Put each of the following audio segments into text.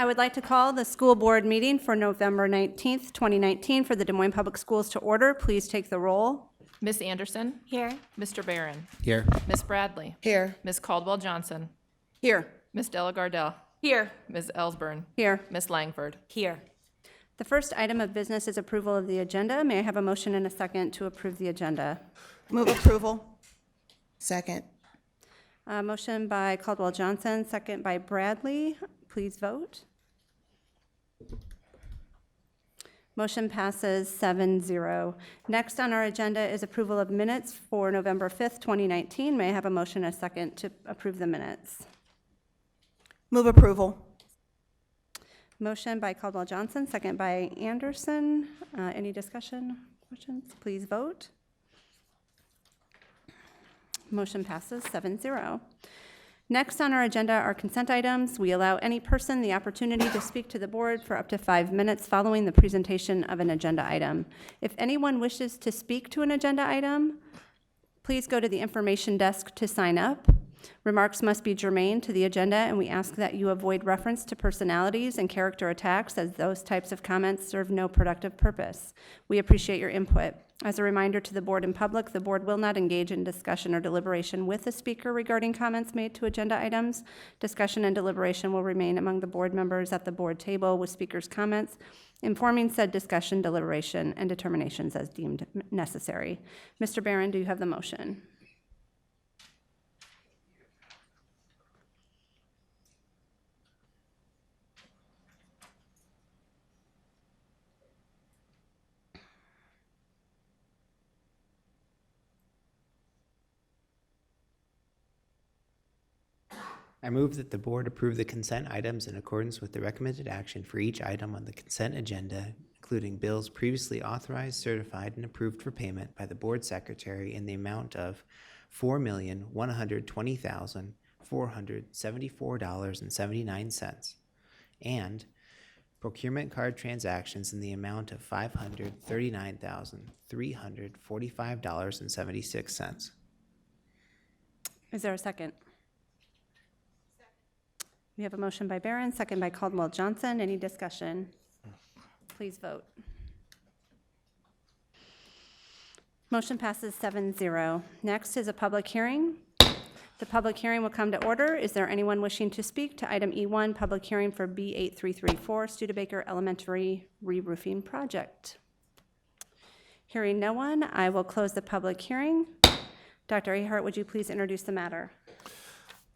I would like to call the school board meeting for November 19th, 2019 for the Des Moines Public Schools to order. Please take the roll. Miss Anderson? Here. Mr. Barron? Here. Miss Bradley? Here. Miss Caldwell Johnson? Here. Miss Delagardelle? Here. Ms. Ellsburn? Here. Miss Langford? Here. The first item of business is approval of the agenda. May I have a motion and a second to approve the agenda? Move approval. Second. Motion by Caldwell Johnson, second by Bradley. Please vote. Motion passes 7-0. Next on our agenda is approval of minutes for November 5th, 2019. May I have a motion and a second to approve the minutes? Move approval. Motion by Caldwell Johnson, second by Anderson. Any discussion, questions? Please vote. Motion passes 7-0. Next on our agenda are consent items. We allow any person the opportunity to speak to the board for up to 5 minutes following the presentation of an agenda item. If anyone wishes to speak to an agenda item, please go to the information desk to sign up. Remarks must be germane to the agenda, and we ask that you avoid reference to personalities and character attacks, as those types of comments serve no productive purpose. We appreciate your input. As a reminder to the board and public, the board will not engage in discussion or deliberation with the speaker regarding comments made to agenda items. Discussion and deliberation will remain among the board members at the board table with speakers' comments, informing said discussion, deliberation, and determinations as deemed necessary. Mr. Barron, do you have the motion? I move that the board approve the consent items in accordance with the recommended action for each item on the consent agenda, including bills previously authorized, certified, and approved for payment by the board secretary in the amount of $4,120,474.79 and procurement card transactions in the amount of $539,345.76. Is there a second? We have a motion by Barron, second by Caldwell Johnson. Any discussion? Please vote. Motion passes 7-0. Next is a public hearing. The public hearing will come to order. Is there anyone wishing to speak to item E1, public hearing for B8334, Studebaker Elementary re-roofing project? Hearing no one, I will close the public hearing. Dr. Ahart, would you please introduce the matter?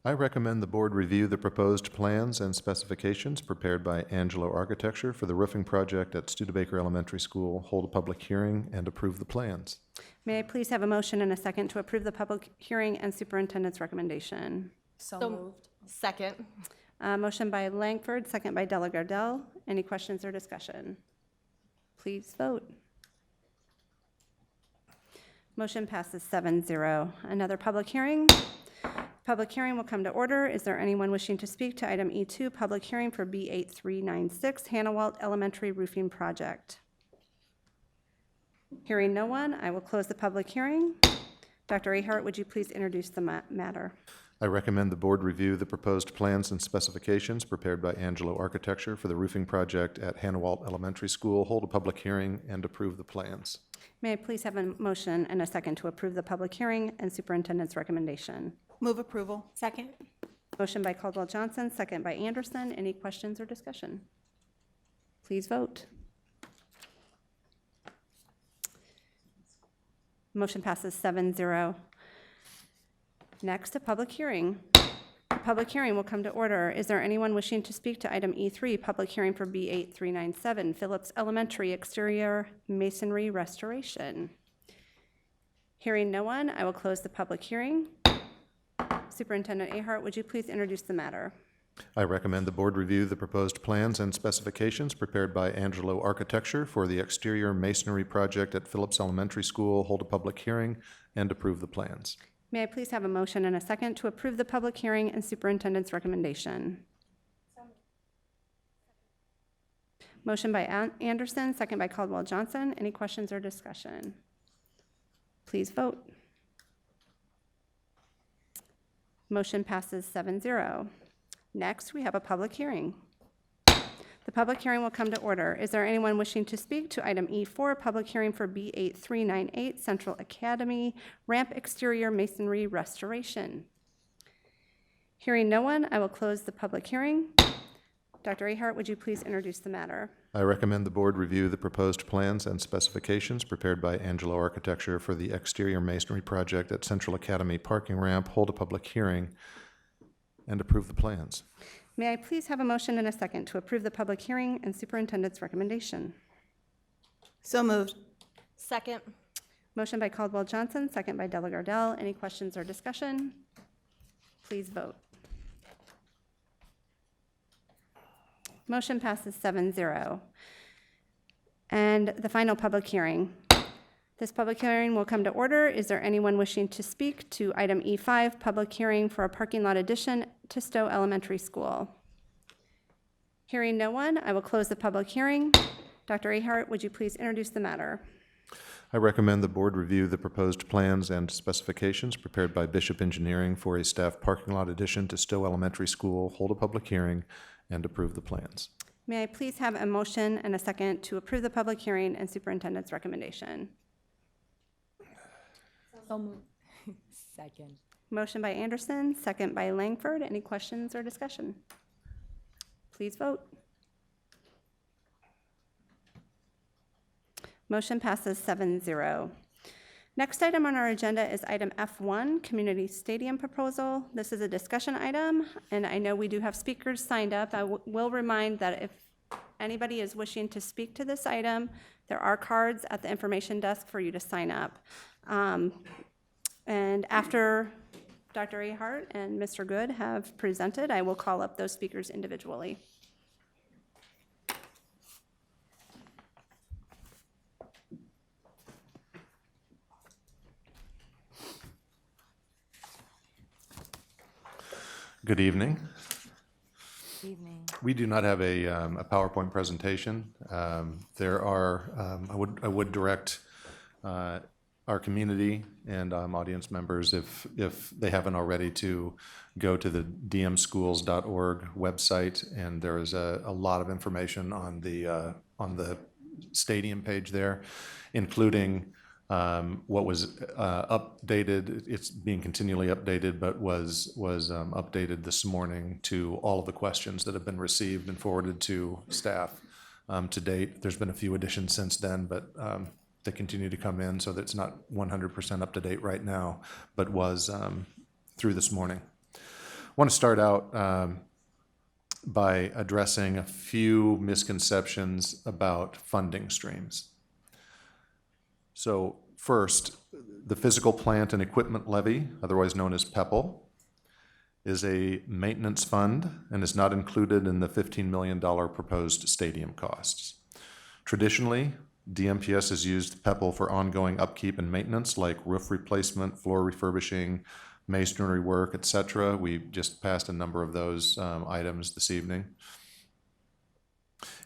I recommend the board review the proposed plans and specifications prepared by Angelo Architecture for the roofing project at Studebaker Elementary School, hold a public hearing, and approve the plans. May I please have a motion and a second to approve the public hearing and superintendent's recommendation? So moved. Second. Motion by Langford, second by Delagardelle. Any questions or discussion? Please vote. Motion passes 7-0. Another public hearing. Public hearing will come to order. Is there anyone wishing to speak to item E2, public hearing for B8396, Hannawalt Elementary roofing project? Hearing no one, I will close the public hearing. Dr. Ahart, would you please introduce the matter? I recommend the board review the proposed plans and specifications prepared by Angelo Architecture for the roofing project at Hannawalt Elementary School, hold a public hearing, and approve the plans. May I please have a motion and a second to approve the public hearing and superintendent's recommendation? Move approval. Second. Motion by Caldwell Johnson, second by Anderson. Any questions or discussion? Please vote. Motion passes 7-0. Next, a public hearing. A public hearing will come to order. Is there anyone wishing to speak to item E3, public hearing for B8397, Phillips Elementary exterior masonry restoration? Hearing no one, I will close the public hearing. Superintendent Ahart, would you please introduce the matter? I recommend the board review the proposed plans and specifications prepared by Angelo Architecture for the exterior masonry project at Phillips Elementary School, hold a public hearing, and approve the plans. May I please have a motion and a second to approve the public hearing and superintendent's recommendation? Motion by Anderson, second by Caldwell Johnson. Any questions or discussion? Please vote. Motion passes 7-0. Next, we have a public hearing. public hearing will come to order. Is there anyone wishing to speak to item E4, public hearing for B8398 Central Academy ramp exterior masonry restoration? Hearing no one, I will close the public hearing. Dr. Ahart, would you please introduce the matter? I recommend the board review the proposed plans and specifications prepared by Angelo Architecture for the exterior masonry project at Central Academy parking ramp, hold a public hearing, and approve the plans. May I please have a motion and a second to approve the public hearing and superintendent's recommendation? So moved. Second. Motion by Caldwell Johnson, second by Della Gardell. Any questions or discussion? Please vote. Motion passes 7-0. And the final public hearing. This public hearing will come to order. Is there anyone wishing to speak to item E5, public hearing for a parking lot addition to Stowe Elementary School? Hearing no one, I will close the public hearing. Dr. Ahart, would you please introduce the matter? I recommend the board review the proposed plans and specifications prepared by Bishop Engineering for a staff parking lot addition to Stowe Elementary School, hold a public hearing, and approve the plans. May I please have a motion and a second to approve the public hearing and superintendent's recommendation? So moved. Second. Motion by Anderson, second by Langford. Any questions or discussion? Please vote. Motion passes 7-0. Next item on our agenda is item F1, Community Stadium Proposal. This is a discussion item, and I know we do have speakers signed up. I will remind that if anybody is wishing to speak to this item, there are cards at the information desk for you to sign up. And after Dr. Ahart and Mr. Good have presented, I will call up those speakers individually. Good evening. Evening. We do not have a PowerPoint presentation. There are, I would direct our community and audience members, if they haven't already, to go to the dmschools.org website, and there is a lot of information on the stadium page there, including what was updated. It's being continually updated, but was updated this morning to all of the questions that have been received and forwarded to staff to date. There's been a few additions since then, but they continue to come in, so that it's not 100% up to date right now, but was through this morning. I want to start out by addressing a few misconceptions about funding streams. So first, the physical plant and equipment levy, otherwise known as PEPL, is a maintenance fund and is not included in the $15 million proposed stadium costs. Traditionally, DMPS has used PEPL for ongoing upkeep and maintenance like roof replacement, floor refurbishing, masonry work, etc. We just passed a number of those items this evening.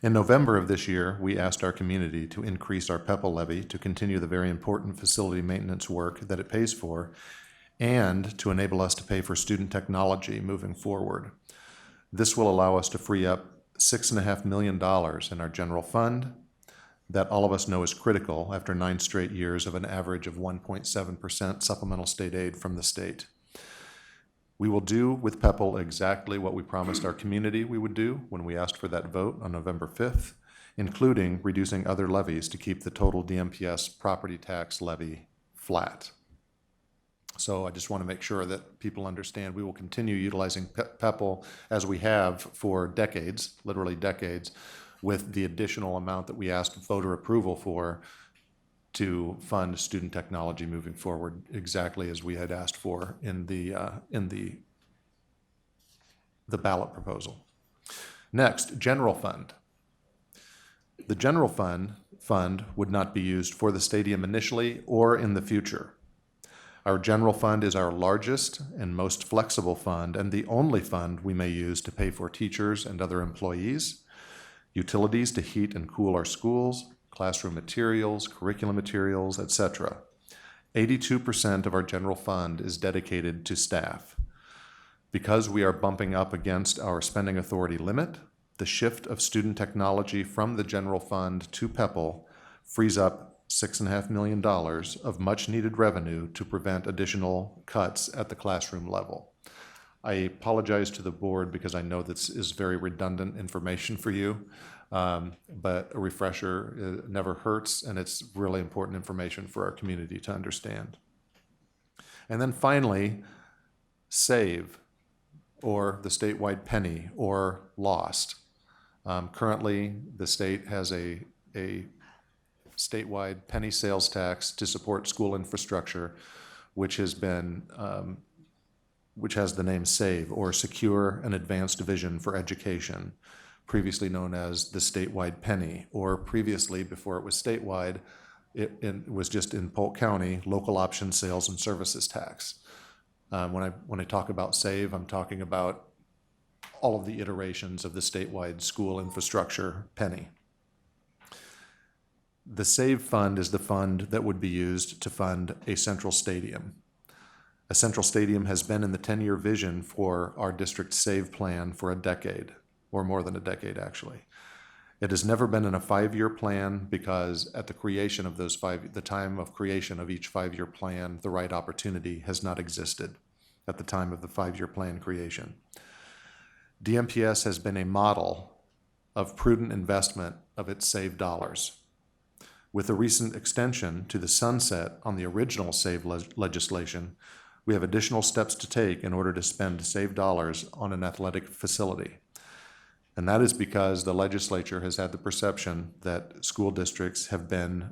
In November of this year, we asked our community to increase our PEPL levy to continue the very important facility maintenance work that it pays for, and to enable us to pay for student technology moving forward. This will allow us to free up $6.5 million in our general fund that all of us know is critical after 9 straight years of an average of 1.7% supplemental state aid from the state. We will do with PEPL exactly what we promised our community we would do when we asked for that vote on November 5th, including reducing other levies to keep the total DMPS property tax levy flat. So I just want to make sure that people understand we will continue utilizing PEPL as we have for decades, literally decades, with the additional amount that we asked voter approval for to fund student technology moving forward, exactly as we had asked for in the ballot proposal. Next, general fund. The general fund would not be used for the stadium initially or in the future. Our general fund is our largest and most flexible fund, and the only fund we may use to pay for teachers and other employees, utilities to heat and cool our schools, classroom materials, curriculum materials, etc. 82% of our general fund is dedicated to staff. Because we are bumping up against our spending authority limit, The shift of student technology from the general fund to PEPL frees up $6.5 million of much-needed revenue to prevent additional cuts at the classroom level. I apologize to the board because I know this is very redundant information for you, but a refresher never hurts, and it's really important information for our community to understand. And then finally, SAVE, or the statewide penny, or LOST. Currently, the state has a statewide penny sales tax to support school infrastructure, which has been which has the name SAVE, or Secure and Advanced Vision for Education, previously known as the statewide penny, or previously, before it was statewide, it was just in Polk County, local option sales and services tax. When I talk about SAVE, I'm talking about all of the iterations of the statewide school infrastructure penny. The SAVE fund is the fund that would be used to fund a central stadium. A central stadium has been in the 10-year vision for our district's SAVE plan for a decade, or more than a decade, actually. It has never been in a 5-year plan because at the creation of the time of creation of each 5-year plan, the right opportunity has not existed at the time of the 5-year plan creation. DMPS has been a model of prudent investment of its SAVE dollars. With the recent extension to the sunset on the original SAVE legislation, we have additional steps to take in order to spend SAVE dollars on an athletic facility. And that is because the legislature has had the perception that school districts have been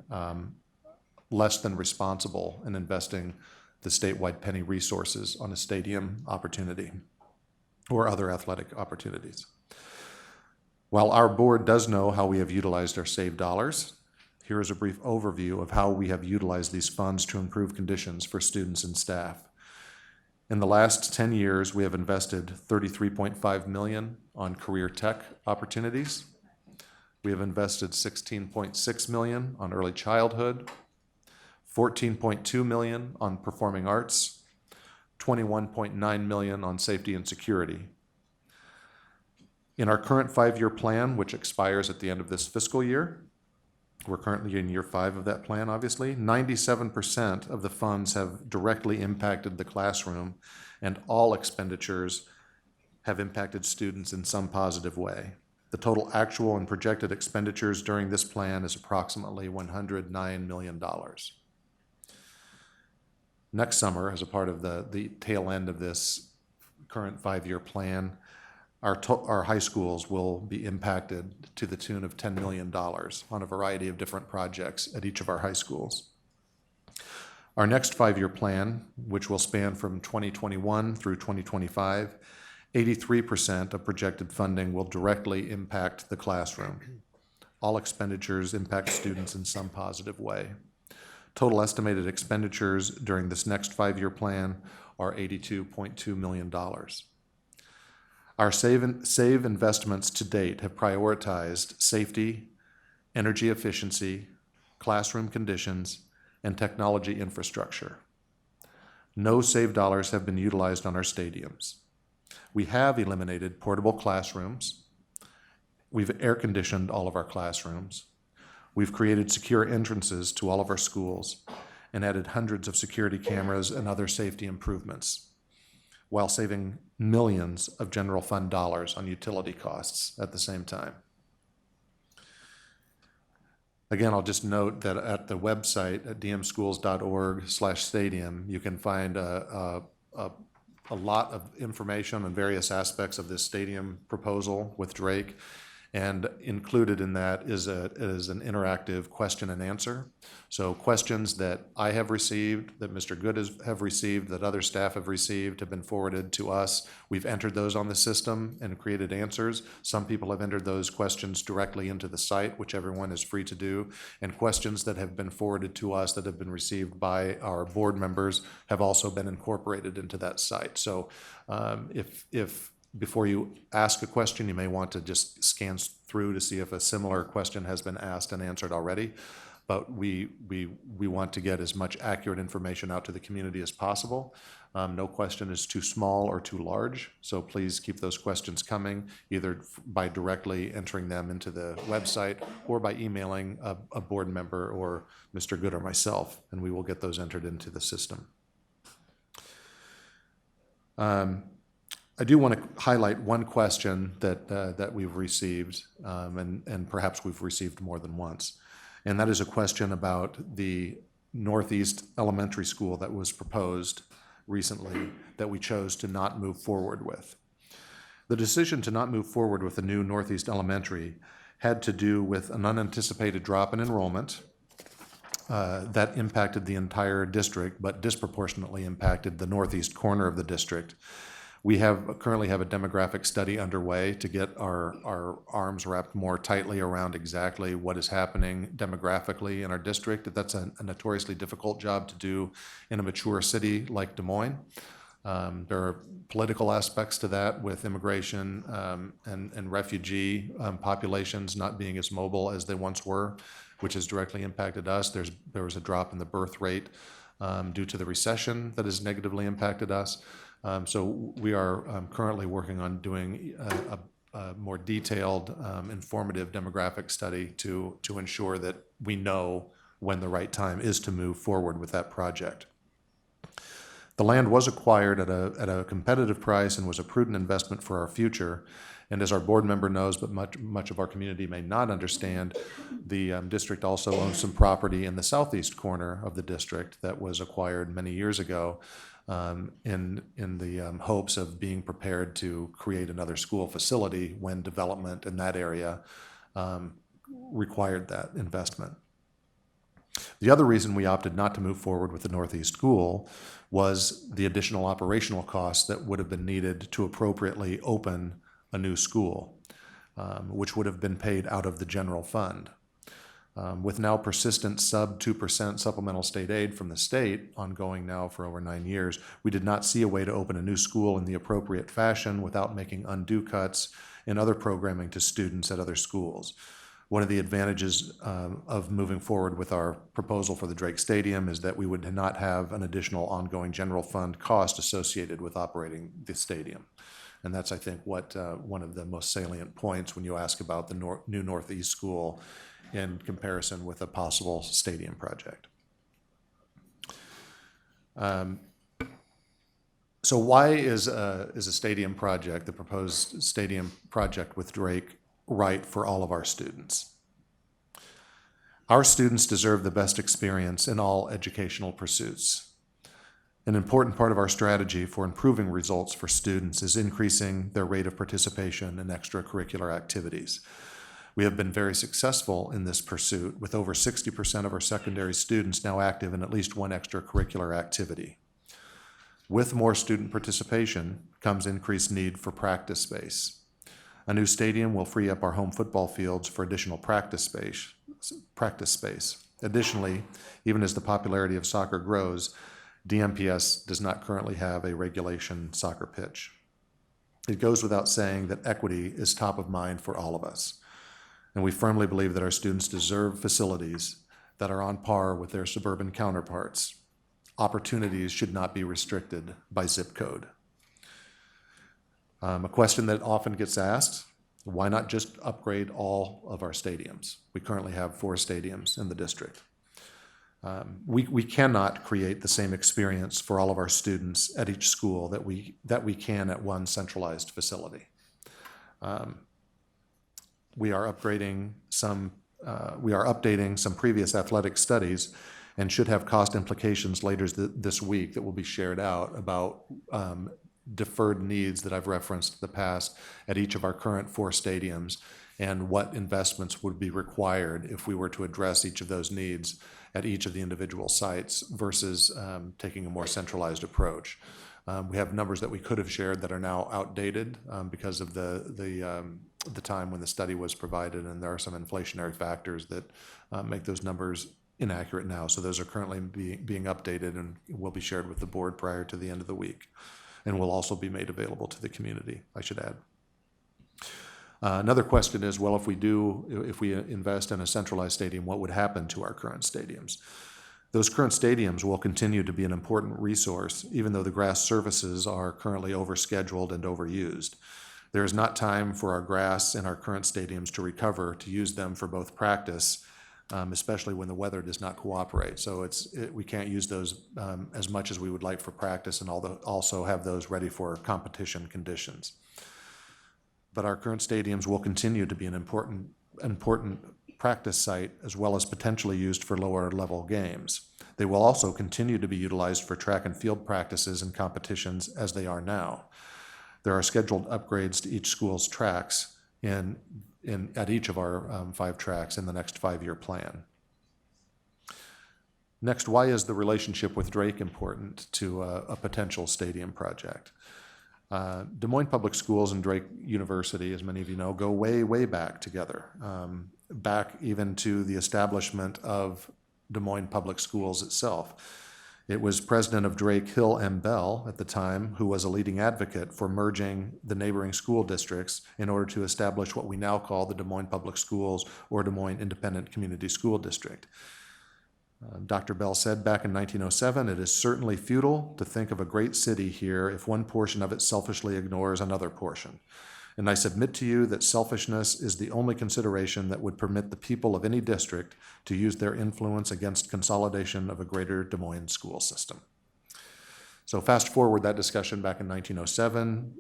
less than responsible in investing the statewide penny resources on a stadium opportunity or other athletic opportunities. While our board does know how we have utilized our SAVE dollars, here is a brief overview of how we have utilized these funds to improve conditions for students and staff. In the last 10 years, we have invested $33.5 million on career tech opportunities. We have invested $16.6 million on early childhood, $14.2 million on performing arts, $21.9 million on safety and security. In our current 5-year plan, which expires at the end of this fiscal year, we're currently in year 5 of that plan, obviously. 97% of the funds have directly impacted the classroom, and all expenditures have impacted students in some positive way. The total actual and projected expenditures during this plan is approximately $109 million. Next summer, as a part of the tail end of this current 5-year plan, our high schools will be impacted to the tune of $10 million on a variety of different projects at each of our high schools. Our next 5-year plan, which will span from 2021 through 2025, 83% of projected funding will directly impact the classroom. All expenditures impact students in some positive way. Total estimated expenditures during this next 5-year plan are $82.2 million. Our SAVE investments to date have prioritized safety, energy efficiency, classroom conditions, and technology infrastructure. No SAVE dollars have been utilized on our stadiums. We have eliminated portable classrooms. We've air-conditioned all of our classrooms. We've created secure entrances to all of our schools and added hundreds of security cameras and other safety improvements, while saving millions of general fund dollars on utility costs at the same time. Again, I'll just note that at the website at dmschools.org/stadium, you can find a lot of information on various aspects of this stadium proposal with Drake. And included in that is an interactive question and answer. So questions that I have received, that Mr. Good have received, that other staff have received, have been forwarded to us. We've entered those on the system and created answers. Some people have entered those questions directly into the site, which everyone is free to do. And questions that have been forwarded to us that have been received by our board members have also been incorporated into that site. So if before you ask a question, you may want to just scan through to see if a similar question has been asked and answered already. But we want to get as much accurate information out to the community as possible. No question is too small or too large, so please keep those questions coming, either by directly entering them into the website or by emailing a board member or Mr. Good or myself, and we will get those entered into the system. I do want to highlight one question that we've received, and perhaps we've received more than once, and that is a question about the Northeast Elementary School that was proposed recently that we chose to not move forward with. The decision to not move forward with the new Northeast Elementary had to do with an unanticipated drop in enrollment that impacted the entire district, but disproportionately impacted the northeast corner of the district. We currently have a demographic study underway to get our arms wrapped more tightly around exactly what is happening demographically in our district. That's a notoriously difficult job to do in a mature city like Des Moines. There are political aspects to that with immigration and refugee populations not being as mobile as they once were, which has directly impacted us. There was a drop in the birth rate due to the recession that has negatively impacted us. So we are currently working on doing a more detailed, informative demographic study to ensure that we know when the right time is to move forward with that project. The land was acquired at a competitive price and was a prudent investment for our future. And as our board member knows, but much of our community may not understand, the district also owns some property in the southeast corner of the district that was acquired many years ago in the hopes of being prepared to create another school facility when development in that area required that investment. The other reason we opted not to move forward with the Northeast School was the additional operational costs that would have been needed to appropriately open a new school, which would have been paid out of the general fund. With now persistent sub 2% supplemental state aid from the state, ongoing now for over 9 years, we did not see a way to open a new school in the appropriate fashion without making undue cuts in other programming to students at other schools. One of the advantages of moving forward with our proposal for the Drake Stadium is that we would not have an additional ongoing general fund cost associated with operating the stadium. And that's, I think, what one of the most salient points when you ask about the new Northeast School in comparison with a possible stadium project. So why is a stadium project, the proposed stadium project with Drake, right for all of our students? Our students deserve the best experience in all educational pursuits. An important part of our strategy for improving results for students is increasing their rate of participation in extracurricular activities. We have been very successful in this pursuit, with over 60% of our secondary students now active in at least one extracurricular activity. With more student participation comes increased need for practice space. A new stadium will free up our home football fields for additional practice space. Additionally, even as the popularity of soccer grows, DMPS does not currently have a regulation soccer pitch. It goes without saying that equity is top of mind for all of us, and we firmly believe that our students deserve facilities that are on par with their suburban counterparts. Opportunities should not be restricted by zip code. A question that often gets asked, why not just upgrade all of our stadiums? We currently have 4 stadiums in the district. We cannot create the same experience for all of our students at each school that we can at one centralized facility. We are updating some previous athletic studies and should have cost implications later this week that will be shared out about deferred needs that I've referenced in the past at each of our current 4 stadiums and what investments would be required if we were to address each of those needs at each of the individual sites versus taking a more centralized approach. We have numbers that we could have shared that are now outdated because of the time when the study was provided, and there are some inflationary factors that make those numbers inaccurate now. So those are currently being updated and will be shared with the board prior to the end of the week, and will also be made available to the community, I should add. Another question is, well, if we invest in a centralized stadium, what would happen to our current stadiums? Those current stadiums will continue to be an important resource, even though the grass surfaces are currently overscheduled and overused. There is not time for our grass in our current stadiums to recover to use them for both practice, especially when the weather does not cooperate. So we can't use those as much as we would like for practice, and also have those ready for competition conditions. But our current stadiums will continue to be an important practice site, as well as potentially used for lower level games. They will also continue to be utilized for track and field practices and competitions as they are now. There are scheduled upgrades to each school's tracks at each of our 5 tracks in the next 5-year plan. Next, why is the relationship with Drake important to a potential stadium project? Des Moines Public Schools and Drake University, as many of you know, go way, way back together, back even to the establishment of Des Moines Public Schools itself. It was president of Drake, Hill M. Bell at the time, who was a leading advocate for merging the neighboring school districts in order to establish what we now call the Des Moines Public Schools or Des Moines Independent Community School District. Dr. Bell said back in 1907, "It is certainly futile to think of a great city here if one portion of it selfishly ignores another portion. And I submit to you that selfishness is the only consideration that would permit the people of any district to use their influence against consolidation of a greater Des Moines school system." So fast forward that discussion back in 1907,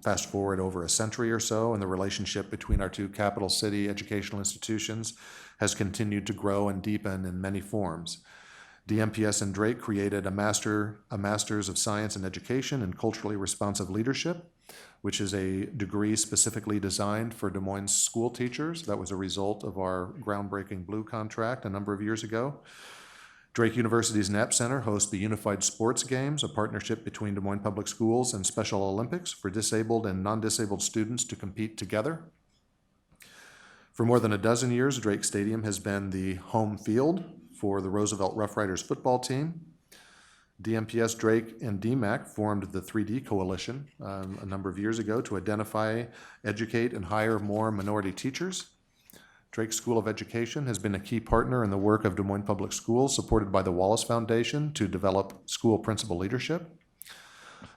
fast forward over a century or so, and the relationship between our 2 capital city educational institutions has continued to grow and deepen in many forms. DMPS and Drake created a Master's of Science in Education and Culturally Responsive Leadership, which is a degree specifically designed for Des Moines school teachers. That was a result of our groundbreaking Blue contract a number of years ago. Drake University's Knapp Center hosts the Unified Sports Games, a partnership between Des Moines Public Schools and Special Olympics for disabled and non-disabled students to compete together. For more than a dozen years, Drake Stadium has been the home field for the Roosevelt Rough Riders football team. DMPS, Drake, and DMAC formed the 3D Coalition a number of years ago to identify, educate, and hire more minority teachers. Drake School of Education has been a key partner in the work of Des Moines Public Schools, supported by the Wallace Foundation to develop school principal leadership.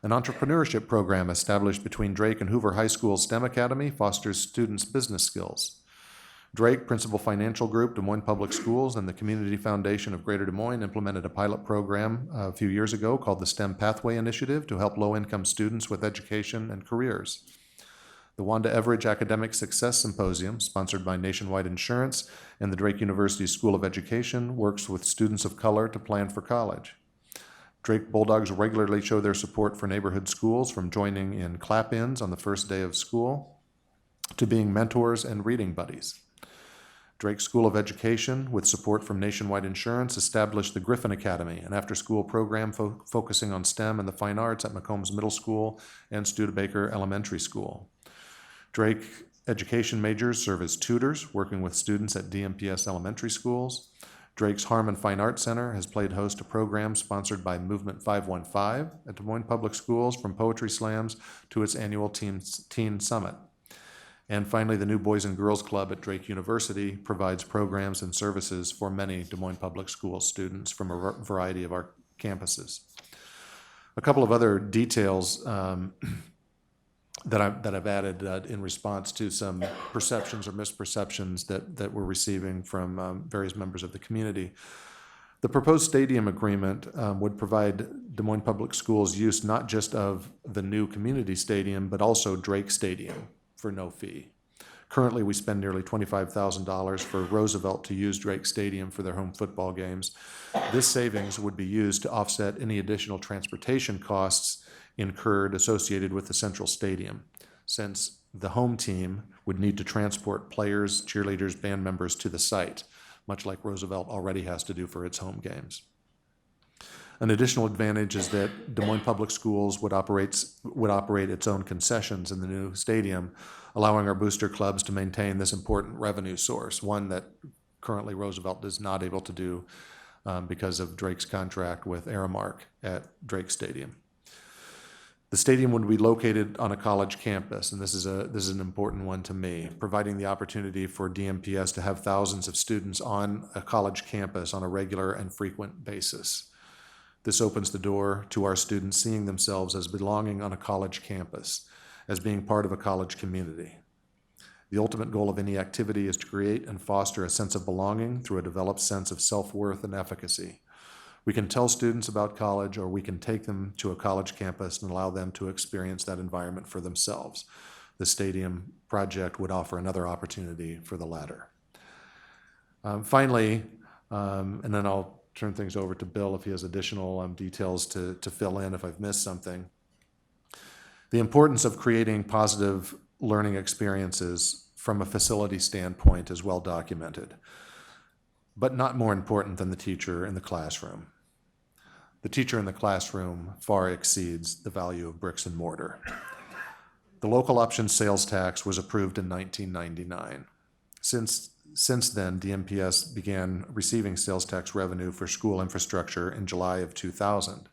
An entrepreneurship program established between Drake and Hoover High School's STEM Academy fosters students' business skills. Drake, Principal Financial Group, Des Moines Public Schools, and the Community Foundation of Greater Des Moines implemented a pilot program a few years ago called the STEM Pathway Initiative to help low-income students with education and careers. The Wanda Everidge Academic Success Symposium, sponsored by Nationwide Insurance and the Drake University School of Education, works with students of color to plan for college. Drake Bulldogs regularly show their support for neighborhood schools, from joining in clap-ins on the first day of school to being mentors and reading buddies. Drake School of Education, with support from Nationwide Insurance, established the Griffin Academy, an after-school program focusing on STEM and the fine arts at McCombs Middle School and Studebaker Elementary School. Drake education majors serve as tutors, working with students at DMPS elementary schools. Drake's Harmon Fine Arts Center has played host to programs sponsored by Movement 515 at Des Moines Public Schools, from poetry slams to its annual Teen Summit. And finally, the new Boys and Girls Club at Drake University provides programs and services for many Des Moines Public Schools students from a variety of our campuses. A couple of other details that I've added in response to some perceptions or misperceptions that we're receiving from various members of the community. The proposed stadium agreement would provide Des Moines Public Schools use not just of the new community stadium, but also Drake Stadium for no fee. Currently, we spend nearly $25,000 for Roosevelt to use Drake Stadium for their home football games. This savings would be used to offset any additional transportation costs incurred associated with the central stadium, since the home team would need to transport players, cheerleaders, band members to the site, much like Roosevelt already has to do for its home games. An additional advantage is that Des Moines Public Schools would operate its own concessions in the new stadium, allowing our booster clubs to maintain this important revenue source, one that currently Roosevelt is not able to do because of Drake's contract with Aramark at Drake Stadium. The stadium would be located on a college campus, and this is an important one to me, providing the opportunity for DMPS to have thousands of students on a college campus on a regular and frequent basis. This opens the door to our students seeing themselves as belonging on a college campus, as being part of a college community. The ultimate goal of any activity is to create and foster a sense of belonging through a developed sense of self-worth and efficacy. We can tell students about college, or we can take them to a college campus and allow them to experience that environment for themselves. The stadium project would offer another opportunity for the latter. Finally, and then I'll turn things over to Bill if he has additional details to fill in if I've missed something. The importance of creating positive learning experiences from a facility standpoint is well documented, but not more important than the teacher in the classroom. The teacher in the classroom far exceeds the value of bricks and mortar. The local option sales tax was approved in 1999. Since then, DMPS began receiving sales tax revenue for school infrastructure in July of 2000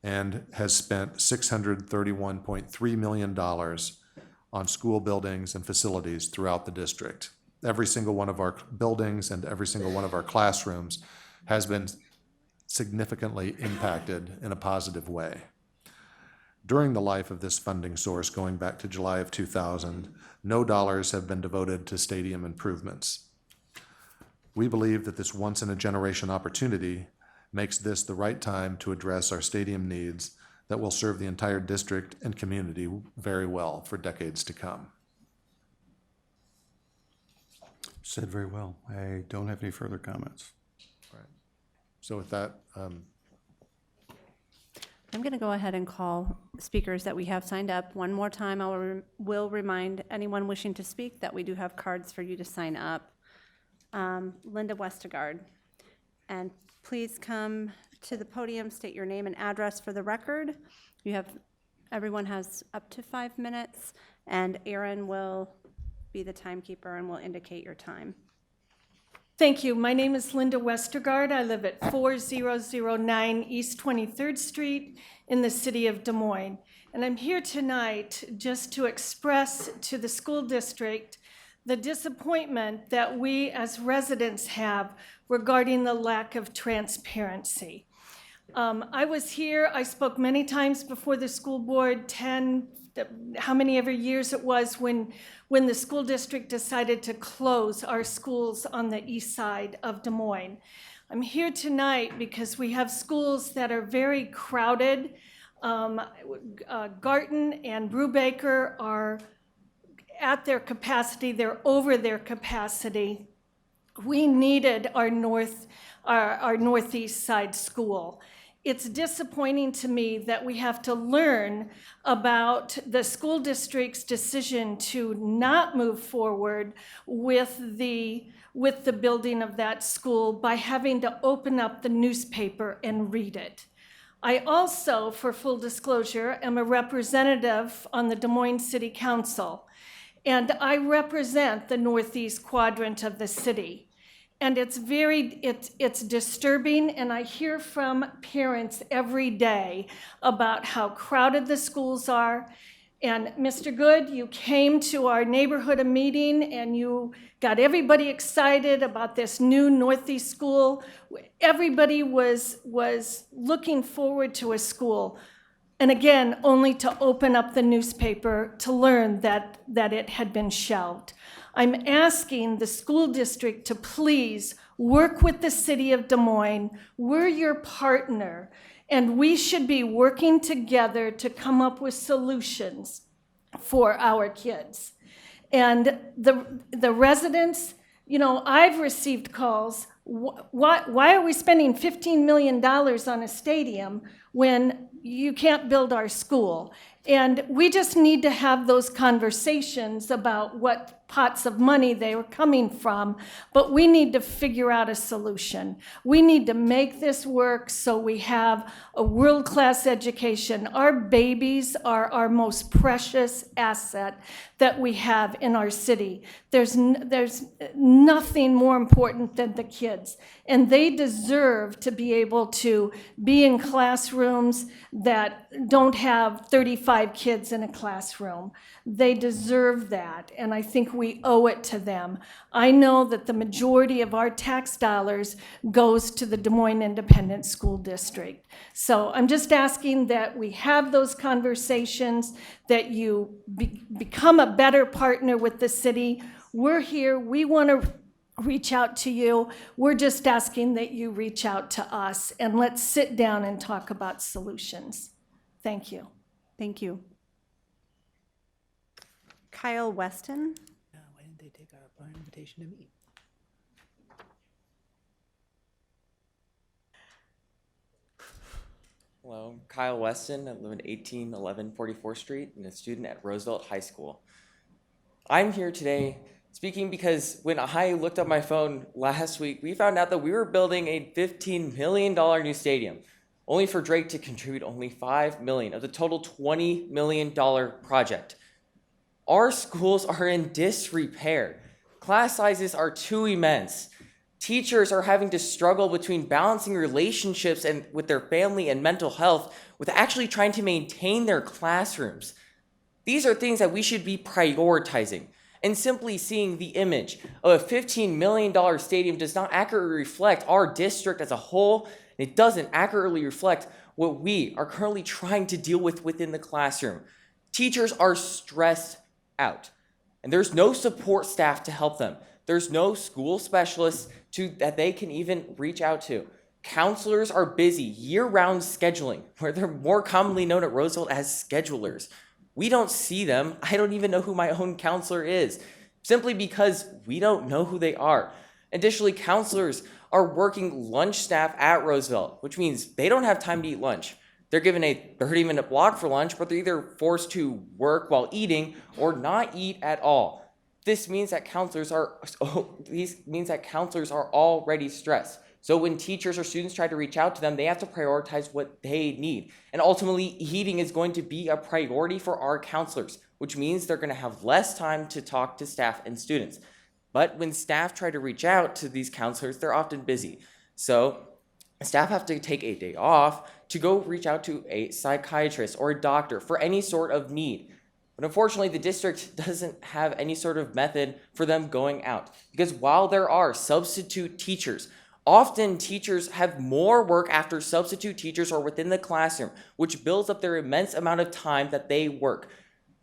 and has spent $631.3 million on school buildings and facilities throughout the district. Every single one of our buildings and every single one of our classrooms has been significantly impacted in a positive way. During the life of this funding source, going back to July of 2000, no dollars have been devoted to stadium improvements. We believe that this once-in-a-generation opportunity makes this the right time to address our stadium needs that will serve the entire district and community very well for decades to come. Said very well. I don't have any further comments. So with that, I'm going to go ahead and call speakers that we have signed up. One more time, I will remind anyone wishing to speak that we do have cards for you to sign up. Linda Westergaard. And please come to the podium, state your name and address for the record. Everyone has up to 5 minutes, and Aaron will be the timekeeper and will indicate your time. Thank you. My name is Linda Westergaard. I live at 4009 East 23rd Street in the city of Des Moines. And I'm here tonight just to express to the school district the disappointment that we as residents have regarding the lack of transparency. I was here, I spoke many times before the school board, how many ever years it was when the school district decided to close our schools on the east side of Des Moines. I'm here tonight because we have schools that are very crowded. Garton and Brubaker are at their capacity, they're over their capacity. We needed our northeast side school. It's disappointing to me that we have to learn about the school district's decision to not move forward with the building of that school by having to open up the newspaper and read it. I also, for full disclosure, am a representative on the Des Moines City Council, and I represent the northeast quadrant of the city. And it's disturbing, and I hear from parents every day about how crowded the schools are. And Mr. Good, you came to our neighborhood meeting and you got everybody excited about this new Northeast school. Everybody was looking forward to a school. And again, only to open up the newspaper to learn that it had been shelved. I'm asking the school district to please work with the city of Des Moines. We're your partner, and we should be working together to come up with solutions for our kids. And the residents, I've received calls, why are we spending $15 million on a stadium when you can't build our school? And we just need to have those conversations about what pots of money they were coming from, but we need to figure out a solution. We need to make this work so we have a world-class education. Our babies are our most precious asset that we have in our city. There's nothing more important than the kids, and they deserve to be able to be in classrooms that don't have 35 kids in a classroom. They deserve that, and I think we owe it to them. I know that the majority of our tax dollars goes to the Des Moines Independent School District. So I'm just asking that we have those conversations, that you become a better partner with the city. We're here, we want to reach out to you. We're just asking that you reach out to us, and let's sit down and talk about solutions. Thank you. Thank you. Kyle Weston. Why didn't they take our invitation to meet? Hello, I'm Kyle Weston. I live in 1811 44th Street and a student at Roosevelt High School. I'm here today speaking because when I looked up my phone last week, we found out that we were building a $15 million new stadium, only for Drake to contribute only $5 million of the total $20 million project. Our schools are in disrepair. Class sizes are too immense. Teachers are having to struggle between balancing relationships and with their family and mental health with actually trying to maintain their classrooms. These are things that we should be prioritizing. And simply seeing the image of a $15 million stadium does not accurately reflect our district as a whole. It doesn't accurately reflect what we are currently trying to deal with within the classroom. Teachers are stressed out, and there's no support staff to help them. There's no school specialists that they can even reach out to. Counselors are busy year-round scheduling, where they're more commonly known at Roosevelt as schedulers. We don't see them. I don't even know who my own counselor is, simply because we don't know who they are. Additionally, counselors are working lunch staff at Roosevelt, which means they don't have time to eat lunch. They're given a 30-minute block for lunch, but they're either forced to work while eating or not eat at all. This means that counselors are already stressed. So when teachers or students try to reach out to them, they have to prioritize what they need. And ultimately, eating is going to be a priority for our counselors, which means they're going to have less time to talk to staff and students. But when staff try to reach out to these counselors, they're often busy. So staff have to take a day off to go reach out to a psychiatrist or a doctor for any sort of need. But unfortunately, the district doesn't have any sort of method for them going out. Because while there are substitute teachers, often teachers have more work after substitute teachers are within the classroom, which builds up their immense amount of time that they work.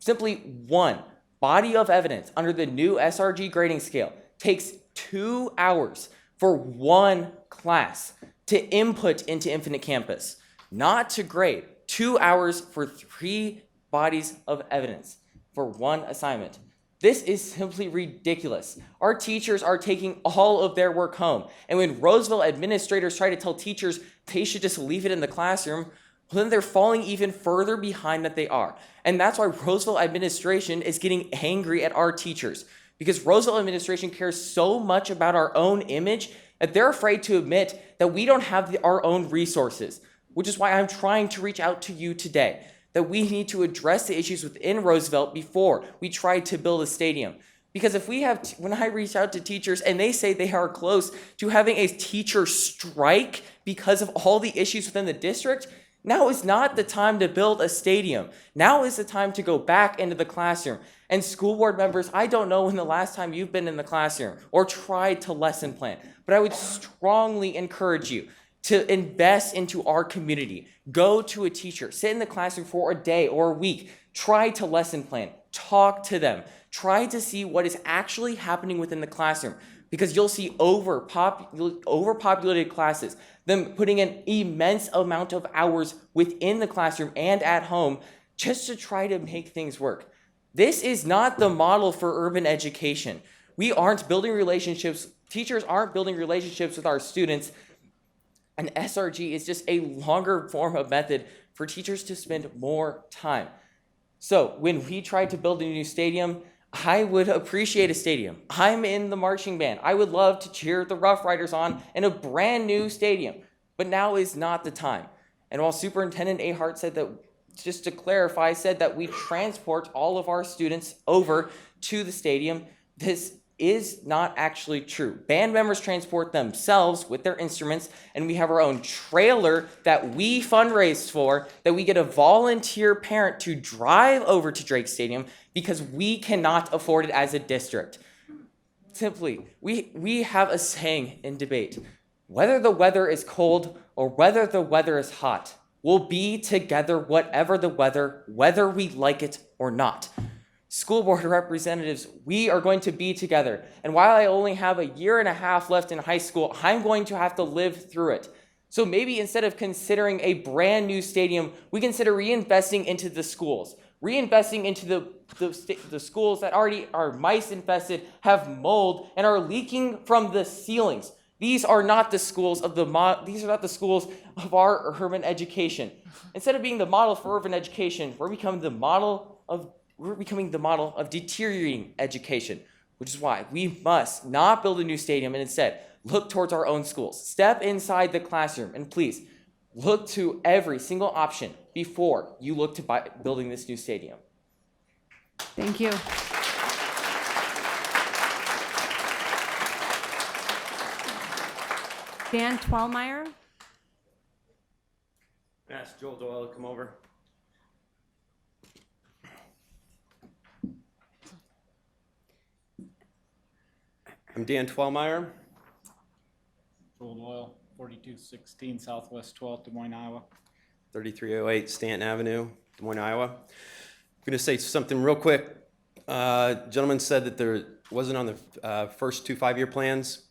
Simply one body of evidence under the new SRG grading scale takes 2 hours for one class to input into Infinite Campus, not to grade. 2 hours for 3 bodies of evidence for one assignment. This is simply ridiculous. Our teachers are taking all of their work home. And when Roosevelt administrators try to tell teachers they should just leave it in the classroom, well, then they're falling even further behind than they are. And that's why Roosevelt administration is getting angry at our teachers. Because Roosevelt administration cares so much about our own image that they're afraid to admit that we don't have our own resources. Which is why I'm trying to reach out to you today. That we need to address the issues within Roosevelt before we try to build a stadium. Because if we have, when I reach out to teachers and they say they are close to having a teacher strike because of all the issues within the district, now is not the time to build a stadium. Now is the time to go back into the classroom. And school board members, I don't know when the last time you've been in the classroom or tried to lesson plan, but I would strongly encourage you to invest into our community. Go to a teacher, sit in the classroom for a day or a week, try to lesson plan, talk to them, try to see what is actually happening within the classroom, because you'll see overpopulated classes, them putting an immense amount of hours within the classroom and at home just to try to make things work. This is not the model for urban education. We aren't building relationships, teachers aren't building relationships with our students. And SRG is just a longer form of method for teachers to spend more time. So when we tried to build a new stadium, I would appreciate a stadium. I'm in the marching band. I would love to cheer the Rough Riders on in a brand new stadium, but now is not the time. And while Superintendent Ahart said that, just to clarify, said that we transport all of our students over to the stadium, this is not actually true. Band members transport themselves with their instruments, and we have our own trailer that we fundraise for, that we get a volunteer parent to drive over to Drake Stadium because we cannot afford it as a district. Simply, we have a saying in debate: whether the weather is cold or whether the weather is hot, we'll be together whatever the weather, whether we like it or not. School board representatives, we are going to be together. And while I only have a year and a half left in high school, I'm going to have to live through it. So maybe instead of considering a brand new stadium, we consider reinvesting into the schools, reinvesting into the schools that already are mice infested, have mold, and are leaking from the ceilings. These are not the schools of these are not the schools of our urban education. Instead of being the model for urban education, we're becoming the model of deteriorating education, which is why we must not build a new stadium and instead look towards our own schools. Step inside the classroom and please look to every single option before you look to building this new stadium. Thank you. Dan Twallmeyer. Ask Joel Doyle to come over. I'm Dan Twellmeyer. Joel Doyle, 4216 Southwest 12th, Des Moines, Iowa. 3308 Stanton Avenue, Des Moines, Iowa. I'm going to say something real quick. Gentleman said that there wasn't on the first two 5-year plans,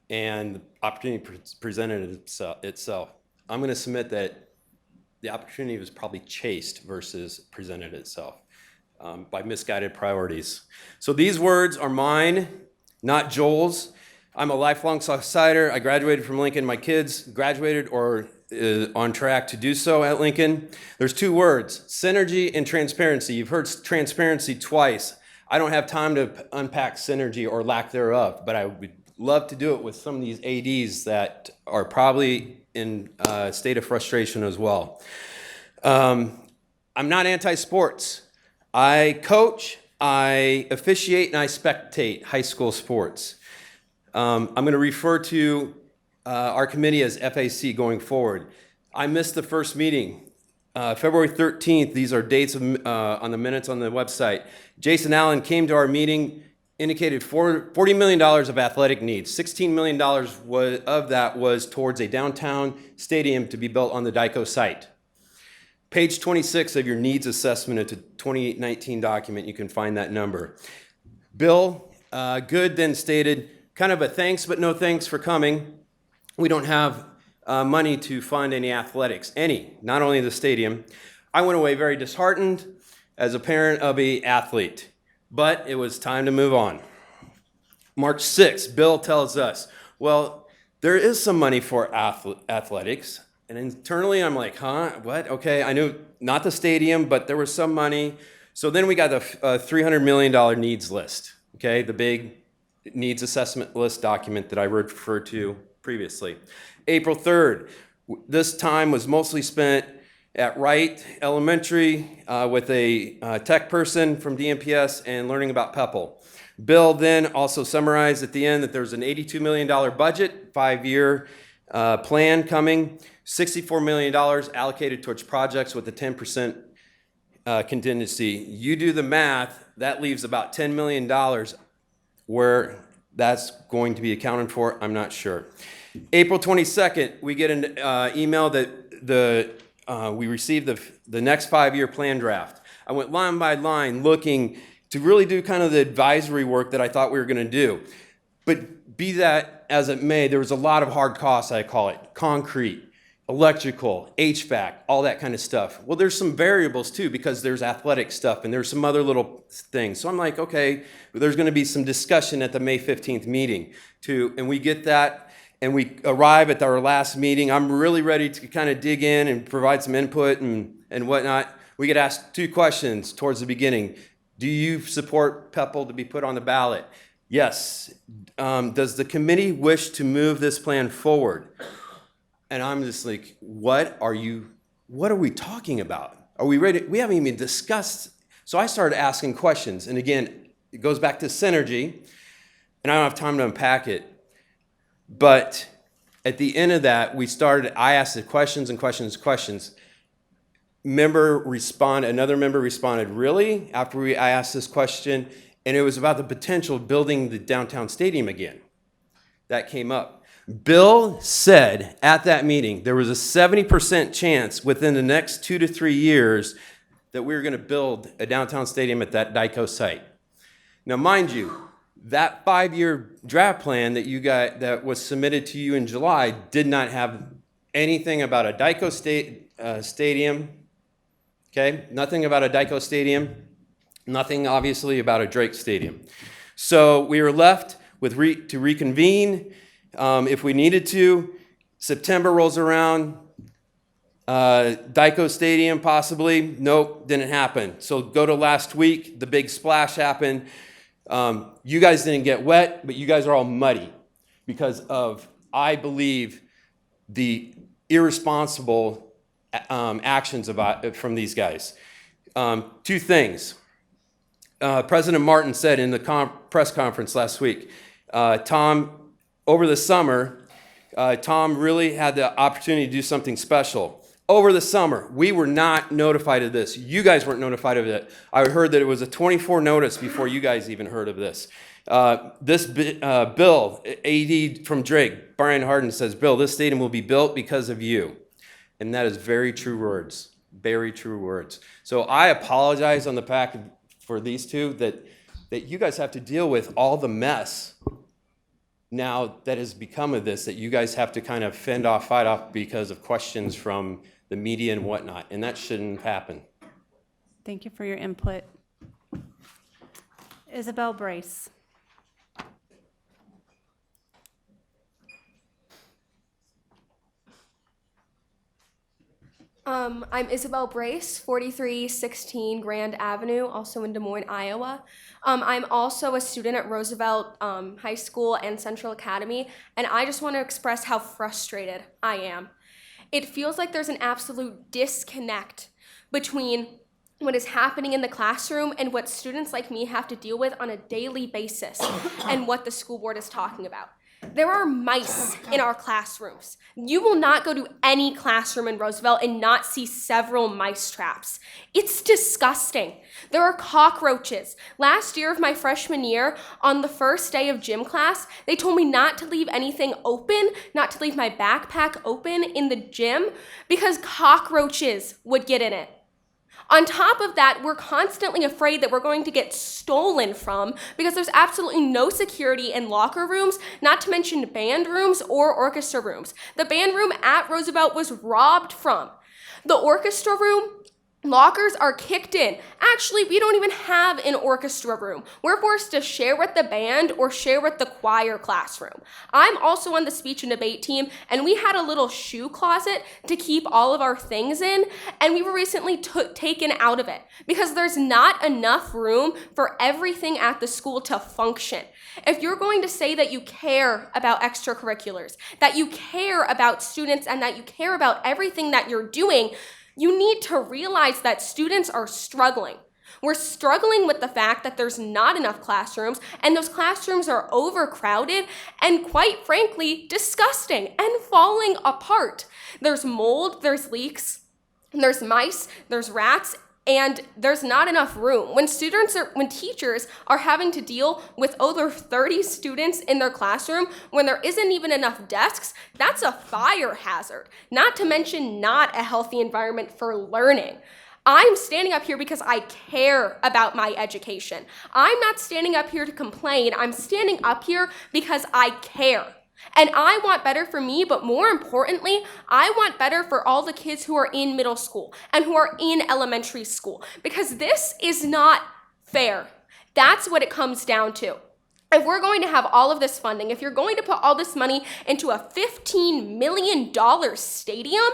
and the opportunity presented itself. I'm going to submit that the opportunity was probably chased versus presented itself by misguided priorities. So these words are mine, not Joel's. I'm a lifelong Southsider. I graduated from Lincoln. My kids graduated or on track to do so at Lincoln. There's two words, synergy and transparency. You've heard transparency twice. I don't have time to unpack synergy or lack thereof, but I would love to do it with some of these ADs that are probably in a state of frustration as well. I'm not anti-sports. I coach, I officiate, and I spectate high school sports. I'm going to refer to our committee as FAC going forward. I missed the first meeting. February 13th, these are dates on the minutes on the website. Jason Allen came to our meeting, indicated $40 million of athletic needs. $16 million of that was towards a downtown stadium to be built on the DICO site. Page 26 of your needs assessment, it's a 2019 document, you can find that number. Bill Good then stated, kind of a thanks but no thanks for coming. We don't have money to fund any athletics, not only the stadium. I went away very disheartened as a parent of an athlete, but it was time to move on. March 6th, Bill tells us, well, there is some money for athletics. And internally, I'm like, huh, what? Okay, I knew not the stadium, but there was some money. So then we got the $300 million needs list, okay? The big needs assessment list document that I referred to previously. April 3rd, this time was mostly spent at Wright Elementary with a tech person from DMPS and learning about PEPL. Bill then also summarized at the end that there's an $82 million budget, 5-year plan coming, $64 million allocated towards projects with a 10% contingency. You do the math, that leaves about $10 million where that's going to be accounted for, I'm not sure. April 22nd, we get an email that we received the next 5-year plan draft. I went line by line looking to really do kind of the advisory work that I thought we were going to do. But be that as it may, there was a lot of hard costs, I call it. Concrete, electrical, HVAC, all that kind of stuff. Well, there's some variables too because there's athletic stuff and there's some other little things. So I'm like, okay, there's going to be some discussion at the May 15th meeting too. And we get that and we arrive at our last meeting. I'm really ready to kind of dig in and provide some input and whatnot. We get asked 2 questions towards the beginning. Do you support PEPL to be put on the ballot? Yes. Does the committee wish to move this plan forward? And I'm just like, what are we talking about? Are we ready? We haven't even discussed. So I started asking questions. And again, it goes back to synergy, and I don't have time to unpack it. But at the end of that, I asked the questions and questions and questions. Another member responded, really? After I asked this question, and it was about the potential of building the downtown stadium again. That came up. Bill said at that meeting there was a 70% chance within the next 2 to 3 years that we were going to build a downtown stadium at that DICO site. Now, mind you, that 5-year draft plan that was submitted to you in July did not have anything about a DICO stadium. Okay, nothing about a DICO stadium, nothing obviously about a Drake stadium. So we were left with to reconvene if we needed to. September rolls around, DICO stadium possibly, nope, didn't happen. So go to last week, the big splash happened. You guys didn't get wet, but you guys are all muddy because of, I believe, the irresponsible actions from these guys. 2 things. President Martin said in the press conference last week, over the summer, Tom really had the opportunity to do something special. Over the summer, we were not notified of this. You guys weren't notified of it. I heard that it was a 24 notice before you guys even heard of this. Bill, AD from Drake, Brian Harden says, Bill, this stadium will be built because of you. And that is very true words, very true words. So I apologize on the back for these 2 that you guys have to deal with all the mess now that has become of this, that you guys have to kind of fight off because of questions from the media and whatnot, and that shouldn't happen. Thank you for your input. Isabel Brace. I'm Isabel Brace, 4316 Grand Avenue, also in Des Moines, Iowa. I'm also a student at Roosevelt High School and Central Academy, and I just want to express how frustrated I am. It feels like there's an absolute disconnect between what is happening in the classroom and what students like me have to deal with on a daily basis and what the school board is talking about. There are mice in our classrooms. You will not go to any classroom in Roosevelt and not see several mice traps. It's disgusting. There are cockroaches. Last year of my freshman year, on the first day of gym class, they told me not to leave anything open, not to leave my backpack open in the gym because cockroaches would get in it. On top of that, we're constantly afraid that we're going to get stolen from because there's absolutely no security in locker rooms, not to mention band rooms or orchestra rooms. The band room at Roosevelt was robbed from. The orchestra room, lockers are kicked in. Actually, we don't even have an orchestra room. We're forced to share with the band or share with the choir classroom. I'm also on the speech and debate team, and we had a little shoe closet to keep all of our things in, and we were recently taken out of it because there's not enough room for everything at the school to function. If you're going to say that you care about extracurriculars, that you care about students, and that you care about everything that you're doing, you need to realize that students are struggling. We're struggling with the fact that there's not enough classrooms, and those classrooms are overcrowded and, quite frankly, disgusting and falling apart. There's mold, there's leaks, there's mice, there's rats, and there's not enough room. When teachers are having to deal with over 30 students in their classroom, when there isn't even enough desks, that's a fire hazard, not to mention not a healthy environment for learning. I'm standing up here because I care about my education. I'm not standing up here to complain. I'm standing up here because I care. And I want better for me, but more importantly, I want better for all the kids who are in middle school and who are in elementary school, because this is not fair. That's what it comes down to. If we're going to have all of this funding, if you're going to put all this money into a $15 million stadium,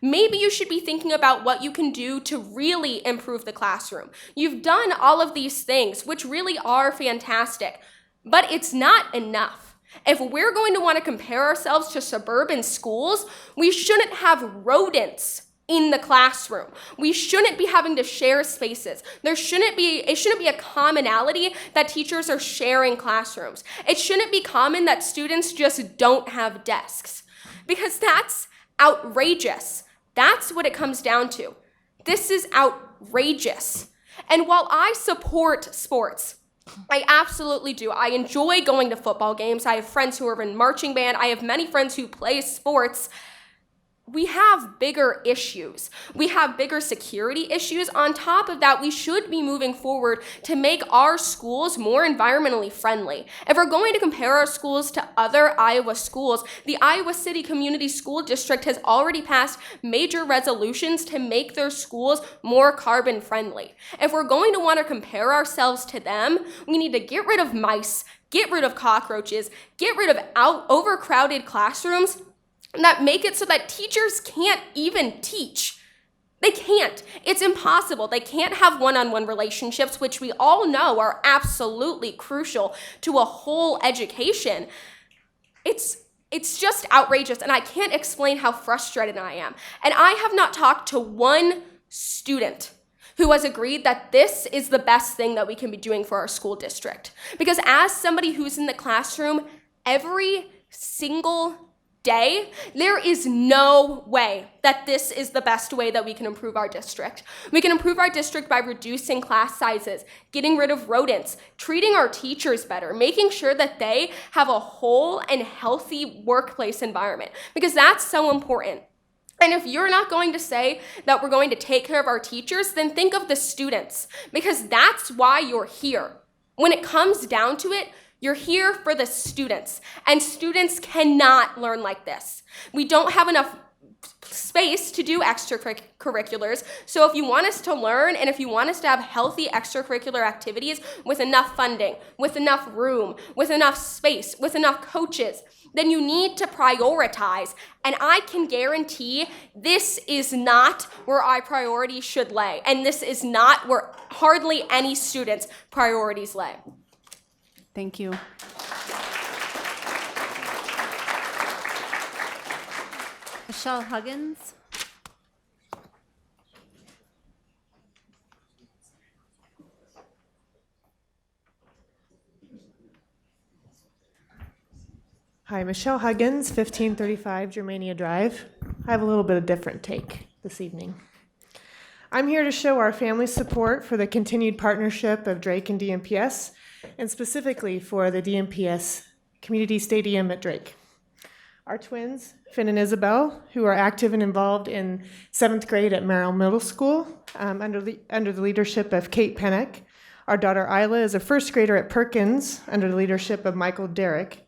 maybe you should be thinking about what you can do to really improve the classroom. You've done all of these things, which really are fantastic, but it's not enough. If we're going to want to compare ourselves to suburban schools, we shouldn't have rodents in the classroom. We shouldn't be having to share spaces. It shouldn't be a commonality that teachers are sharing classrooms. It shouldn't be common that students just don't have desks, because that's outrageous. That's what it comes down to. This is outrageous. And while I support sports, I absolutely do. I enjoy going to football games. I have friends who are in marching band. I have many friends who play sports. We have bigger issues. We have bigger security issues. On top of that, we should be moving forward to make our schools more environmentally friendly. If we're going to compare our schools to other Iowa schools, the Iowa City Community School District has already passed major resolutions to make their schools more carbon friendly. If we're going to want to compare ourselves to them, we need to get rid of mice, get rid of cockroaches, get rid of overcrowded classrooms that make it so that teachers can't even teach. They can't. It's impossible. They can't have one-on-one relationships, which we all know are absolutely crucial to a whole education. It's just outrageous, and I can't explain how frustrated I am. And I have not talked to one student who has agreed that this is the best thing that we can be doing for our school district. Because as somebody who's in the classroom every single day, there is no way that this is the best way that we can improve our district. We can improve our district by reducing class sizes, getting rid of rodents, treating our teachers better, making sure that they have a whole and healthy workplace environment, because that's so important. And if you're not going to say that we're going to take care of our teachers, then think of the students, because that's why you're here. When it comes down to it, you're here for the students, and students cannot learn like this. We don't have enough space to do extracurriculars, so if you want us to learn and if you want us to have healthy extracurricular activities with enough funding, with enough room, with enough space, with enough coaches, then you need to prioritize. And I can guarantee this is not where our priorities should lay, and this is not where hardly any students' priorities lay. Thank you. Michelle Huggins. Hi, Michelle Huggins, 1535 Germania Drive. I have a little bit of different take this evening. I'm here to show our family's support for the continued partnership of Drake and DMPS, and specifically for the DMPS Community Stadium at Drake. Our twins, Finn and Isabel, who are active and involved in 7th grade at Merrill Middle School under the leadership of Kate Pennock. Our daughter Isla is a 1st grader at Perkins under the leadership of Michael Derrick.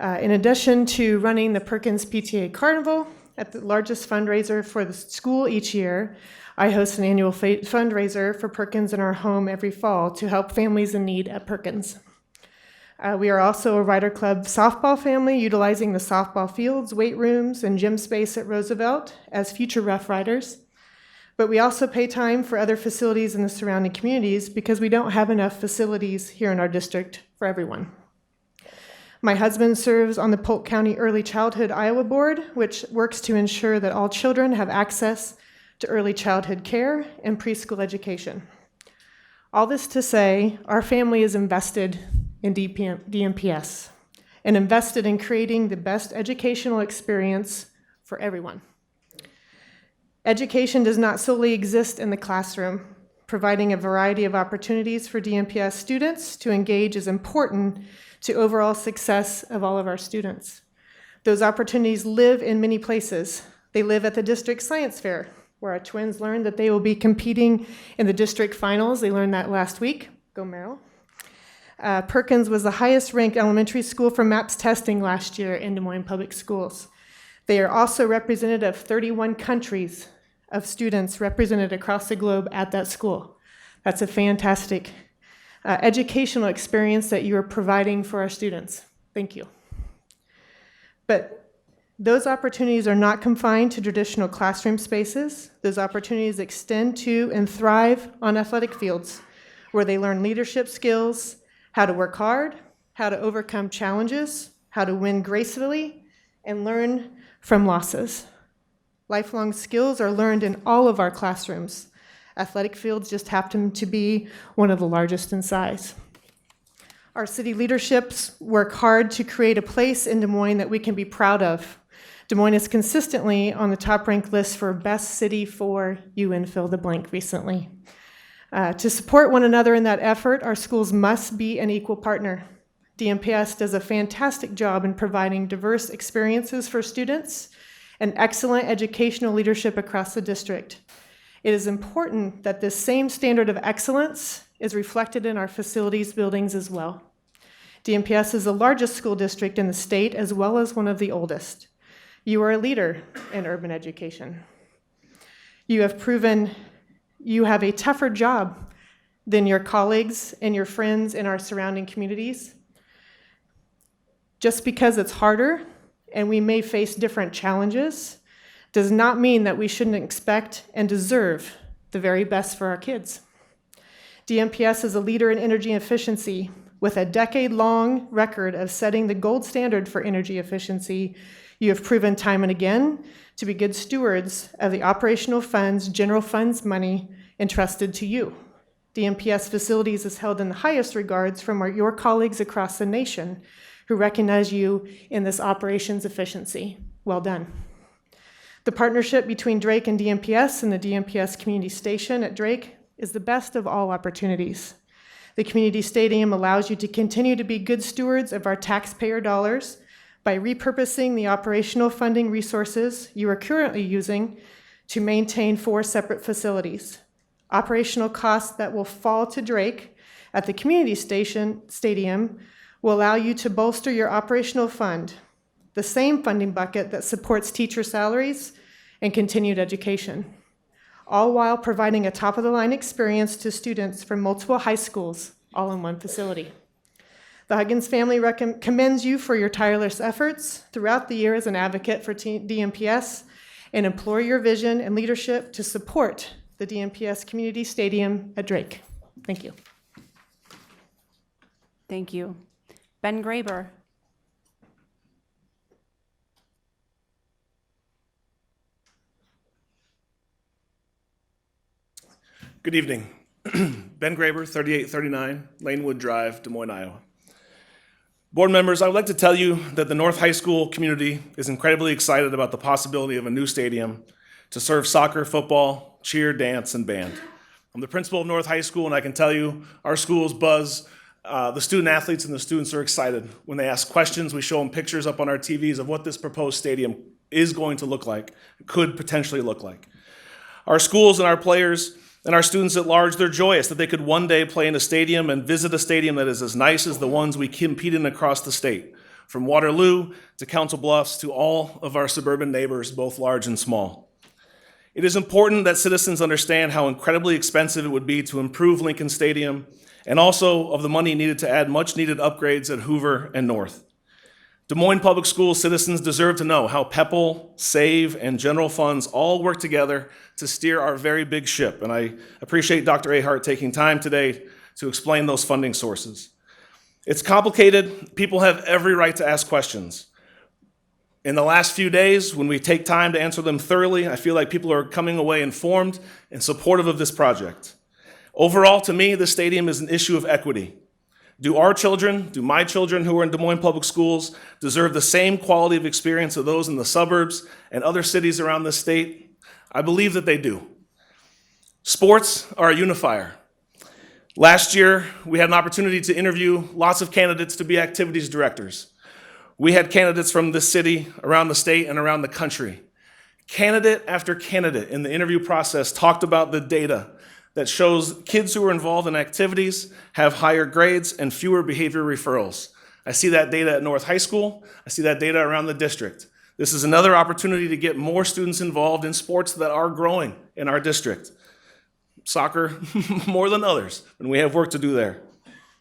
In addition to running the Perkins PTA Carnival, at the largest fundraiser for the school each year, I host an annual fundraiser for Perkins in our home every fall to help families in need at Perkins. We are also a Ryder Club softball family, utilizing the softball fields, weight rooms, and gym space at Roosevelt as future Rough Riders. But we also pay time for other facilities in the surrounding communities because we don't have enough facilities here in our district for everyone. My husband serves on the Polk County Early Childhood Iowa Board, which works to ensure that all children have access to early childhood care and preschool education. All this to say, our family is invested in DMPS and invested in creating the best educational experience for everyone. Education does not solely exist in the classroom. Providing a variety of opportunities for DMPS students to engage is important to overall success of all of our students. Those opportunities live in many places. They live at the district science fair, where our twins learned that they will be competing in the district finals. They learned that last week. Go Merrill. Perkins was the highest ranked elementary school for MAPS testing last year in Des Moines Public Schools. They are also representative of 31 countries of students represented across the globe at that school. That's a fantastic educational experience that you are providing for our students. Thank you. But those opportunities are not confined to traditional classroom spaces. Those opportunities extend to and thrive on athletic fields, where they learn leadership skills, how to work hard, how to overcome challenges, how to win gracefully, and learn from losses. Lifelong skills are learned in all of our classrooms. Athletic fields just happen to be one of the largest in size. Our city leaderships work hard to create a place in Des Moines that we can be proud of. Des Moines is consistently on the top-ranked list for best city for you and fill the blank recently. To support one another in that effort, our schools must be an equal partner. DMPS does a fantastic job in providing diverse experiences for students and excellent educational leadership across the district. It is important that this same standard of excellence is reflected in our facilities buildings as well. DMPS is the largest school district in the state, as well as one of the oldest. You are a leader in urban education. You have proven you have a tougher job than your colleagues and your friends in our surrounding communities. Just because it's harder and we may face different challenges does not mean that we shouldn't expect and deserve the very best for our kids. DMPS is a leader in energy efficiency with a decade-long record of setting the gold standard for energy efficiency. You have proven time and again to be good stewards of the operational funds, general funds money entrusted to you. DMPS Facilities is held in the highest regards from your colleagues across the nation who recognize you in this operations efficiency. Well done. The partnership between Drake and DMPS and the DMPS Community Station at Drake is the best of all opportunities. The community stadium allows you to continue to be good stewards of our taxpayer dollars by repurposing the operational funding resources you are currently using to maintain 4 separate facilities. Operational costs that will fall to Drake at the community stadium will allow you to bolster your operational fund, the same funding bucket that supports teacher salaries and continued education, all while providing a top-of-the-line experience to students from multiple high schools, all in one facility. The Huggins family commends you for your tireless efforts throughout the year as an advocate for DMPS and implore your vision and leadership to support the DMPS Community Stadium at Drake. Thank you. Thank you. Ben Graber. Good evening. Ben Graber, 3839 Lanewood Drive, Des Moines, Iowa. Board members, I would like to tell you that the North High School community is incredibly excited about the possibility of a new stadium to serve soccer, football, cheer, dance, and band. I'm the principal of North High School, and I can tell you our schools buzz. The student athletes and the students are excited. When they ask questions, we show them pictures up on our TVs of what this proposed stadium is going to look like, could potentially look like. Our schools and our players and our students at large, they're joyous that they could one day play in a stadium and visit a stadium that is as nice as the ones we compete in across the state, from Waterloo to Council Bluffs to all of our suburban neighbors, both large and small. It is important that citizens understand how incredibly expensive it would be to improve Lincoln Stadium and also of the money needed to add much-needed upgrades at Hoover and North. Des Moines Public Schools citizens deserve to know how PEPL, SAVE, and general funds all work together to steer our very big ship, and I appreciate Dr. Ahart taking time today to explain those funding sources. It's complicated. People have every right to ask questions. In the last few days, when we take time to answer them thoroughly, I feel like people are coming away informed and supportive of this project. Overall, to me, this stadium is an issue of equity. Do our children, do my children who are in Des Moines Public Schools deserve the same quality of experience of those in the suburbs and other cities around the state? I believe that they do. Sports are a unifier. Last year, we had an opportunity to interview lots of candidates to be activities directors. We had candidates from this city, around the state, and around the country. Candidate after candidate in the interview process talked about the data that shows kids who are involved in activities have higher grades and fewer behavior referrals. I see that data at North High School. I see that data around the district. This is another opportunity to get more students involved in sports that are growing in our district. Soccer more than others, and we have work to do there.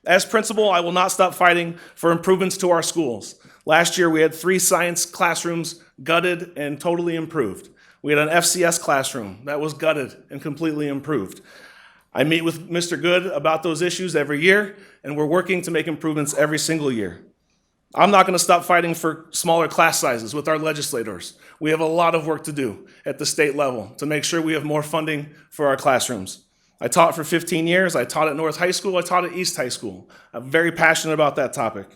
As principal, I will not stop fighting for improvements to our schools. Last year, we had 3 science classrooms gutted and totally improved. We had an FCS classroom that was gutted and completely improved. I meet with Mr. Good about those issues every year, and we're working to make improvements every single year. I'm not going to stop fighting for smaller class sizes with our legislators. We have a lot of work to do at the state level to make sure we have more funding for our classrooms. I taught for 15 years. I taught at North High School. I taught at East High School. I'm very passionate about that topic.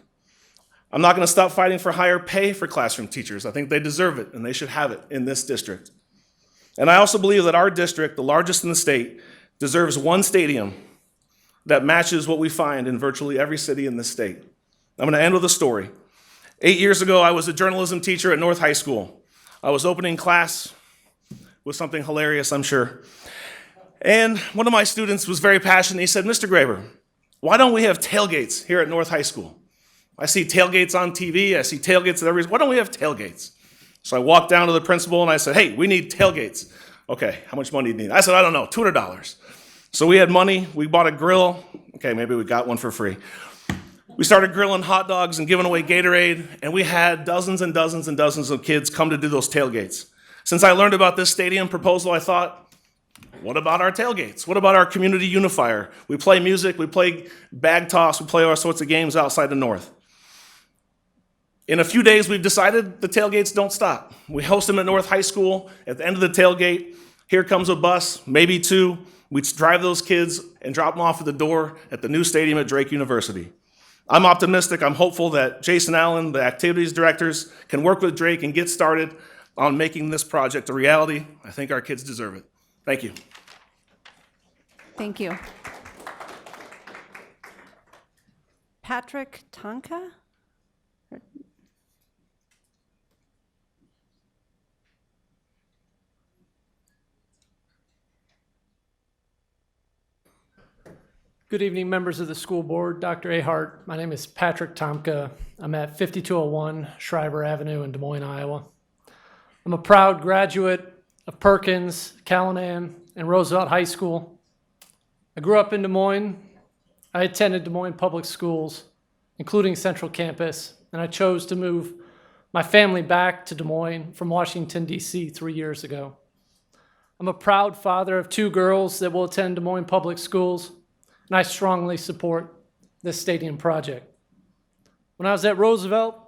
I'm not going to stop fighting for higher pay for classroom teachers. I think they deserve it, and they should have it in this district. And I also believe that our district, the largest in the state, deserves one stadium that matches what we find in virtually every city in this state. I'm going to end with a story. 8 years ago, I was a journalism teacher at North High School. I was opening class with something hilarious, I'm sure. And one of my students was very passionate. He said, "Mr. Graber, why don't we have tailgates here at North High School? I see tailgates on TV. I see tailgates at every. Why don't we have tailgates?" So I walked down to the principal and I said, "Hey, we need tailgates." "Okay, how much money do you need?" I said, "I don't know, $200. So we had money. We bought a grill. Okay, maybe we got one for free. We started grilling hot dogs and giving away Gatorade, and we had dozens and dozens and dozens of kids come to do those tailgates. Since I learned about this stadium proposal, I thought, what about our tailgates? What about our community unifier? We play music, we play bag toss, we play all sorts of games outside the North. In a few days, we've decided the tailgates don't stop. We host them at North High School. At the end of the tailgate, here comes a bus, maybe 2. We drive those kids and drop them off at the door at the new stadium at Drake University. I'm optimistic. I'm hopeful that Jason Allen, the activities directors, can work with Drake and get started on making this project a reality. I think our kids deserve it. Thank you. Thank you. Patrick Tonka? Good evening, members of the school board. Dr. Ahart, my name is Patrick Tomka. I'm at 5201 Schreiber Avenue in Des Moines, Iowa. I'm a proud graduate of Perkins, Callahan, and Roosevelt High School. I grew up in Des Moines. I attended Des Moines Public Schools, including Central Campus, and I chose to move my family back to Des Moines from Washington, D.C. 3 years ago. I'm a proud father of 2 girls that will attend Des Moines Public Schools, and I strongly support this stadium project. When I was at Roosevelt,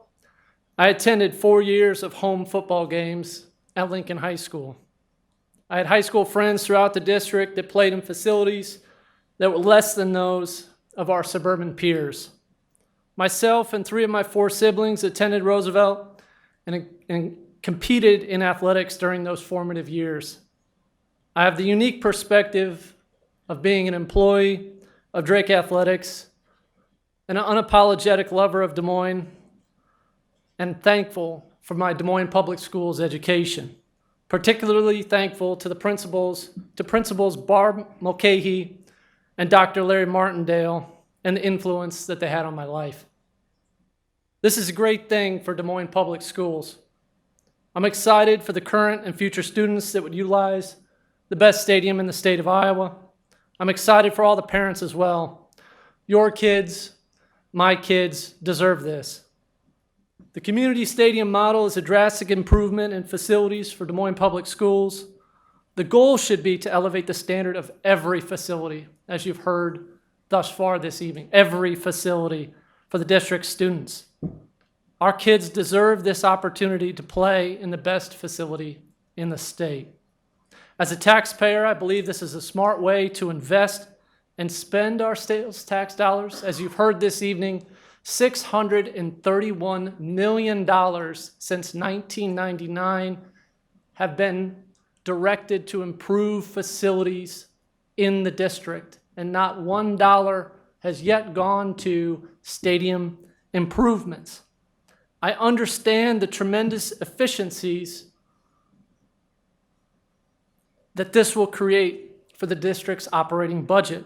I attended 4 years of home football games at Lincoln High School. I had high school friends throughout the district that played in facilities that were less than those of our suburban peers. Myself and 3 of my 4 siblings attended Roosevelt and competed in athletics during those formative years. I have the unique perspective of being an employee of Drake Athletics, an unapologetic lover of Des Moines, and thankful for my Des Moines Public Schools education. Particularly thankful to Principals Barb Mulcahy and Dr. Larry Martindale and the influence that they had on my life. This is a great thing for Des Moines Public Schools. I'm excited for the current and future students that would utilize the best stadium in the state of Iowa. I'm excited for all the parents as well. Your kids, my kids, deserve this. The community stadium model is a drastic improvement in facilities for Des Moines Public Schools. The goal should be to elevate the standard of every facility, as you've heard thus far this evening, every facility for the district's students. Our kids deserve this opportunity to play in the best facility in the state. As a taxpayer, I believe this is a smart way to invest and spend our sales tax dollars. As you've heard this evening, $631 million since 1999 have been directed to improve facilities in the district, and not $1 has yet gone to stadium improvements. I understand the tremendous efficiencies that this will create for the district's operating budget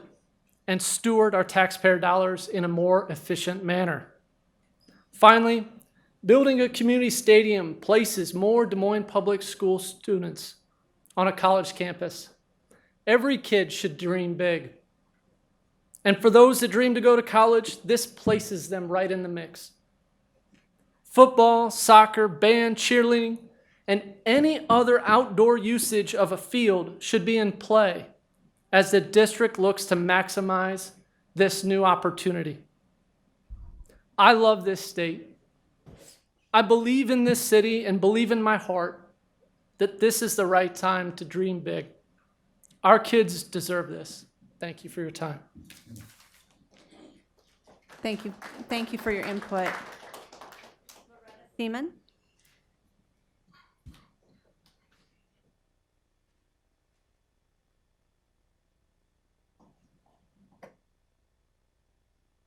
and steward our taxpayer dollars in a more efficient manner. Finally, building a community stadium places more Des Moines Public School students on a college campus. Every kid should dream big. And for those that dream to go to college, this places them right in the mix. Football, soccer, band, cheerleading, and any other outdoor usage of a field should be in play as the district looks to maximize this new opportunity. I love this state. I believe in this city and believe in my heart that this is the right time to dream big. Our kids deserve this. Thank you for your time. Thank you. Thank you for your input. Seaman?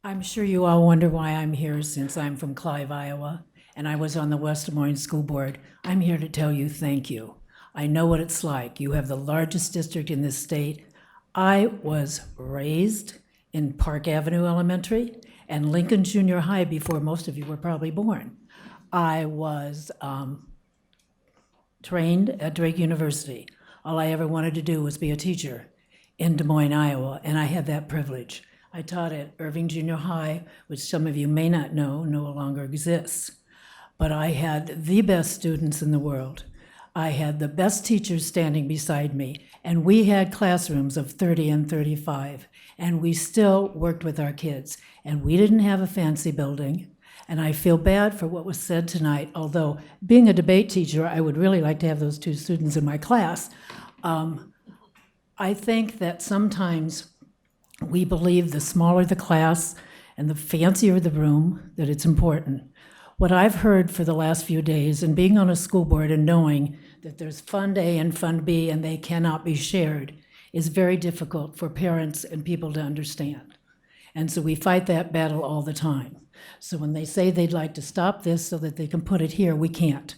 I'm sure you all wonder why I'm here since I'm from Clive, Iowa, and I was on the West Des Moines School Board. I'm here to tell you thank you. I know what it's like. You have the largest district in this state. I was raised in Park Avenue Elementary and Lincoln Junior High before most of you were probably born. I was trained at Drake University. All I ever wanted to do was be a teacher in Des Moines, Iowa, and I had that privilege. I taught at Irving Junior High, which some of you may not know, no longer exists. But I had the best students in the world. I had the best teachers standing beside me, and we had classrooms of 30 and 35, and we still worked with our kids. And we didn't have a fancy building, and I feel bad for what was said tonight, although being a debate teacher, I would really like to have those two students in my class. I think that sometimes we believe the smaller the class and the fancier the room, that it's important. What I've heard for the last few days, and being on a school board and knowing that there's Fund A and Fund B and they cannot be shared, is very difficult for parents and people to understand. And so we fight that battle all the time. So when they say they'd like to stop this so that they can put it here, we can't.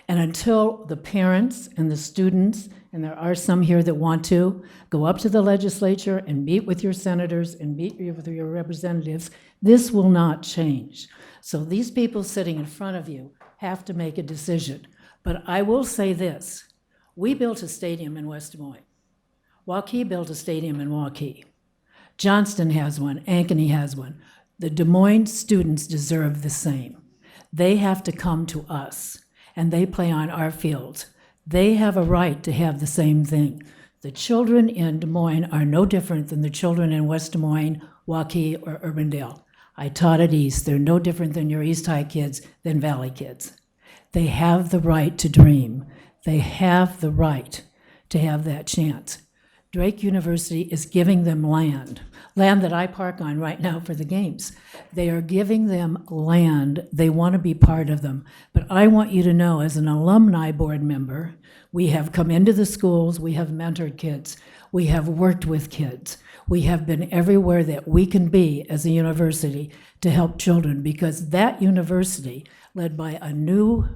And until the parents and the students, and there are some here that want to, go up to the legislature and meet with your senators and meet with your representatives, this will not change. So these people sitting in front of you have to make a decision. But I will say this, we built a stadium in West Des Moines. Waukee built a stadium in Waukee. Johnston has one, Ankeny has one. The Des Moines students deserve the same. They have to come to us, and they play on our fields. They have a right to have the same thing. The children in Des Moines are no different than the children in West Des Moines, Waukee, or Urbandale. I taught at East. They're no different than your East High kids than Valley kids. They have the right to dream. They have the right to have that chance. Drake University is giving them land that I park on right now for the games. They are giving them land. They want to be part of them. But I want you to know, as an alumni board member, we have come into the schools, we have mentored kids, we have worked with kids. We have been everywhere that we can be as a university to help children, because that university, led by a new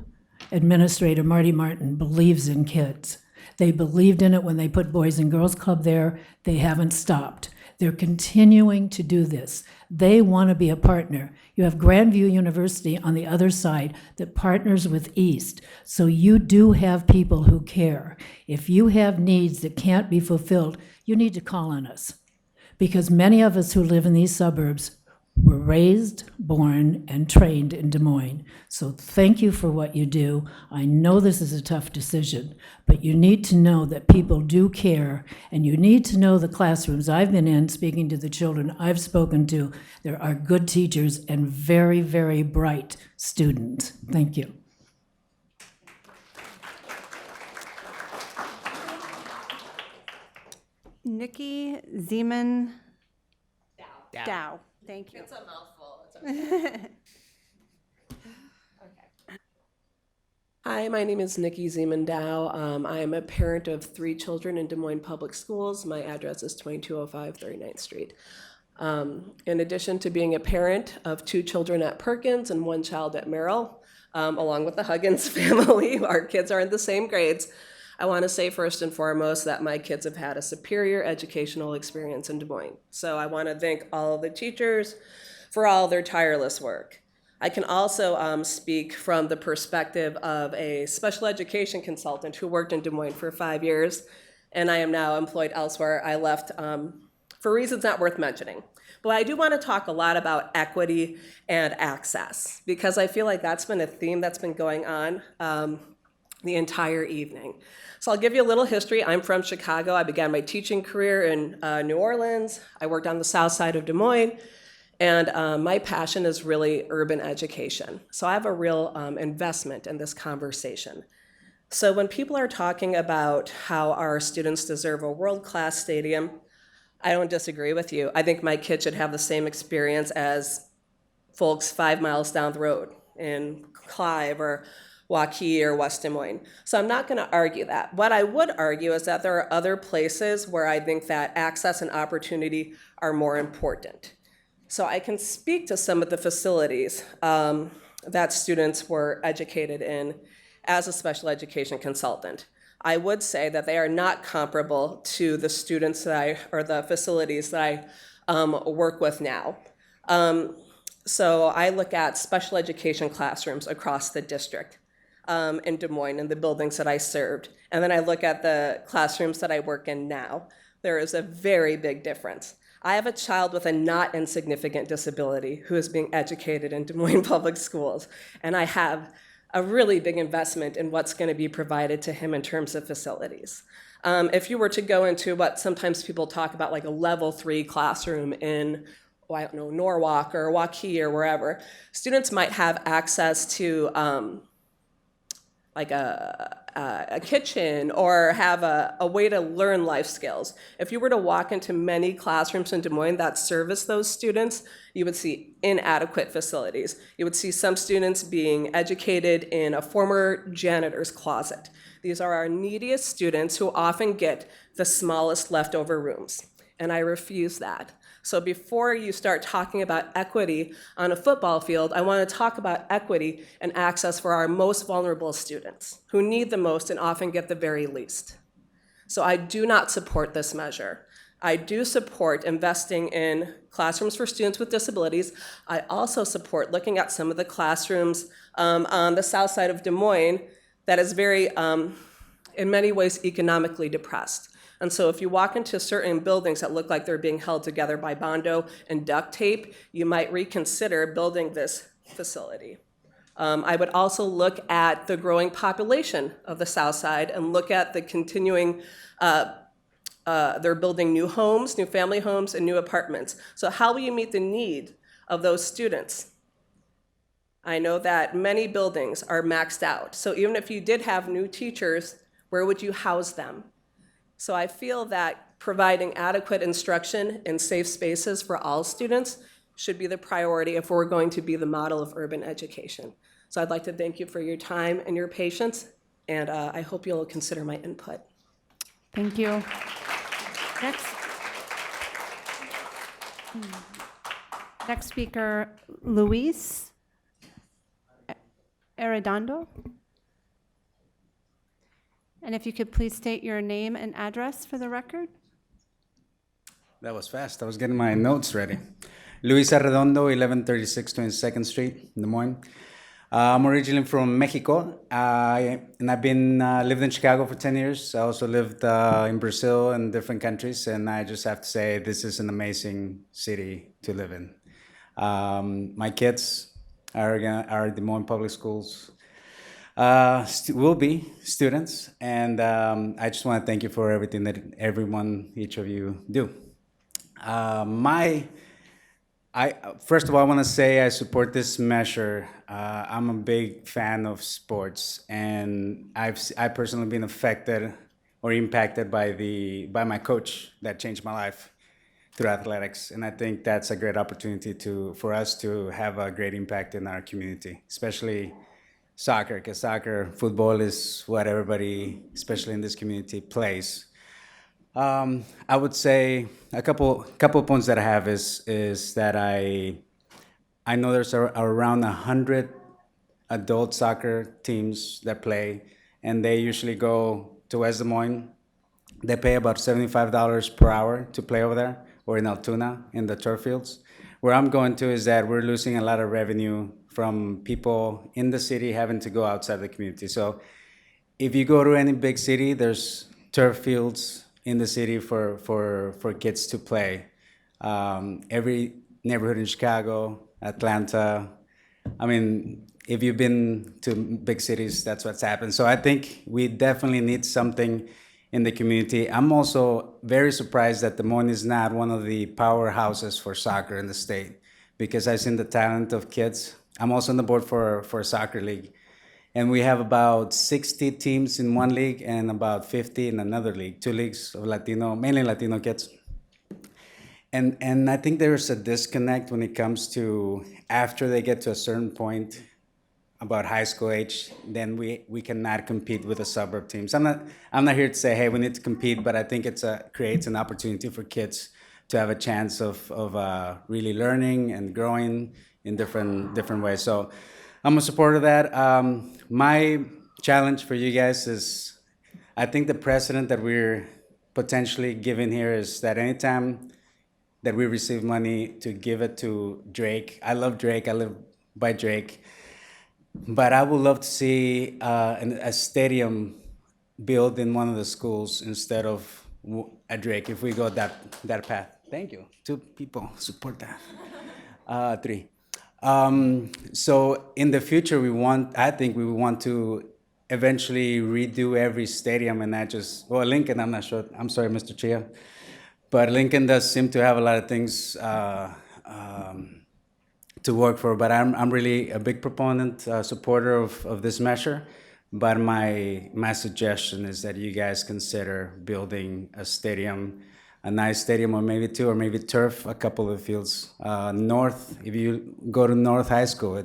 administrator, Marty Martin, believes in kids. They believed in it when they put Boys and Girls Club there. They haven't stopped. They're continuing to do this. They want to be a partner. You have Grandview University on the other side that partners with East. So you do have people who care. If you have needs that can't be fulfilled, you need to call on us. Because many of us who live in these suburbs were raised, born, and trained in Des Moines. So thank you for what you do. I know this is a tough decision, but you need to know that people do care, and you need to know the classrooms I've been in, speaking to the children I've spoken to, there are good teachers and very, very bright students. Thank you. Nikki Zeman Dow. Thank you. It's a mouthful. Hi, my name is Nikki Zeman Dow. I am a parent of 3 children in Des Moines Public Schools. My address is 2205 39th Street. In addition to being a parent of 2 children at Perkins and 1 child at Merrill, along with the Huggins family, our kids are in the same grades. I want to say first and foremost that my kids have had a superior educational experience in Des Moines. So I want to thank all of the teachers for all their tireless work. I can also speak from the perspective of a special education consultant who worked in Des Moines for 5 years, and I am now employed elsewhere. I left for reasons not worth mentioning. But I do want to talk a lot about equity and access, because I feel like that's been a theme that's been going on the entire evening. So I'll give you a little history. I'm from Chicago. I began my teaching career in New Orleans. I worked on the south side of Des Moines. And my passion is really urban education. So I have a real investment in this conversation. So when people are talking about how our students deserve a world-class stadium, I don't disagree with you. I think my kids should have the same experience as folks 5 miles down the road in Clive or Waukee or West Des Moines. So I'm not going to argue that. What I would argue is that there are other places where I think that access and opportunity are more important. So I can speak to some of the facilities that students were educated in as a special education consultant. I would say that they are not comparable to the students or the facilities that I work with now. So I look at special education classrooms across the district in Des Moines in the buildings that I served. And then I look at the classrooms that I work in now. There is a very big difference. I have a child with a not insignificant disability who is being educated in Des Moines Public Schools, and I have a really big investment in what's going to be provided to him in terms of facilities. If you were to go into what sometimes people talk about, like a level 3 classroom in, I don't know, Norwalk or Waukee or wherever, students might have access to like a kitchen or have a way to learn life skills. If you were to walk into many classrooms in Des Moines that service those students, you would see inadequate facilities. You would see some students being educated in a former janitor's closet. These are our neediest students who often get the smallest leftover rooms, and I refuse that. So before you start talking about equity on a football field, I want to talk about equity and access for our most vulnerable students who need the most and often get the very least. So I do not support this measure. I do support investing in classrooms for students with disabilities. I also support looking at some of the classrooms on the south side of Des Moines that is very, in many ways, economically depressed. And so if you walk into certain buildings that look like they're being held together by Bondo and duct tape, you might reconsider building this facility. I would also look at the growing population of the South Side and look at the continuing, they're building new homes, new family homes, and new apartments. So how will you meet the need of those students? I know that many buildings are maxed out. So even if you did have new teachers, where would you house them? So I feel that providing adequate instruction in safe spaces for all students should be the priority if we're going to be the model of urban education. So I'd like to thank you for your time and your patience, and I hope you'll consider my input. Thank you. Next speaker, Luis Arredondo. And if you could please state your name and address for the record. That was fast. I was getting my notes ready. Luis Arredondo, 1136 22nd Street, Des Moines. I'm originally from Mexico, and I've been lived in Chicago for 10 years. I also lived in Brazil and different countries, and I just have to say this is an amazing city to live in. My kids are Des Moines Public Schools. Will be students, and I just want to thank you for everything that each of you do. First of all, I want to say I support this measure. I'm a big fan of sports, and I personally been affected or impacted by my coach that changed my life through athletics, and I think that's a great opportunity for us to have a great impact in our community, especially soccer, because football is what everybody, especially in this community, plays. I would say a couple points that I have is that I know there's around 100 adult soccer teams that play, and they usually go to West Des Moines. They pay about $75 per hour to play over there, or in Altoona, in the turf fields. Where I'm going to is that we're losing a lot of revenue from people in the city having to go outside the community. So if you go to any big city, there's turf fields in the city for kids to play. Every neighborhood in Chicago, Atlanta. I mean, if you've been to big cities, that's what's happened. So I think we definitely need something in the community. I'm also very surprised that Des Moines is not one of the powerhouses for soccer in the state, because I've seen the talent of kids. I'm also on the board for a soccer league. And we have about 60 teams in one league and about 50 in another league, 2 leagues of Latino, mainly Latino kids. And I think there's a disconnect when it comes to after they get to a certain point about high school age, then we cannot compete with the suburb teams. I'm not here to say, hey, we need to compete, but I think creates an opportunity for kids to have a chance of really learning and growing in different ways. So I'm a supporter of that. My challenge for you guys is, I think the precedent that we're potentially giving here is that anytime that we receive money, to give it to Drake. I love Drake. I live by Drake. But I would love to see a stadium built in one of the schools instead of a Drake, if we go that path. Thank you. 2 people support that. 3. So in the future, I think we want to eventually redo every stadium and not just, well, Lincoln, I'm not sure. I'm sorry, Mr. Chia. But Lincoln does seem to have a lot of things to work for. But I'm really a big proponent, supporter of this measure. But my suggestion is that you guys consider building a stadium, a nice stadium, or maybe 2, or maybe turf a couple of fields. North, if you go to North High School, I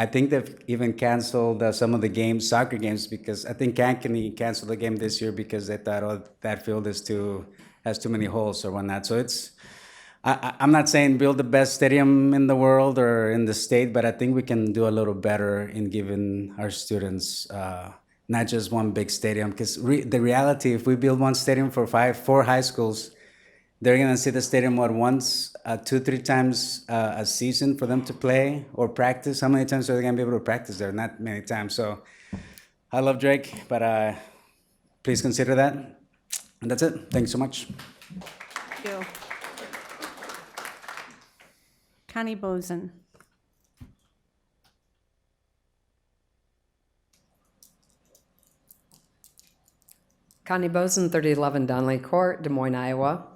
think they've even canceled some of the games, soccer games, because I think Kankakee canceled the game this year because they thought, oh, that field has too many holes or whatnot. So I'm not saying build the best stadium in the world or in the state, but I think we can do a little better in giving our students not just one big stadium. Because the reality, if we build one stadium for 4 high schools, they're going to see the stadium, once, 2-3 times a season for them to play or practice. How many times are they going to be able to practice there? Not many times. So I love Drake, but please consider that. And that's it. Thanks so much. Thank you. Connie Bozen. Connie Bozen, 3011 Donnelly Court, Des Moines, Iowa.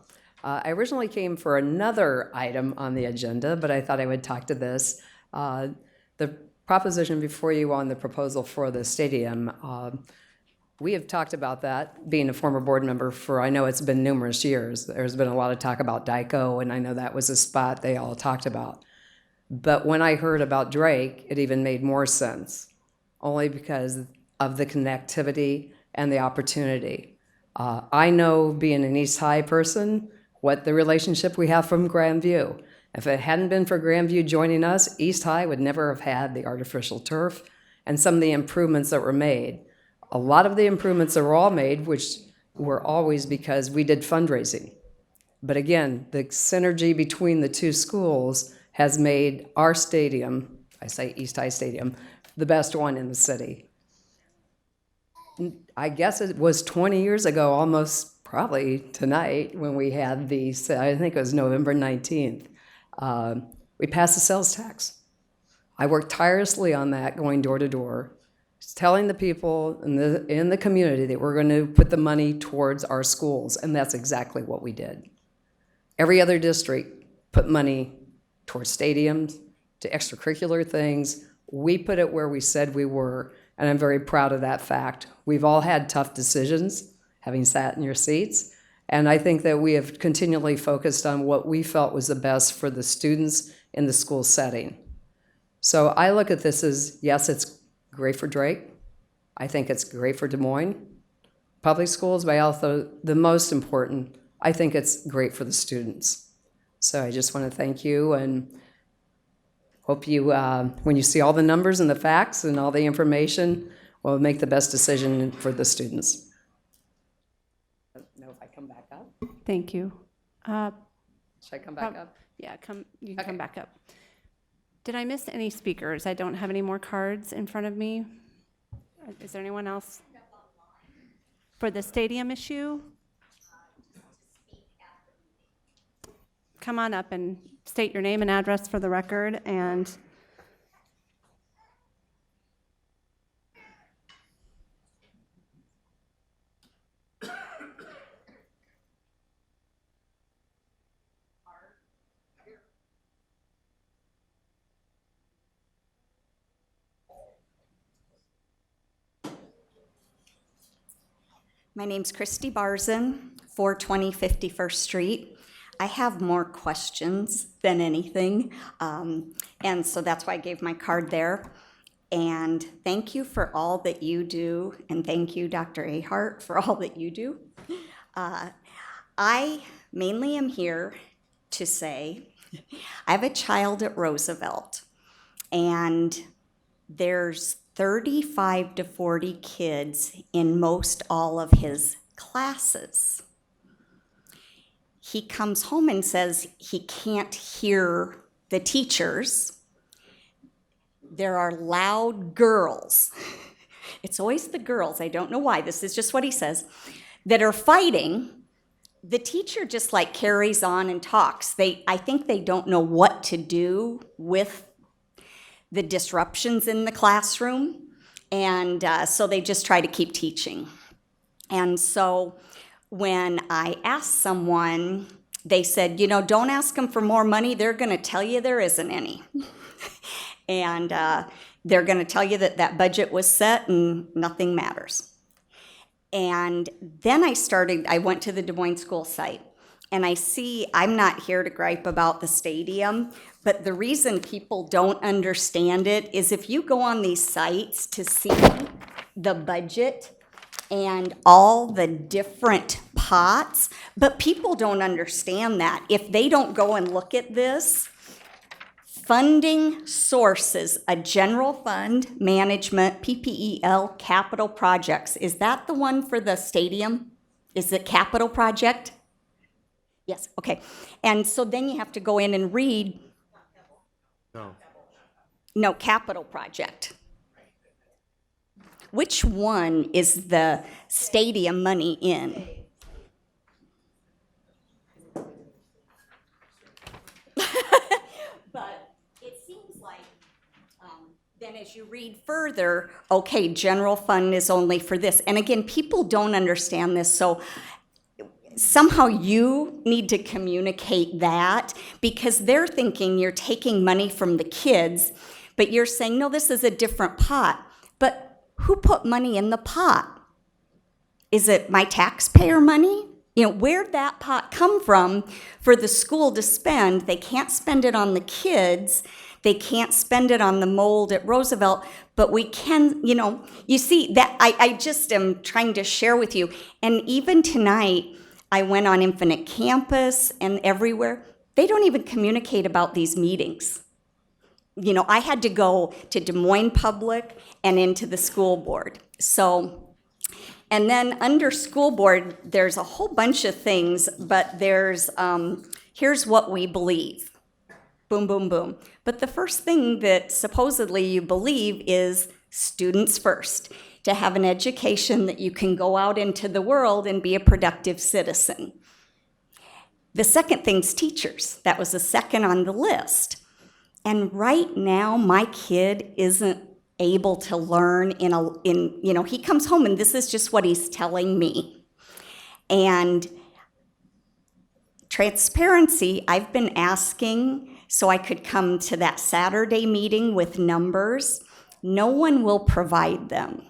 I originally came for another item on the agenda, but I thought I would talk to this. The proposition before you on the proposal for the stadium, we have talked about that, being a former board member for, I know it's been numerous years. There's been a lot of talk about DICO, and I know that was a spot they all talked about. But when I heard about Drake, it even made more sense, only because of the connectivity and the opportunity. I know, being an East High person, what the relationship we have from Grandview. If it hadn't been for Grandview joining us, East High would never have had the artificial turf and some of the improvements that were made. A lot of the improvements that were all made, which were always because we did fundraising. But again, the synergy between the 2 schools has made our stadium, I say East High Stadium, the best one in the city. I guess it was 20 years ago, almost probably tonight, when we had I think it was November 19th, we passed the sales tax. I worked tirelessly on that, going door to door, telling the people in the community that we're going to put the money towards our schools, and that's exactly what we did. Every other district put money towards stadiums, to extracurricular things. We put it where we said we were, and I'm very proud of that fact. We've all had tough decisions, having sat in your seats, and I think that we have continually focused on what we felt was the best for the students in the school setting. So I look at this as, yes, it's great for Drake. I think it's great for Des Moines public schools, but also, the most important, I think it's great for the students. So I just want to thank you, and hope you, when you see all the numbers and the facts and all the information, will make the best decision for the students. I don't know if I come back up. Thank you. Should I come back up? Yeah, you can come back up. Did I miss any speakers? I don't have any more cards in front of me. Is there anyone else? For the stadium issue? come on up and state your name and address for the record. And My name's Christy Barzin, 420 51st Street. I have more questions than anything, and so that's why I gave my card there. And thank you for all that you do, and thank you, Dr. Ahart, for all that you do. I mainly am here to say I have a child at Roosevelt, and there's 35 to 40 kids in most all of his classes. He comes home and says he can't hear the teachers. There are loud girls. It's always the girls, I don't know why, this is just what he says, that are fighting. The teacher just like carries on and talks. I think they don't know what to do with the disruptions in the classroom, and so they just try to keep teaching. And so when I asked someone, they said, you know, don't ask them for more money, they're gonna tell you there isn't any. And they're gonna tell you that that budget was set and nothing matters. And then I went to the Des Moines school site, and I see, I'm not here to gripe about the stadium, but the reason people don't understand it is if you go on these sites to see the budget and all the different pots, but people don't understand that. If they don't go and look at this, funding sources, a general fund, management, PPEL, capital projects. Is that the one for the stadium? Is it capital project? Yes, okay. And so then you have to go in and read. No, capital project. Which one is the stadium money in? But it seems like then as you read further, okay, general fund is only for this. And again, people don't understand this, so somehow you need to communicate that, because they're thinking you're taking money from the kids, but you're saying, no, this is a different pot. But who put money in the pot? Is it my taxpayer money? You know, where'd that pot come from for the school to spend? They can't spend it on the kids. They can't spend it on the mold at Roosevelt, but we can, you know, you see that I just am trying to share with you. And even tonight, I went on Infinite Campus and everywhere. They don't even communicate about these meetings. You know, I had to go to Des Moines Public and into the school board. So, and then under school board, there's a whole bunch of things, but there's, here's what we believe. Boom, boom, boom. But the first thing that supposedly you believe is students first, to have an education that you can go out into the world and be a productive citizen. The second thing's teachers. That was the second on the list. And right now, my kid isn't able to learn you know, he comes home and this is just what he's telling me. And transparency, I've been asking so I could come to that Saturday meeting with numbers. No one will provide them.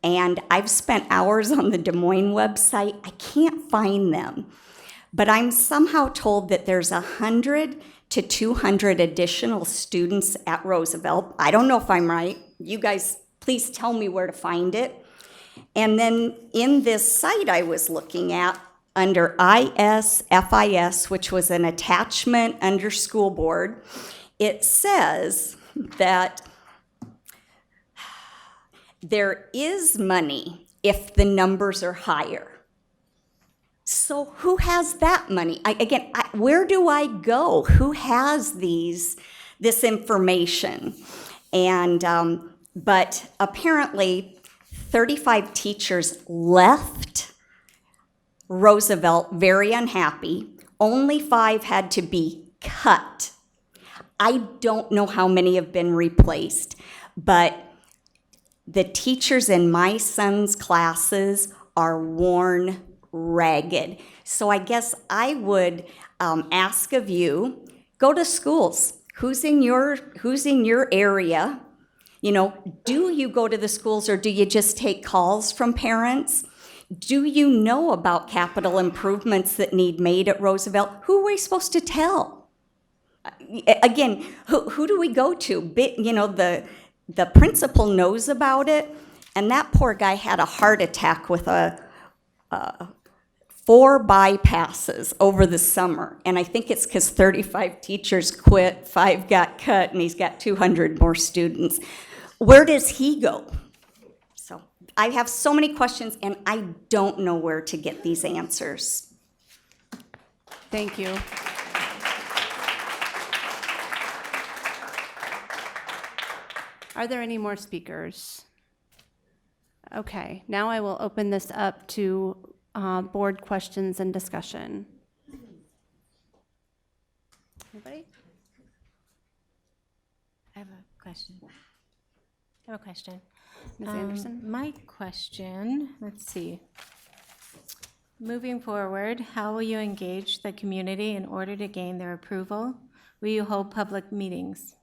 And I've spent hours on the Des Moines website. I can't find them. But I'm somehow told that there's 100 to 200 additional students at Roosevelt. I don't know if I'm right. You guys, please tell me where to find it. And then in this site I was looking at, under ISFIS, which was an attachment under school board, it says that there is money if the numbers are higher. So who has that money? Where do I go? Who has this information? And but apparently 35 teachers left Roosevelt very unhappy, Only 5 had to be cut. I don't know how many have been replaced, but the teachers in my son's classes are worn ragged. So I guess I would ask of you, go to schools. Who's in your area? You know, do you go to the schools or do you just take calls from parents? Do you know about capital improvements that need made at Roosevelt? Who are we supposed to tell? Again, who do we go to? You know, the principal knows about it, and that poor guy had a heart attack with 4 bypasses over the summer. And I think it's because 35 teachers quit, 5 got cut, and he's got 200 more students. Where does he go? So I have so many questions, and I don't know where to get these answers. Thank you. Are there any more speakers? Okay, now I will open this up to board questions and discussion. Anybody? I have a question. Ms. Anderson? My question, let's see. Moving forward, how will you engage the community in order to gain their approval? Will you hold public meetings?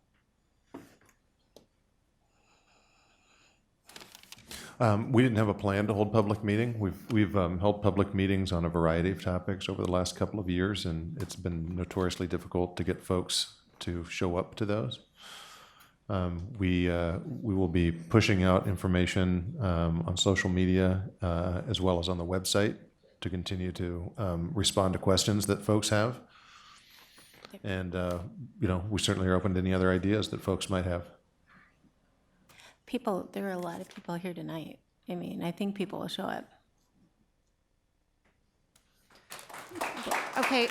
We didn't have a plan to hold public meeting. We've held public meetings on a variety of topics over the last couple of years, and it's been notoriously difficult to get folks to show up to those. We will be pushing out information on social media as well as on the website to continue to respond to questions that folks have. And you know, we certainly are open to any other ideas that folks might have. There are a lot of people here tonight. I mean, I think people will show up. Okay,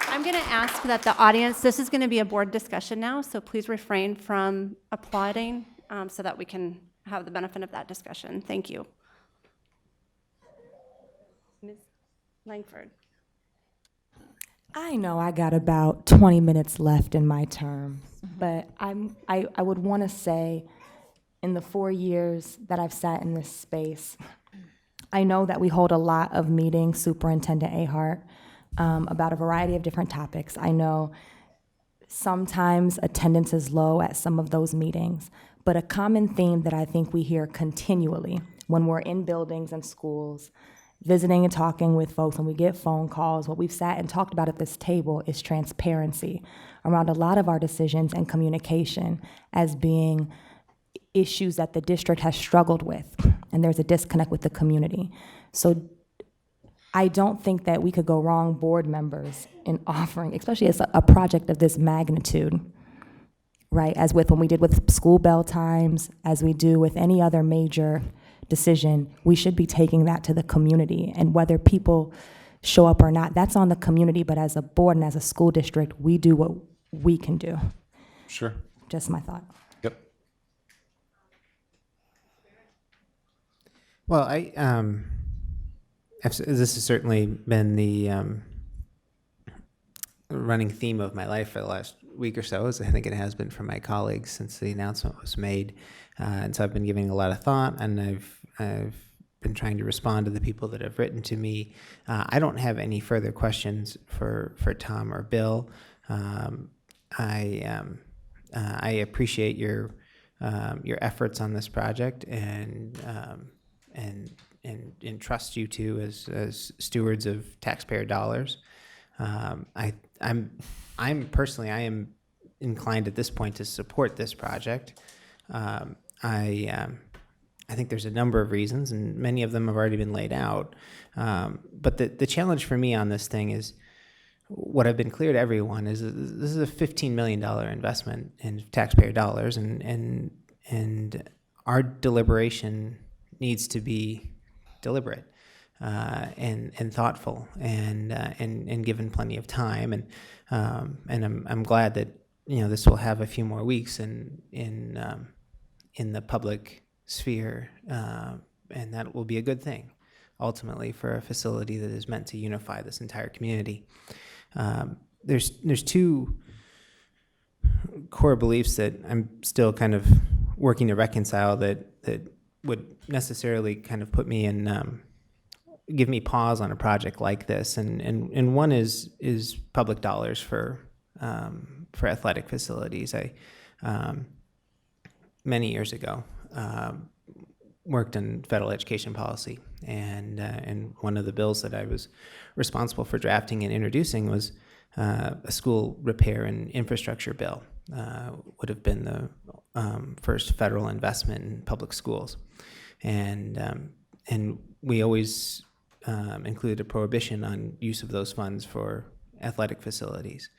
I'm going to ask that the audience, this is going to be a board discussion now, so please refrain from applauding so that we can have the benefit of that discussion. Thank you. Ms. Langford. I know I got about 20 minutes left in my term, but I would want to say, in the 4 years that I've sat in this space, I know that we hold a lot of meetings, Superintendent Ahart, about a variety of different topics. I know sometimes attendance is low at some of those meetings, but a common theme that I think we hear continually when we're in buildings and schools, visiting and talking with folks, and we get phone calls, what we've sat and talked about at this table is transparency around a lot of our decisions and communication as being issues that the district has struggled with, and there's a disconnect with the community. So I don't think that we could go wrong, board members, in offering, especially as a project of this magnitude, right? As with when we did with school bell times, as we do with any other major decision, we should be taking that to the community. And whether people show up or not, that's on the community, but as a board and as a school district, we do what we can do. Sure. Just my thought. Yep. Well, this has certainly been the running theme of my life for the last week or so, as I think it has been for my colleagues since the announcement was made. And so I've been giving a lot of thought, and I've been trying to respond to the people that have written to me. I don't have any further questions for Tom or Bill. I appreciate your efforts on this project, and trust you two as stewards of taxpayer dollars. I'm personally, I am inclined at this point to support this project. I think there's a number of reasons, and many of them have already been laid out. But the challenge for me on this thing is, what I've been clear to everyone is this is a $15 million investment in taxpayer dollars, and our deliberation needs to be deliberate and thoughtful, and given plenty of time. And I'm glad that this will have a few more weeks in the public sphere, and that will be a good thing ultimately for a facility that is meant to unify this entire community. there's two core beliefs that I'm still kind of working to reconcile that would necessarily kind of put me in, give me pause on a project like this. And one is public dollars for athletic facilities. I many years ago worked in federal education policy, and one of the bills that I was responsible for drafting and introducing was a school repair and infrastructure bill. Would have been the first federal investment in public schools, and we always included a prohibition on use of those funds for athletic facilities.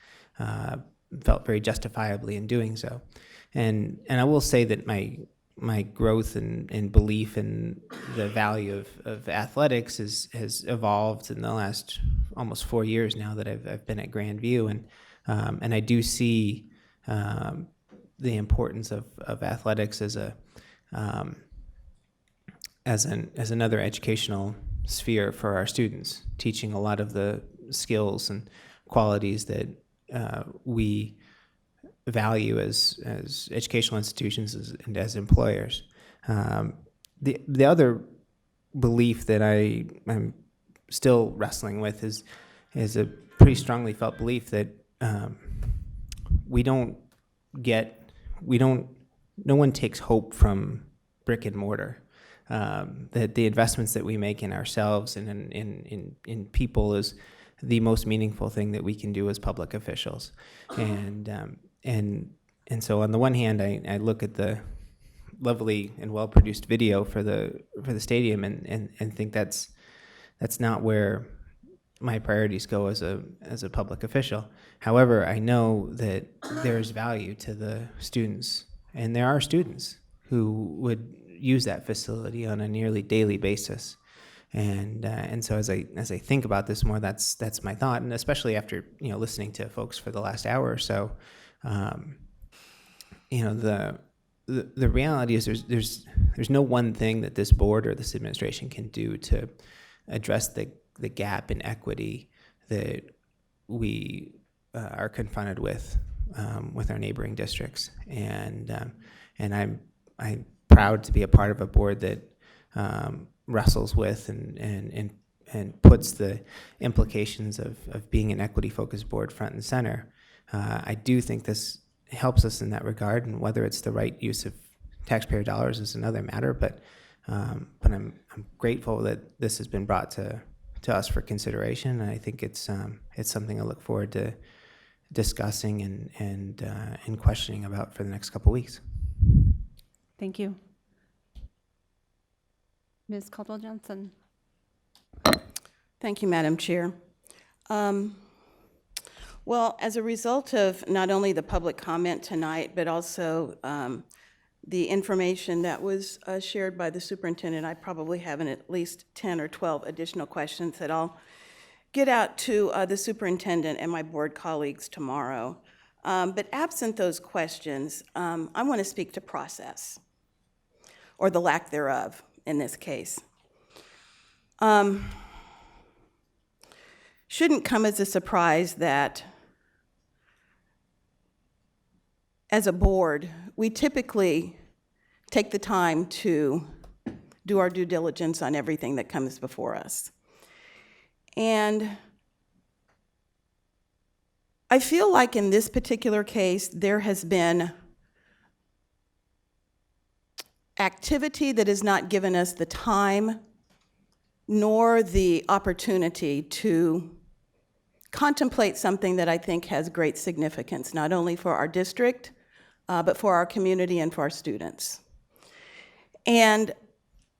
Felt very justifiably in doing so, and I will say that my growth and belief in the value of athletics has evolved in the last almost 4 years now that I've been at Grandview, and I do see the importance of athletics as another educational sphere for our students, teaching a lot of the skills and qualities that we value as educational institutions and as employers. The other belief that I'm still wrestling with is a pretty strongly felt belief that no one takes hope from brick and mortar. That the investments that we make in ourselves and in people is the most meaningful thing that we can do as public officials. And so on the one hand, I look at the lovely and well-produced video for the stadium and think that's not where my priorities go as a public official. However, I know that there's value to the students, and there are students who would use that facility on a nearly daily basis. And so as I think about this more, that's my thought, and especially after listening to folks for the last hour or so, the reality is there's no one thing that this board or this administration can do to address the gap in equity that we are confronted with our neighboring districts, and I'm proud to be a part of a board that wrestles with and puts the implications of being an equity-focused board front and center. I do think this helps us in that regard, and whether it's the right use of taxpayer dollars is another matter. But I'm grateful that this has been brought to us for consideration, and I think it's something I look forward to discussing and questioning about for the next couple weeks. Thank you. Ms. Caldwell-Johnson. Thank you, Madam Chair. Well, as a result of not only the public comment tonight, but also the information that was shared by the superintendent, I probably have at least 10 or 12 additional questions that I'll get out to the superintendent and my board colleagues tomorrow. But absent those questions, I want to speak to process, or the lack thereof in this case. Shouldn't come as a surprise that as a board, we typically take the time to do our due diligence on everything that comes before us. And I feel like in this particular case, there has been activity that has not given us the time nor the opportunity to contemplate something that I think has great significance, not only for our district, but for our community and for our students. And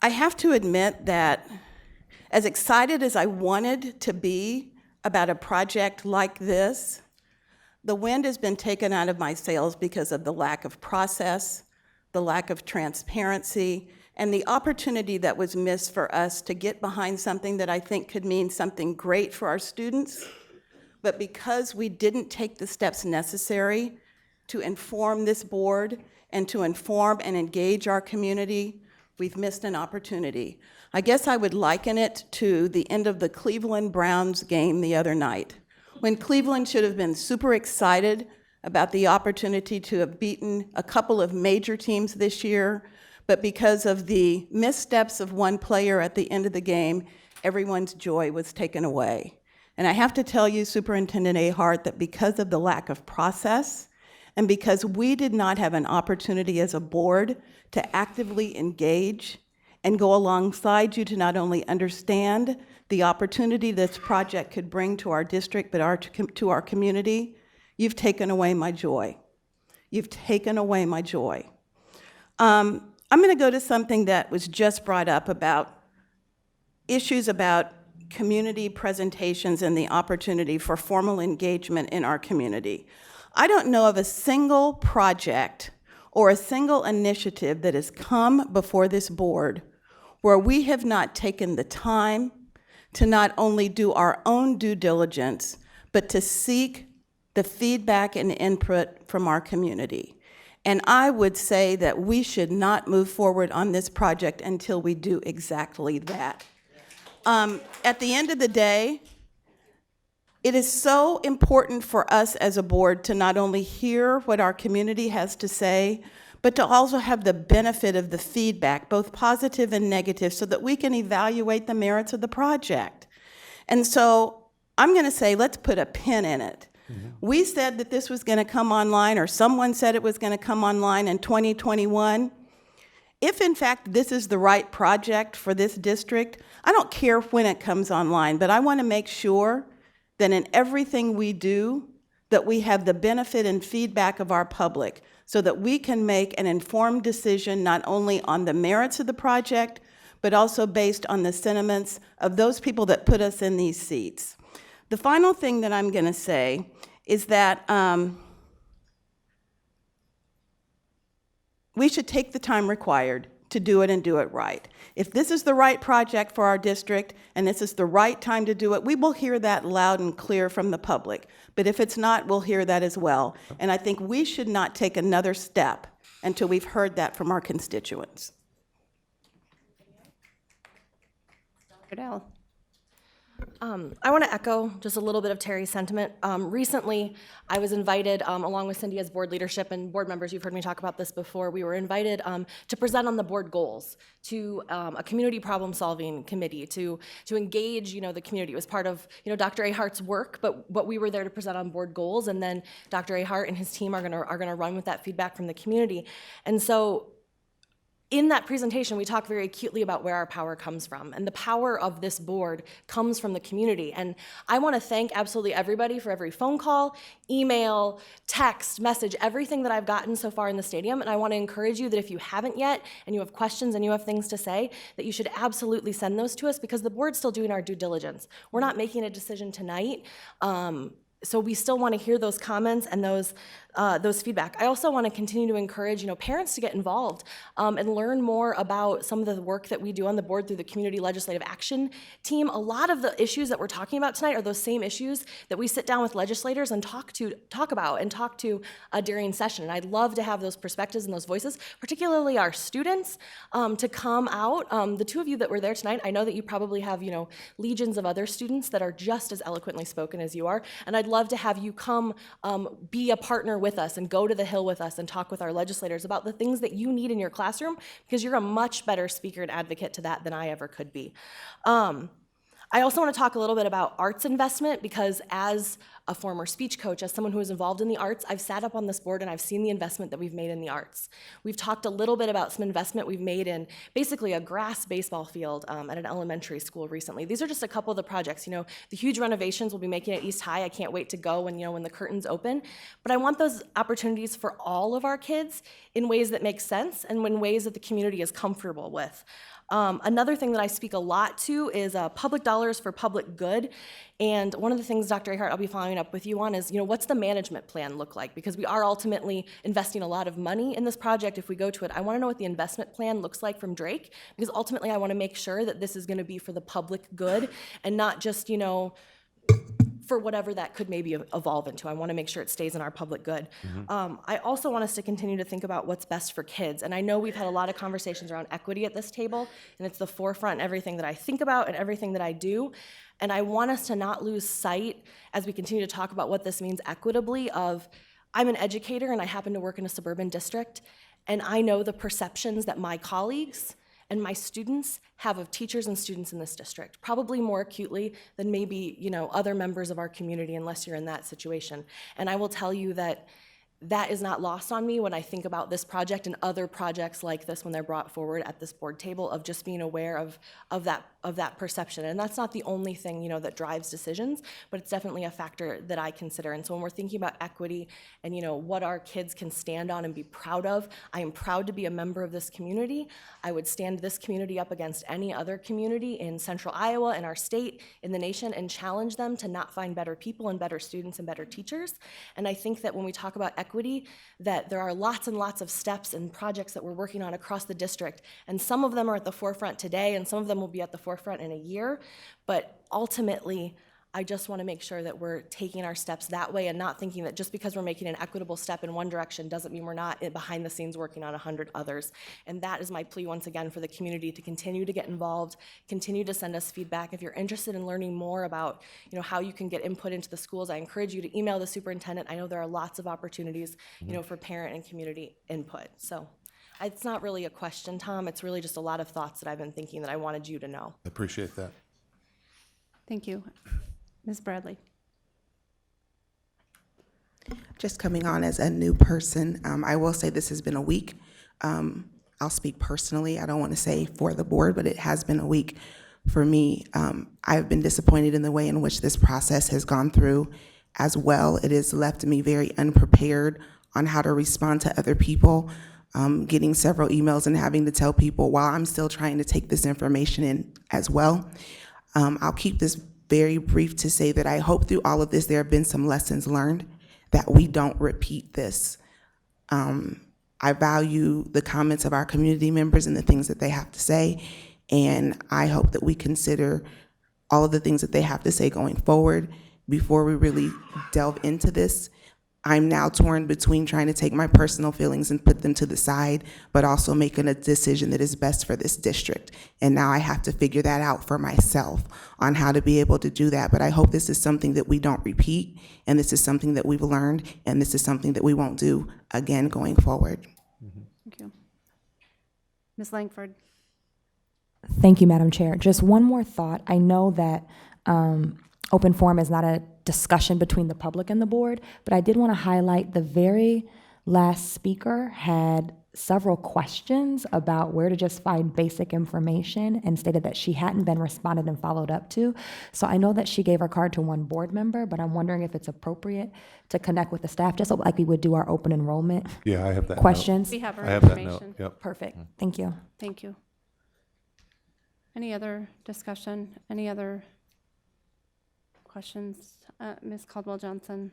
I have to admit that as excited as I wanted to be about a project like this, the wind has been taken out of my sails because of the lack of process, the lack of transparency, and the opportunity that was missed for us to get behind something that I think could mean something great for our students. But because we didn't take the steps necessary to inform this board and to inform and engage our community, we've missed an opportunity. I guess I would liken it to the end of the Cleveland Browns game the other night, when Cleveland should have been super excited about the opportunity to have beaten a couple of major teams this year, but because of the missteps of one player at the end of the game, everyone's joy was taken away. And I have to tell you, Superintendent Ahart, that because of the lack of process, and because we did not have an opportunity as a board to actively engage and go alongside you to not only understand the opportunity this project could bring to our district, but to our community, you've taken away my joy. You've taken away my joy. I'm going to go to something that was just brought up about issues about community presentations and the opportunity for formal engagement in our community. I don't know of a single project or a single initiative that has come before this board where we have not taken the time to not only do our own due diligence, but to seek the feedback and input from our community. And I would say that we should not move forward on this project until we do exactly that. At the end of the day, it is so important for us as a board to not only hear what our community has to say, but to also have the benefit of the feedback, both positive and negative, so that we can evaluate the merits of the project. And so I'm going to say, let's put a pin in it. We said that this was going to come online, or someone said it was going to come online in 2021. If in fact this is the right project for this district, I don't care when it comes online, but I want to make sure that in everything we do, that we have the benefit and feedback of our public so that we can make an informed decision not only on the merits of the project, but also based on the sentiments of those people that put us in these seats. The final thing that I'm going to say is that we should take the time required to do it and do it right. If this is the right project for our district and this is the right time to do it, we will hear that loud and clear from the public. But if it's not, we'll hear that as well. And I think we should not take another step until we've heard that from our constituents. Dr. I want to echo just a little bit of Terry's sentiment. Recently, I was invited, along with Cindy as board leadership and board members, you've heard me talk about this before, we were invited to present on the board goals to a community problem-solving committee to engage, the community. It was part of, Dr. Ahart's work, but we were there to present on board goals, and then Dr. Ahart and his team are gonna run with that feedback from the community. And so, in that presentation, we talk very acutely about where our power comes from, and the power of this board comes from the community. And I want to thank absolutely everybody for every phone call, email, text, message, everything that I've gotten so far in the stadium. And I want to encourage you that if you haven't yet, and you have questions and you have things to say, that you should absolutely send those to us, because the board's still doing our due diligence. We're not making a decision tonight. So we still want to hear those comments and those feedback. I also want to continue to encourage, parents to get involved and learn more about some of the work that we do on the board through the Community Legislative Action Team. A lot of the issues that we're talking about tonight are those same issues that we sit down with legislators and talk to during session. And I'd love to have those perspectives and those voices, particularly our students, to come out. The two of you that were there tonight, I know that you probably have, legions of other students that are just as eloquently spoken as you are, and I'd love to have you come be a partner with us and go to the Hill with us and talk with our legislators about the things that you need in your classroom, because you're a much better speaker and advocate to that than I ever could be. I also want to talk a little bit about arts investment, because as a former speech coach, as someone who is involved in the arts, I've sat up on this board and I've seen the investment that we've made in the arts. We've talked a little bit about some investment we've made in basically a grass baseball field at an elementary school recently. These are just a couple of the projects. The huge renovations we'll be making at East High. I can't wait to go when the curtains open. But I want those opportunities for all of our kids in ways that make sense and in ways that the community is comfortable with. Another thing that I speak a lot to is public dollars for public good. And one of the things, Dr. Ahart, I'll be following up with you on is, what's the management plan look like? Because we are ultimately investing a lot of money in this project if we go to it. I want to know what the investment plan looks like from Drake, because ultimately I want to make sure that this is going to be for the public good and not just, for whatever that could maybe evolve into. I want to make sure it stays in our public good. I also want us to continue to think about what's best for kids. And I know we've had a lot of conversations around equity at this table, and it's the forefront in everything that I think about and everything that I do. And I want us to not lose sight as we continue to talk about what this means equitably of, I'm an educator and I happen to work in a suburban district, and I know the perceptions that my colleagues and my students have of teachers and students in this district, probably more acutely than maybe, other members of our community, unless you're in that situation. And I will tell you that that is not lost on me when I think about this project and other projects like this when they're brought forward at this board table, of just being aware of that perception. And that's not the only thing, that drives decisions, but it's definitely a factor that I consider. And so when we're thinking about equity and, what our kids can stand on and be proud of, I am proud to be a member of this community. I would stand this community up against any other community in central Iowa, in our state, in the nation, and challenge them to not find better people and better students and better teachers. And I think that when we talk about equity, that there are lots and lots of steps and projects that we're working on across the district, and some of them are at the forefront today, and some of them will be at the forefront in a year, but ultimately, I just want to make sure that we're taking our steps that way and not thinking that just because we're making an equitable step in one direction doesn't mean we're not behind the scenes working on 100 others. And that is my plea once again for the community to continue to get involved, continue to send us feedback. If you're interested in learning more about how you can get input into the schools, I encourage you to email the superintendent. I know there are lots of opportunities for parent and community input. So it's not really a question, Tom. It's really just a lot of thoughts that I've been thinking that I wanted you to know. I appreciate that. Thank you. Ms. Bradley. Just coming on as a new person, I will say this has been a week. I'll speak personally. I don't want to say for the board, but it has been a week for me. I've been disappointed in the way in which this process has gone through as well. It has left me very unprepared on how to respond to other people. Getting several emails and having to tell people while I'm still trying to take this information in as well. I'll keep this very brief to say that I hope through all of this there have been some lessons learned, that we don't repeat this. I value the comments of our community members and the things that they have to say, and I hope that we consider all of the things that they have to say going forward before we really delve into this. I'm now torn between trying to take my personal feelings and put them to the side, but also making a decision that is best for this district. And now I have to figure that out for myself on how to be able to do that. But I hope this is something that we don't repeat, and this is something that we've learned, and this is something that we won't do again going forward. Thank you. Ms. Langford. Thank you, Madam Chair. Just one more thought. I know that open forum is not a discussion between the public and the board, but I did want to highlight the very last speaker had several questions about where to just find basic information and stated that she hadn't been responded and followed up to. So I know that she gave her card to one board member, but I'm wondering if it's appropriate to connect with the staff, just like we would do our open enrollment Yeah, I have that questions. We have her I have that information. note. Yep. Perfect. Thank you. Thank you. Any other discussion? Any other questions? Ms. Caldwell-Johnson.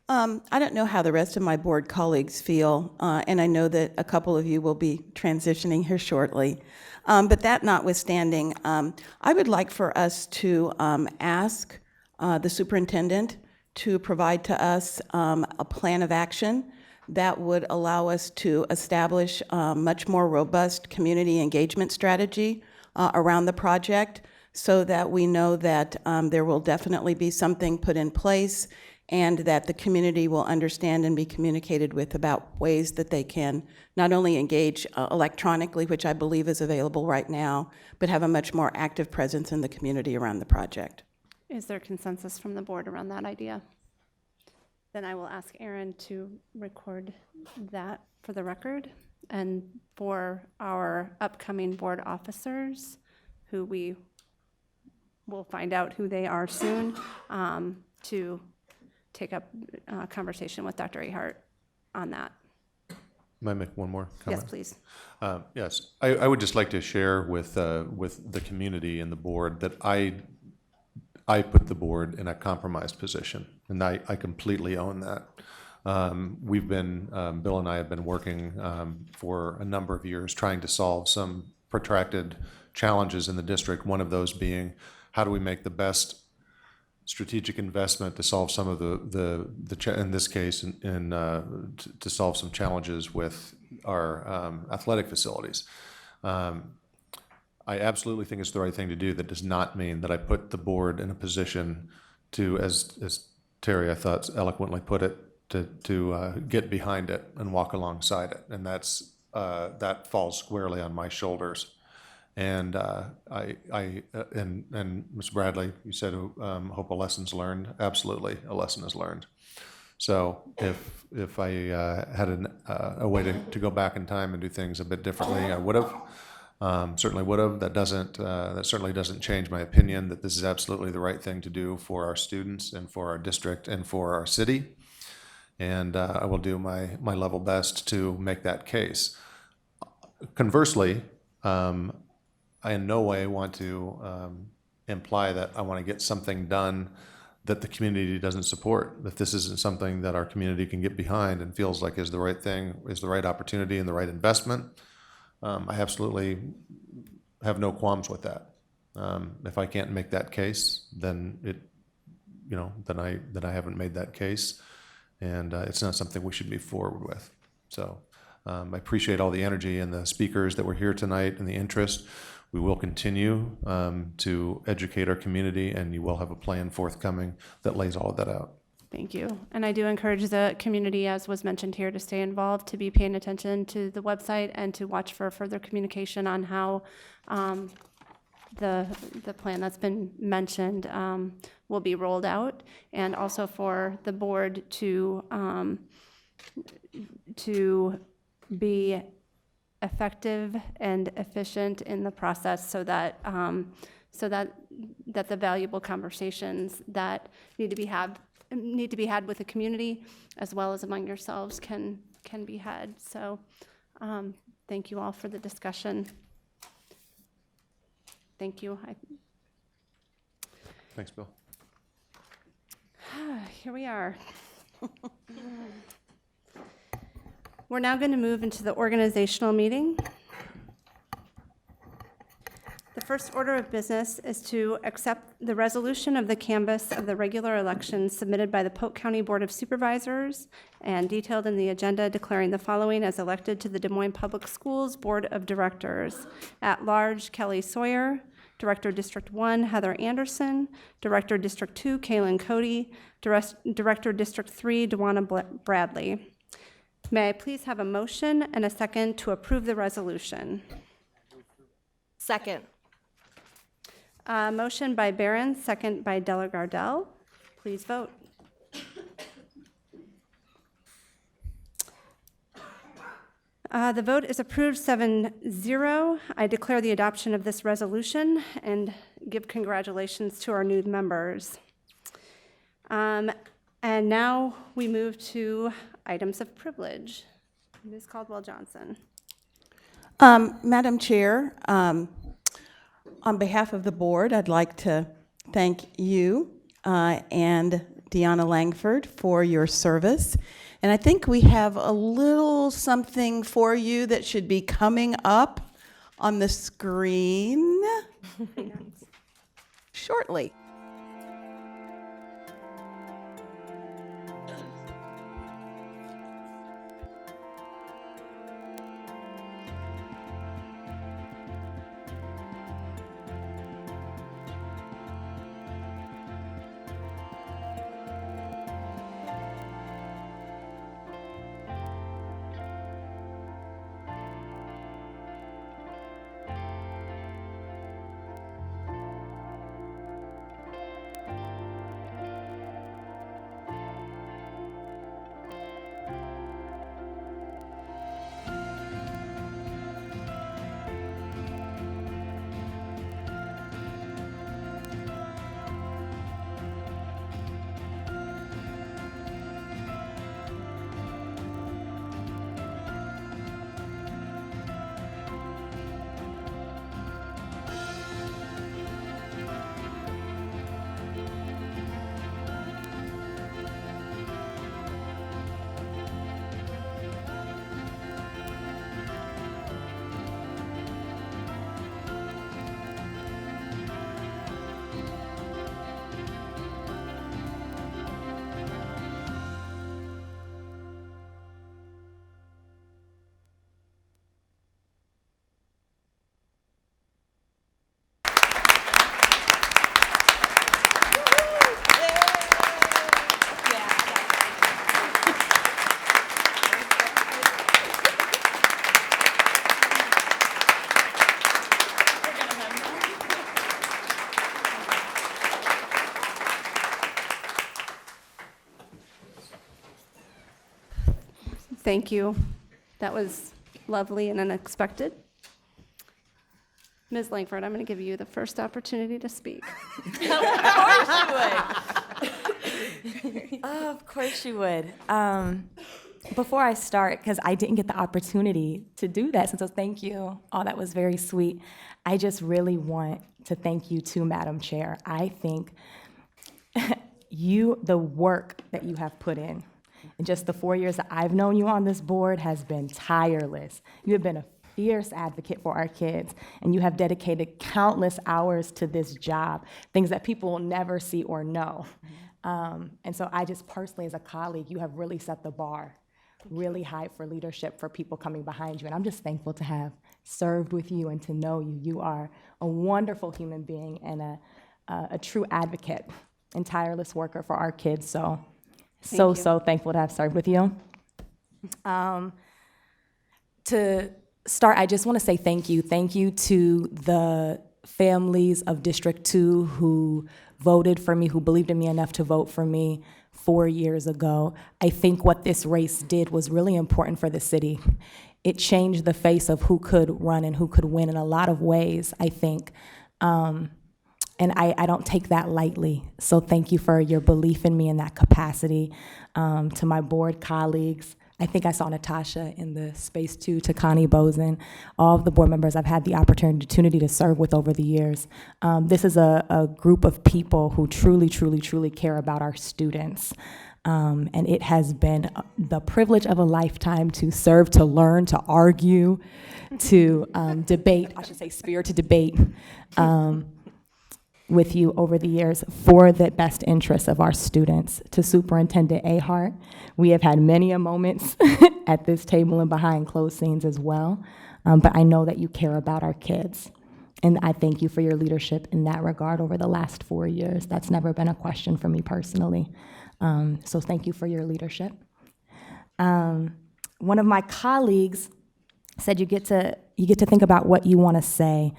I don't know how the rest of my board colleagues feel, and I know that a couple of you will be transitioning here shortly. But that notwithstanding, I would like for us to ask the superintendent to provide to us a plan of action that would allow us to establish a much more robust community engagement strategy around the project, so that we know that there will definitely be something put in place, and that the community will understand and be communicated with about ways that they can not only engage electronically, which I believe is available right now, but have a much more active presence in the community around the project. Is there consensus from the board around that idea? Then I will ask Aaron to record that for the record, and for our upcoming board officers, who we will find out who they are soon, to take up a conversation with Dr. Ahart on that. May I make one more comment? Yes, please. Yes, I would just like to share with the community and the board that I put the board in a compromised position, and I completely own that. We've been, Bill and I have been working for a number of years trying to solve some protracted challenges in the district, one of those being how do we make the best strategic investment to solve some of in this case, to solve some challenges with our athletic facilities. I absolutely think it's the right thing to do. That does not mean that I put the board in a position to, as Terry, I thought, eloquently put it, to get behind it and walk alongside it. And that falls squarely on my shoulders. And and Ms. Bradley, you said, hope a lesson's learned. Absolutely, a lesson is learned. So if I had a way to go back in time and do things a bit differently, I would have. Certainly would have. That certainly doesn't change my opinion that this is absolutely the right thing to do for our students and for our district and for our city. And I will do my level best to make that case. Conversely, I in no way want to imply that I want to get something done that the community doesn't support. If this isn't something that our community can get behind and feels like is the right thing, is the right opportunity and the right investment, I absolutely have no qualms with that. If I can't make that case, then I haven't made that case, and it's not something we should move forward with. So I appreciate all the energy and the speakers that were here tonight and the interest. We will continue to educate our community, and you will have a plan forthcoming that lays all of that out. Thank you. And I do encourage the community, as was mentioned here, to stay involved, to be paying attention to the website, and to watch for further communication on how the plan that's been mentioned will be rolled out, and also for the board to be effective and efficient in the process, so that the valuable conversations that need to be had with the community as well as among yourselves can be had. So thank you all for the discussion. Thank you. Thanks, Bill. Here we are. We're now going to move into the organizational meeting. The first order of business is to accept the resolution of the canvass of the regular elections submitted by the Polk County Board of Supervisors and detailed in the agenda, declaring the following as elected to the Des Moines Public Schools Board of Directors. At large, Kelly Sawyer. Director District 1, Heather Anderson. Director District 2, Kaylin Cody. Director District 3, Dewana Bradley. May I please have a motion and a second to approve the resolution? Second. Motion by Barron, second by Delagardelle. Please vote. The vote is approved 7-0. I declare the adoption of this resolution and give congratulations to our new members. And now we move to items of privilege. Ms. Caldwell-Johnson. Madam Chair, on behalf of the board, I'd like to thank you and Deanna Langford for your service. And I think we have a little something for you that should be coming up on the screen shortly. Thank you. That was lovely and unexpected. Ms. Langford, I'm going to give you the first opportunity to speak. Of course you would. Before I start, because I didn't get the opportunity to do that, so thank you. Oh, that was very sweet. I just really want to thank you too, Madam Chair. I think the work that you have put in just the 4 years that I've known you on this board has been tireless. You have been a fierce advocate for our kids, and you have dedicated countless hours to this job, things that people will never see or know. And so I just personally, as a colleague, you have really set the bar really high for leadership for people coming behind you. And I'm just thankful to have served with you and to know you. You are a wonderful human being and a true advocate and tireless worker for our kids. So thankful to have served with you. To start, I just want to say thank you. Thank you to the families of District 2 who voted for me, who believed in me enough to vote for me 4 years ago. I think what this race did was really important for the city. It changed the face of who could run and who could win in a lot of ways, I think. And I don't take that lightly. So thank you for your belief in me in that capacity. To my board colleagues, I think I saw Natasha in the space too, to Connie Bozen, all of the board members I've had the opportunity to serve with over the years. This is a group of people who truly, truly, truly care about our students. And it has been the privilege of a lifetime to serve, to learn, to argue, to debate, I should say spirited debate, with you over the years for the best interests of our students. To Superintendent Ahart, we have had many a moments at this table and behind closed scenes as well, but I know that you care about our kids. And I thank you for your leadership in that regard over the last 4 years. That's never been a question for me personally. So thank you for your leadership. One of my colleagues said you get to think about what you want to say.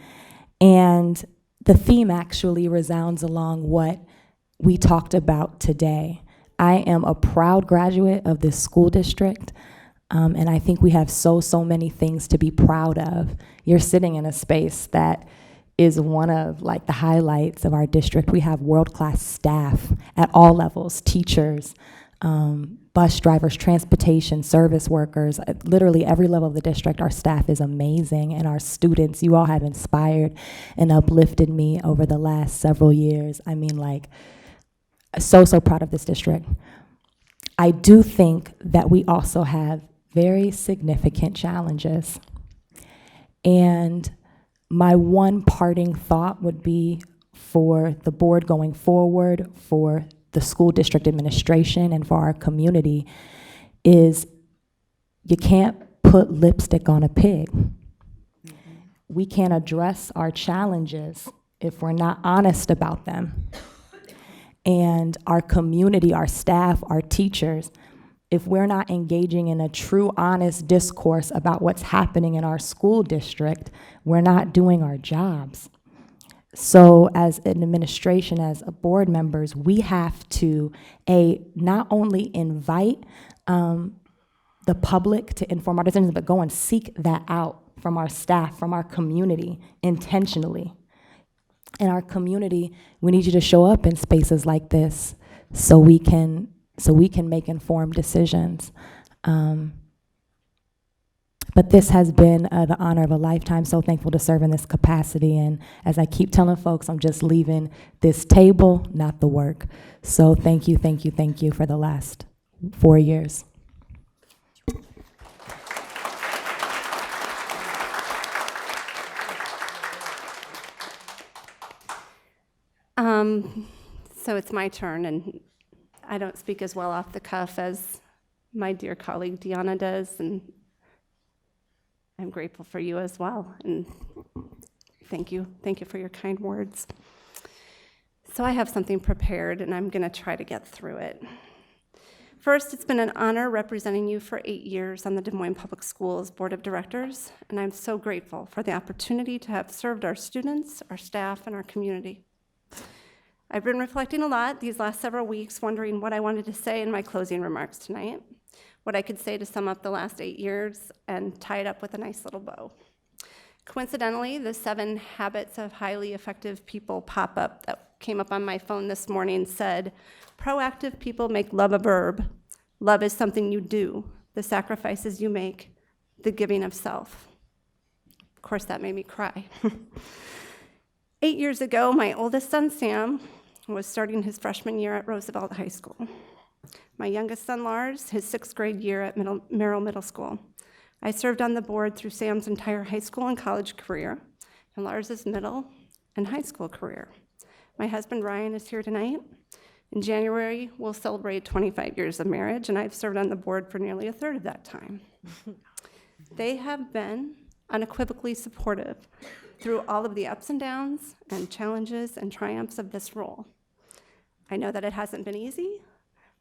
And the theme actually resounds along what we talked about today. I am a proud graduate of this school district, and I think we have so many things to be proud of. You're sitting in a space that is one of the highlights of our district. We have world-class staff at all levels, teachers, bus drivers, transportation, service workers, literally every level of the district. Our staff is amazing, and our students, you all have inspired and uplifted me over the last several years. I mean, so proud of this district. I do think that we also have very significant challenges. And my one parting thought would be for the board going forward, for the school district administration, and for our community, is you can't put lipstick on a pig. We can't address our challenges if we're not honest about them. And our community, our staff, our teachers, if we're not engaging in a true, honest discourse about what's happening in our school district, we're not doing our jobs. So as an administration, as board members, we have to, not only invite the public to inform our decisions, but go and seek that out from our staff, from our community, intentionally. In our community, we need you to show up in spaces like this so we can make informed decisions. But this has been the honor of a lifetime. So thankful to serve in this capacity. And as I keep telling folks, I'm just leaving this table, not the work. So thank you for the last 4 years. So it's my turn, and I don't speak as well off the cuff as my dear colleague Deanna does, and I'm grateful for you as well, and thank you for your kind words. So I have something prepared, and I'm going to try to get through it. First, it's been an honor representing you for 8 years on the Des Moines Public Schools Board of Directors, and I'm so grateful for the opportunity to have served our students, our staff, and our community. I've been reflecting a lot these last several weeks, wondering what I wanted to say in my closing remarks tonight. what I could say to sum up the last 8 years and tie it up with a nice little bow. Coincidentally, the 7 habits of highly effective people pop-up that came up on my phone this morning said, proactive people make love a verb. Love is something you do, the sacrifices you make, the giving of self. Of course, that made me cry. 8 years ago, my oldest son, Sam, was starting his freshman year at Roosevelt High School. My youngest son, Lars, his 6th grade year at Merrill Middle School. I served on the board through Sam's entire high school and college career, and Lars's middle and high school career. My husband, Ryan, is here tonight. In January, we'll celebrate 25 years of marriage, and I've served on the board for nearly a third of that time. They have been unequivocally supportive through all of the ups and downs and challenges and triumphs of this role. I know that it hasn't been easy.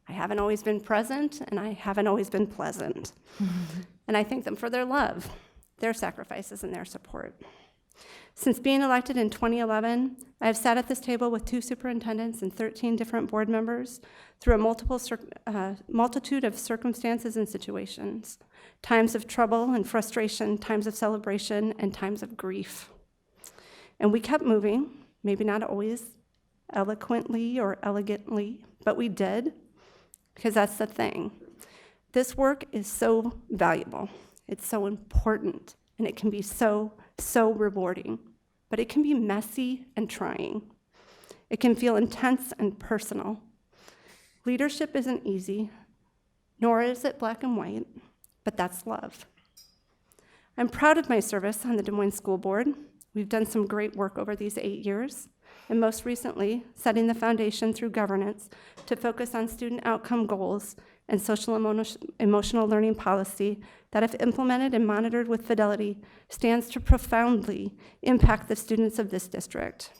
I haven't always been present, and I haven't always been pleasant. And I thank them for their love, their sacrifices, and their support. Since being elected in 2011, I have sat at this table with 2 superintendents and 13 different board members through a multitude of circumstances and situations, times of trouble and frustration, times of celebration, and times of grief. And we kept moving, maybe not always eloquently or elegantly, but we did, because that's the thing. This work is so valuable, it's so important, and it can be so rewarding, but it can be messy and trying. It can feel intense and personal. Leadership isn't easy, nor is it black and white, but that's love. I'm proud of my service on the Des Moines School Board. We've done some great work over these 8 years, and most recently, setting the foundation through governance to focus on student outcome goals and social emotional learning policy that, if implemented and monitored with fidelity, stands to profoundly impact the students of this district.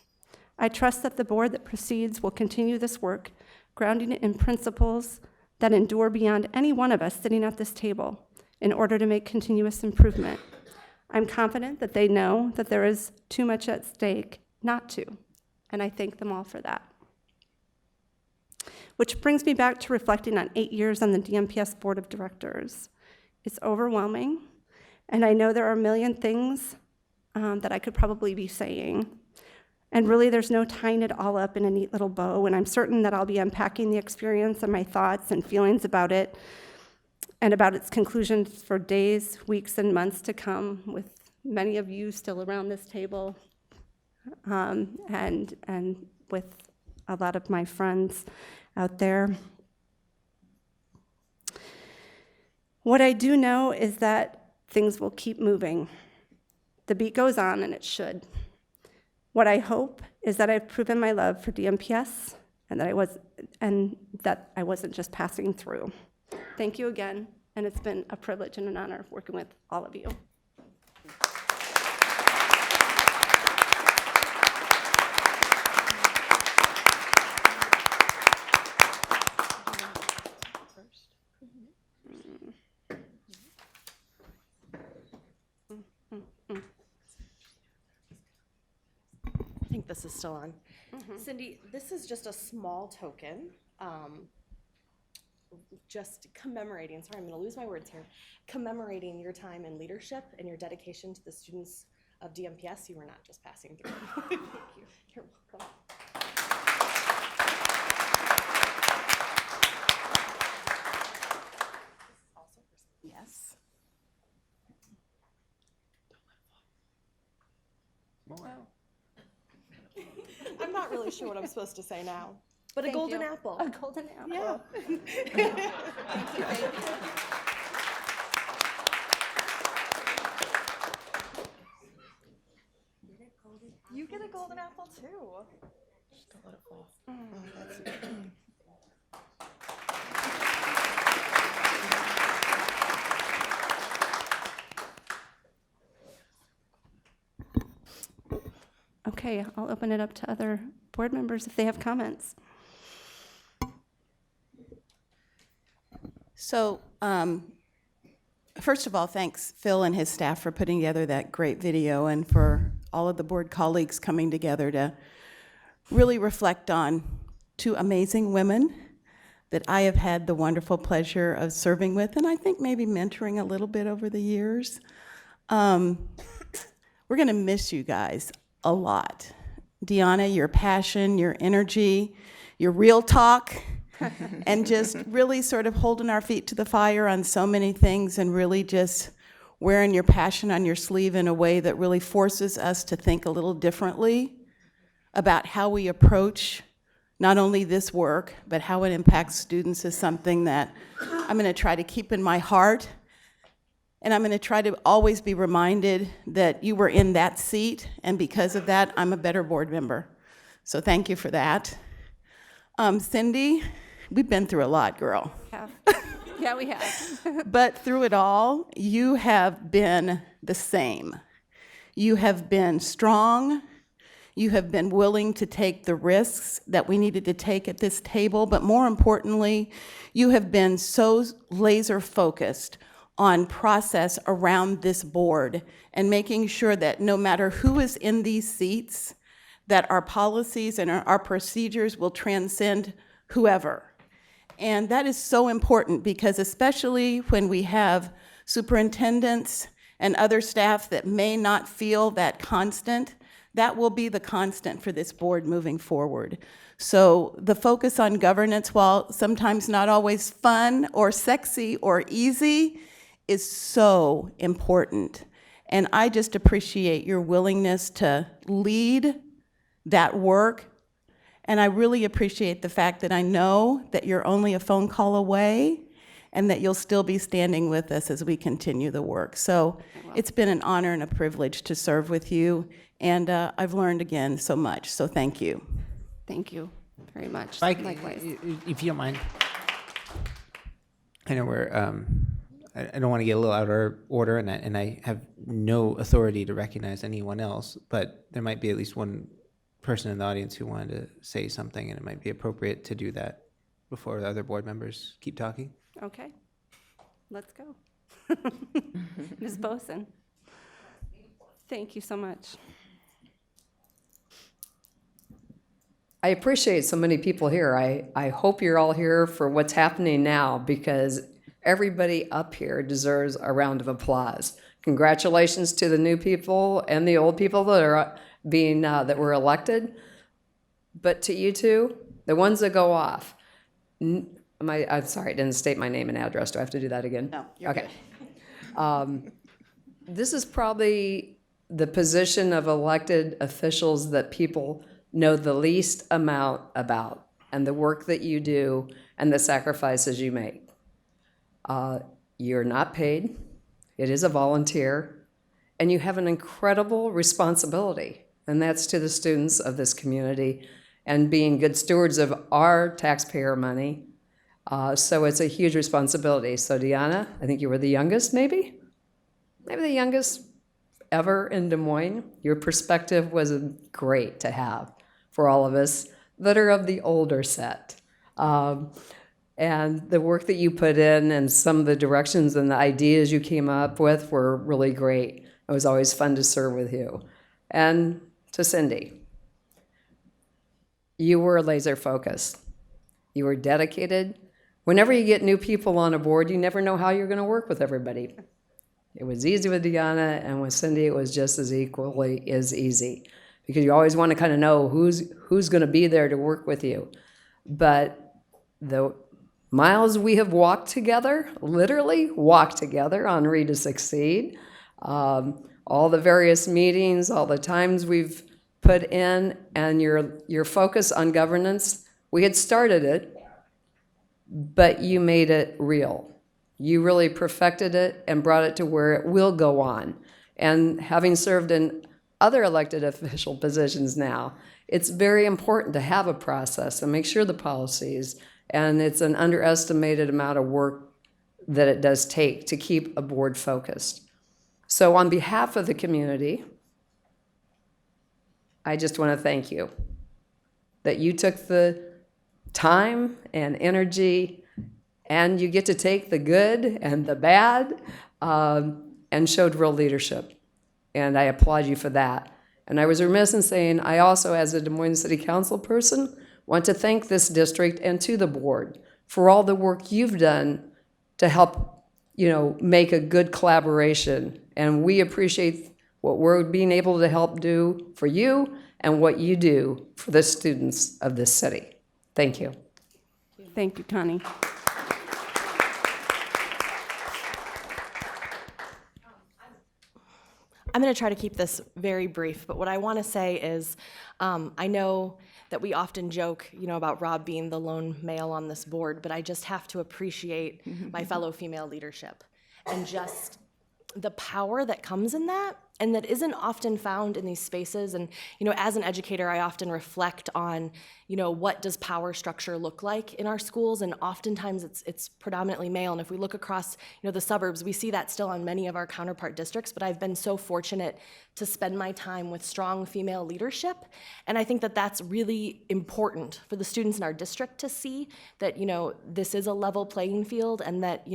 I trust that the board that proceeds will continue this work, grounding it in principles that endure beyond any one of us sitting at this table in order to make continuous improvement. I'm confident that they know that there is too much at stake not to, and I thank them all for that. Which brings me back to reflecting on 8 years on the DMPS Board of Directors. It's overwhelming, and I know there are a million things that I could probably be saying. And really, there's no tying it all up in a neat little bow, and I'm certain that I'll be unpacking the experience and my thoughts and feelings about it and about its conclusions for days, weeks, and months to come, with many of you still around this table, and with a lot of my friends out there. What I do know is that things will keep moving. The beat goes on, and it should. What I hope is that I've proven my love for DMPS and that I wasn't just passing through. Thank you again, and it's been a privilege and an honor working with all of you. I think this is still on. Cindy, this is just a small token, just commemorating, sorry, I'm gonna lose my words here, commemorating your time in leadership and your dedication to the students of DMPS. You were not just passing through. Thank you. You're welcome. Yes. I'm not really sure what I'm supposed to say now, but Thank a golden you. apple. A golden apple. Yeah. Thank you, thank you. You get a golden apple too. Just don't let it fall. Okay, I'll open it up to other board members if they have comments. So, first of all, thanks Phil and his staff for putting together that great video, and for all of the board colleagues coming together to really reflect on two amazing women that I have had the wonderful pleasure of serving with, and I think maybe mentoring a little bit over the years. We're going to miss you guys a lot. Deanna, your passion, your energy, your real talk, and just really sort of holding our feet to the fire on so many things and really just wearing your passion on your sleeve in a way that really forces us to think a little differently about how we approach not only this work, but how it impacts students is something that I'm going to try to keep in my heart. And I'm going to try to always be reminded that you were in that seat, and because of that, I'm a better board member. So thank you for that. Cindy, we've been through a lot, girl. Yeah, we have. But through it all, you have been the same. You have been strong. You have been willing to take the risks that we needed to take at this table, but more importantly, you have been so laser focused on process around this board and making sure that no matter who is in these seats, that our policies and our procedures will transcend whoever. And that is so important because especially when we have superintendents and other staff that may not feel that constant, that will be the constant for this board moving forward. So the focus on governance, while sometimes not always fun or sexy or easy, is so important. And I just appreciate your willingness to lead that work. And I really appreciate the fact that I know that you're only a phone call away and that you'll still be standing with us as we continue the work. So it's been an honor and a privilege to serve with you. And I've learned again so much, so thank you. Thank you very much. Likewise. If you don't mind. I know we're, I don't want to get a little out of order, and I have no authority to recognize anyone else, but there might be at least one person in the audience who wanted to say something, and it might be appropriate to do that before the other board members keep talking. Okay, let's go. Ms. Boson. Thank you so much. I appreciate so many people here. I hope you're all here for what's happening now because everybody up here deserves a round of applause. Congratulations to the new people and the old people that are being that were elected. But to you two, the ones that go off. I'm sorry, I didn't state my name and address. Do I have to do that again? No, you're okay. This is probably the position of elected officials that people know the least amount about, and the work that you do and the sacrifices you make. You're not paid. It is a volunteer, and you have an incredible responsibility, and that's to the students of this community and being good stewards of our taxpayer money. So it's a huge responsibility. So Deanna, I think you were the youngest, maybe the youngest ever in Des Moines. Your perspective was great to have for all of us that are of the older set. And the work that you put in and some of the directions and the ideas you came up with were really great. It was always fun to serve with you. And to Cindy, you were laser focused. You were dedicated. Whenever you get new people on a board, you never know how you're going to work with everybody. It was easy with Deanna, and with Cindy, it was just as equally as easy because you always want to kind of know who's going to be there to work with you. But the miles we have walked together, literally walked together on Read to Succeed, all the various meetings, all the times we've put in, and your focus on governance, we had started it, but you made it real. You really perfected it and brought it to where it will go on. And having served in other elected official positions now, it's very important to have a process and make sure the policies, and it's an underestimated amount of work that it does take to keep a board focused. So on behalf of the community, I just want to thank you that you took the time and energy, and you get to take the good and the bad and showed real leadership. And I applaud you for that. And I was remiss in saying I also, as a Des Moines City Council person, want to thank this district and to the board for all the work you've done to help, make a good collaboration. And we appreciate what we're being able to help do for you and what you do for the students of this city. Thank you. Thank you, Connie. I'm going to try to keep this very brief, but what I want to say is I know that we often joke, about Rob being the lone male on this board, but I just have to appreciate my fellow female leadership and just the power that comes in that and that isn't often found in these spaces. And, as an educator, I often reflect on, what does power structure look like in our schools? And oftentimes it's predominantly male. And if we look across, the suburbs, we see that still on many of our counterpart districts. But I've been so fortunate to spend my time with strong female leadership. And I think that that's really important for the students in our district to see that, this is a level playing field and that,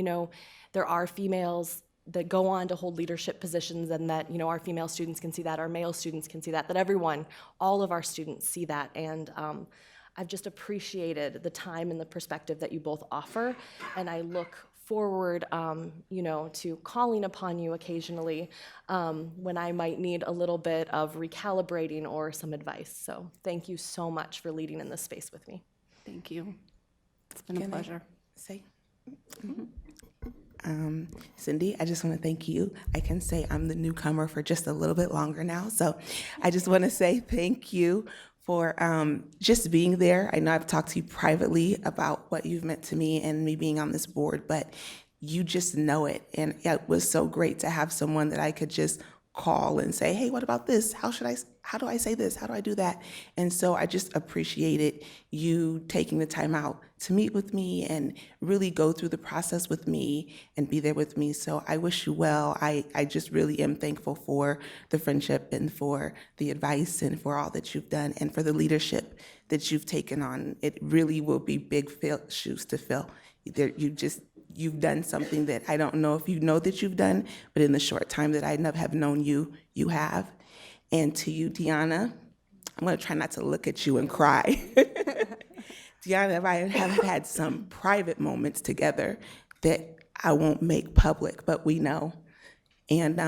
there are females that go on to hold leadership positions and that, our female students can see that, our male students can see that everyone, all of our students see that. And I've just appreciated the time and the perspective that you both offer. And I look forward, to calling upon you occasionally when I might need a little bit of recalibrating or some advice. So thank you so much for leading in this space with me. Thank you. It's been a pleasure. Cindy, I just want to thank you. I can say I'm the newcomer for just a little bit longer now, so I just want to say thank you for just being there. I know I've talked to you privately about what you've meant to me and me being on this board, but you just know it, and it was so great to have someone that I could just call and say, hey, what about this? How do I say this? How do I do that? And so I just appreciated you taking the time out to meet with me and really go through the process with me and be there with me. So I wish you well. I just really am thankful for the friendship and for the advice and for all that you've done and for the leadership that you've taken on. It really will be big shoes to fill. You've done something that I don't know if you know that you've done, but in the short time that I have known you, you have. And to you, Deanna, I'm going to try not to look at you and cry. Deanna and I have had some private moments together that I won't make public, but we know. And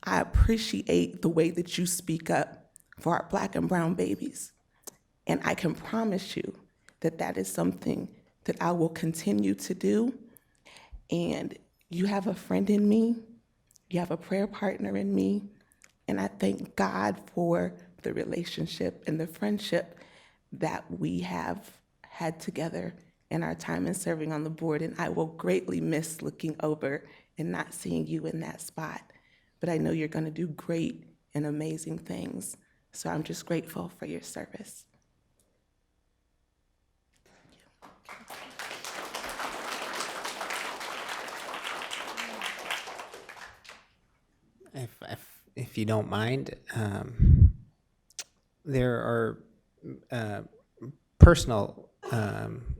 I appreciate the way that you speak up for our Black and brown babies. And I can promise you that that is something that I will continue to do. And you have a friend in me, you have a prayer partner in me, and I thank God for the relationship and the friendship that we have had together in our time in serving on the board. And I will greatly miss looking over and not seeing you in that spot. But I know you're going to do great and amazing things. So I'm just grateful for your service. If you don't mind, there are personal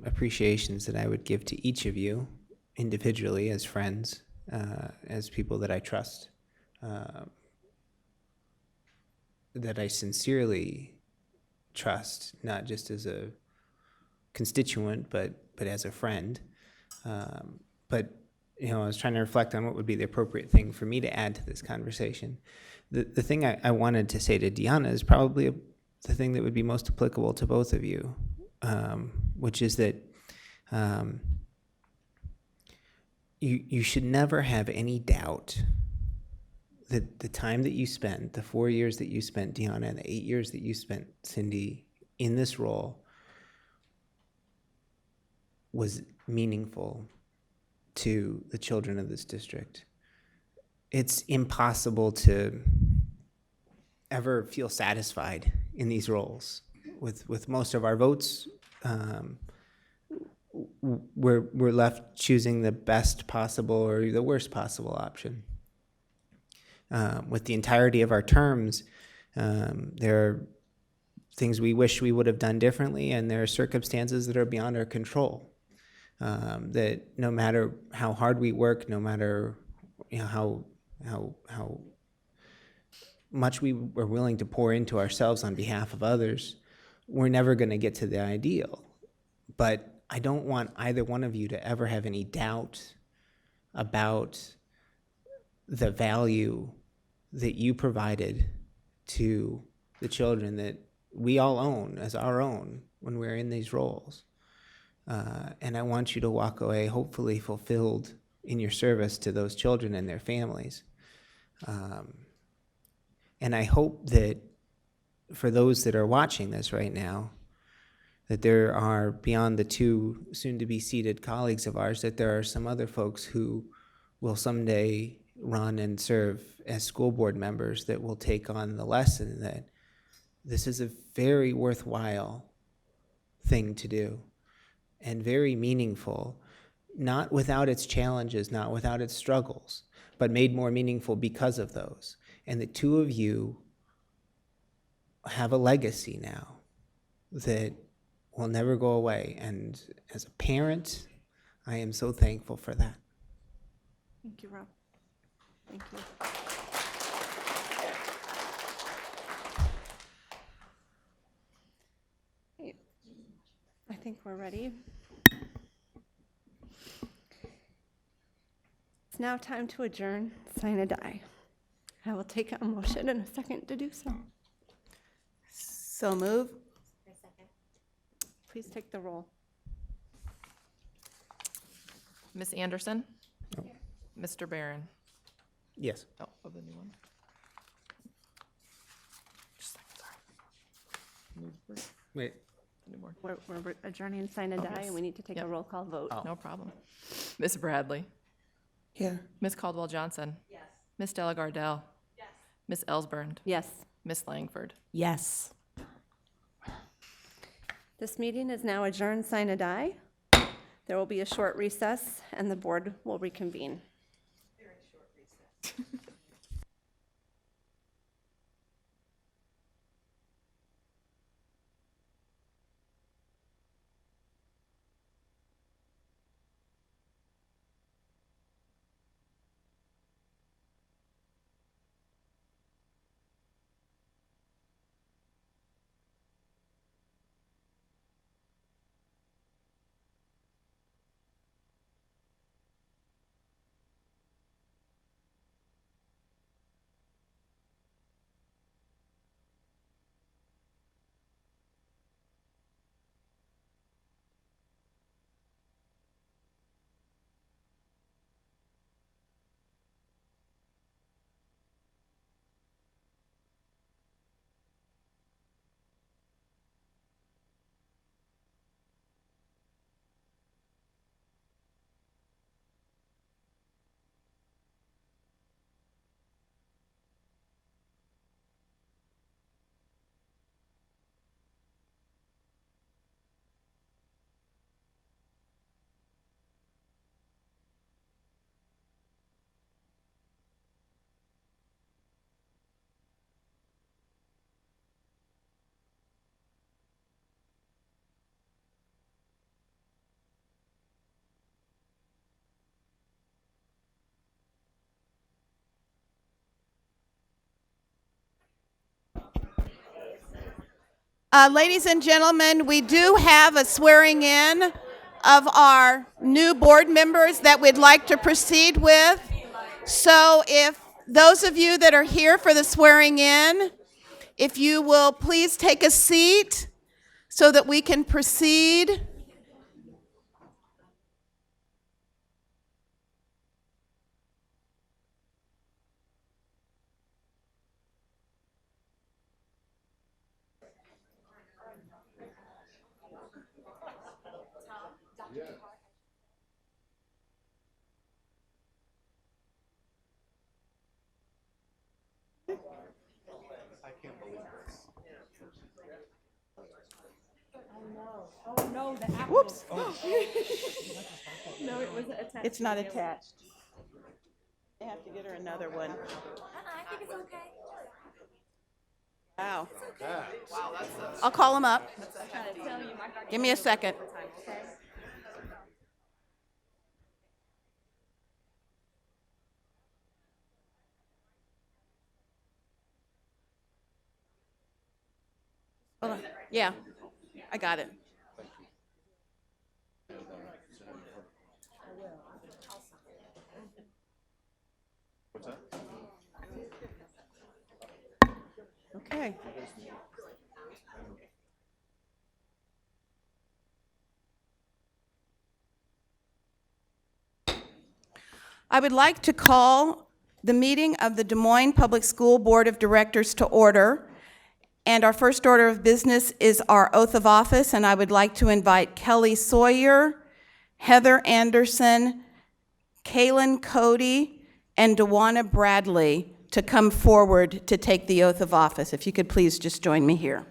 appreciations that I would give to each of you individually as friends, as people that I trust, that I sincerely trust, not just as a constituent, but as a friend. But I was trying to reflect on what would be the appropriate thing for me to add to this conversation. The thing I wanted to say to Deanna is probably the thing that would be most applicable to both of you, which is that you should never have any doubt that the time that you spent, the 4 years that you spent, Deanna, and the 8 years that you spent, Cindy, in this role was meaningful to the children of this district. It's impossible to ever feel satisfied in these roles. With most of our votes, we're left choosing the best possible or the worst possible option. With the entirety of our terms, there are things we wish we would have done differently, and there are circumstances that are beyond our control. That no matter how hard we work, no matter how much we are willing to pour into ourselves on behalf of others, we're never going to get to the ideal. But I don't want either one of you to ever have any doubt about the value that you provided to the children that we all own as our own when we're in these roles. And I want you to walk away hopefully fulfilled in your service to those children and their families. And I hope that for those that are watching this right now, that there are, beyond the two soon-to-be seated colleagues of ours, that there are some other folks who will someday run and serve as school board members that will take on the lesson that this is a very worthwhile thing to do and very meaningful, not without its challenges, not without its struggles, but made more meaningful because of those. And the two of you have a legacy now that will never go away. And as a parent, I am so thankful for that. Thank you, Rob. Thank you. Okay. I think we're ready. It's now time to adjourn, sign a die. I will take a motion in a second to do so. So move. Please take the roll. Ms. Anderson? Mr. Barron? Yes. Oh, of the new one. Just a second, sorry. Wait. New board. We're adjourning, sign a die, and we need to take a roll call vote. No problem. Ms. Bradley? Here. Ms. Caldwell Johnson? Yes. Ms. Delagardelle? Yes. Ms. Ellsburn? Yes. Ms. Langford? Yes. This meeting is now adjourned, sign a die. There will be a short recess, and the board will reconvene. Very short recess. Ladies and gentlemen, we do have a swearing in of our new board members that we'd like to proceed with. So if those of you that are here for the swearing in, if you will please take a seat so that we can proceed. Whoops. No, it was attached. It's not attached. They have to get her another one. I think it's okay. Wow. Wow, that's I'll call him up. Give me a second. Hold on. Yeah, I got it. Okay. I would like to call the meeting of the Des Moines Public School Board of Directors to order. And our first order of business is our oath of office, and I would like to invite Kelly Sawyer, Heather Anderson, Kaylin Cody, and Dewana Bradley to come forward to take the oath of office. If you could please just join me here.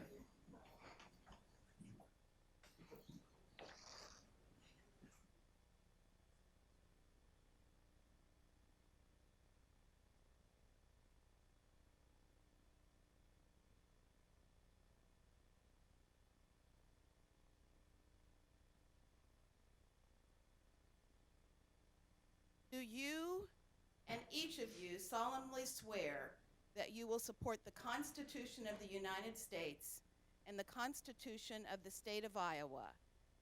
Do you and each of you solemnly swear that you will support the Constitution of the United States and the Constitution of the State of Iowa,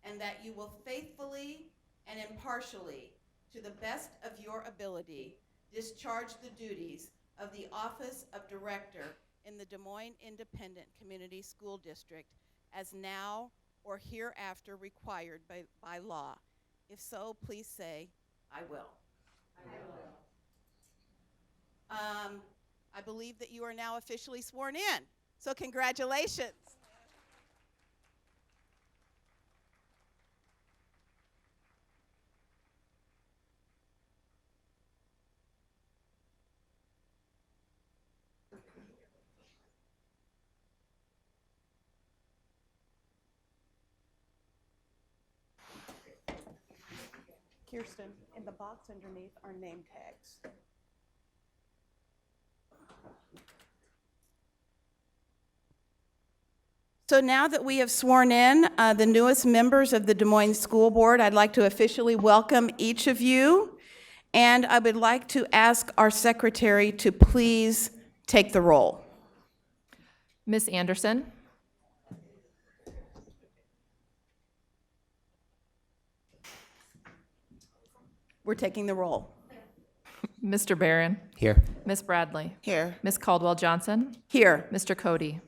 and that you will faithfully and impartially, to the best of your ability, discharge the duties of the Office of Director in the Des Moines Independent Community School District as now or hereafter required by law? If so, please say, "I will." I believe that you are now officially sworn in, so congratulations. Kirsten, in the box underneath are name tags. So now that we have sworn in the newest members of the Des Moines School Board, I'd like to officially welcome each of you, and I would like to ask our secretary to please take the roll. Ms. Anderson? We're taking the roll. Mr. Barron? Here. Ms. Bradley? Here. Ms. Caldwell-Johnson? Here. Mr. Cody?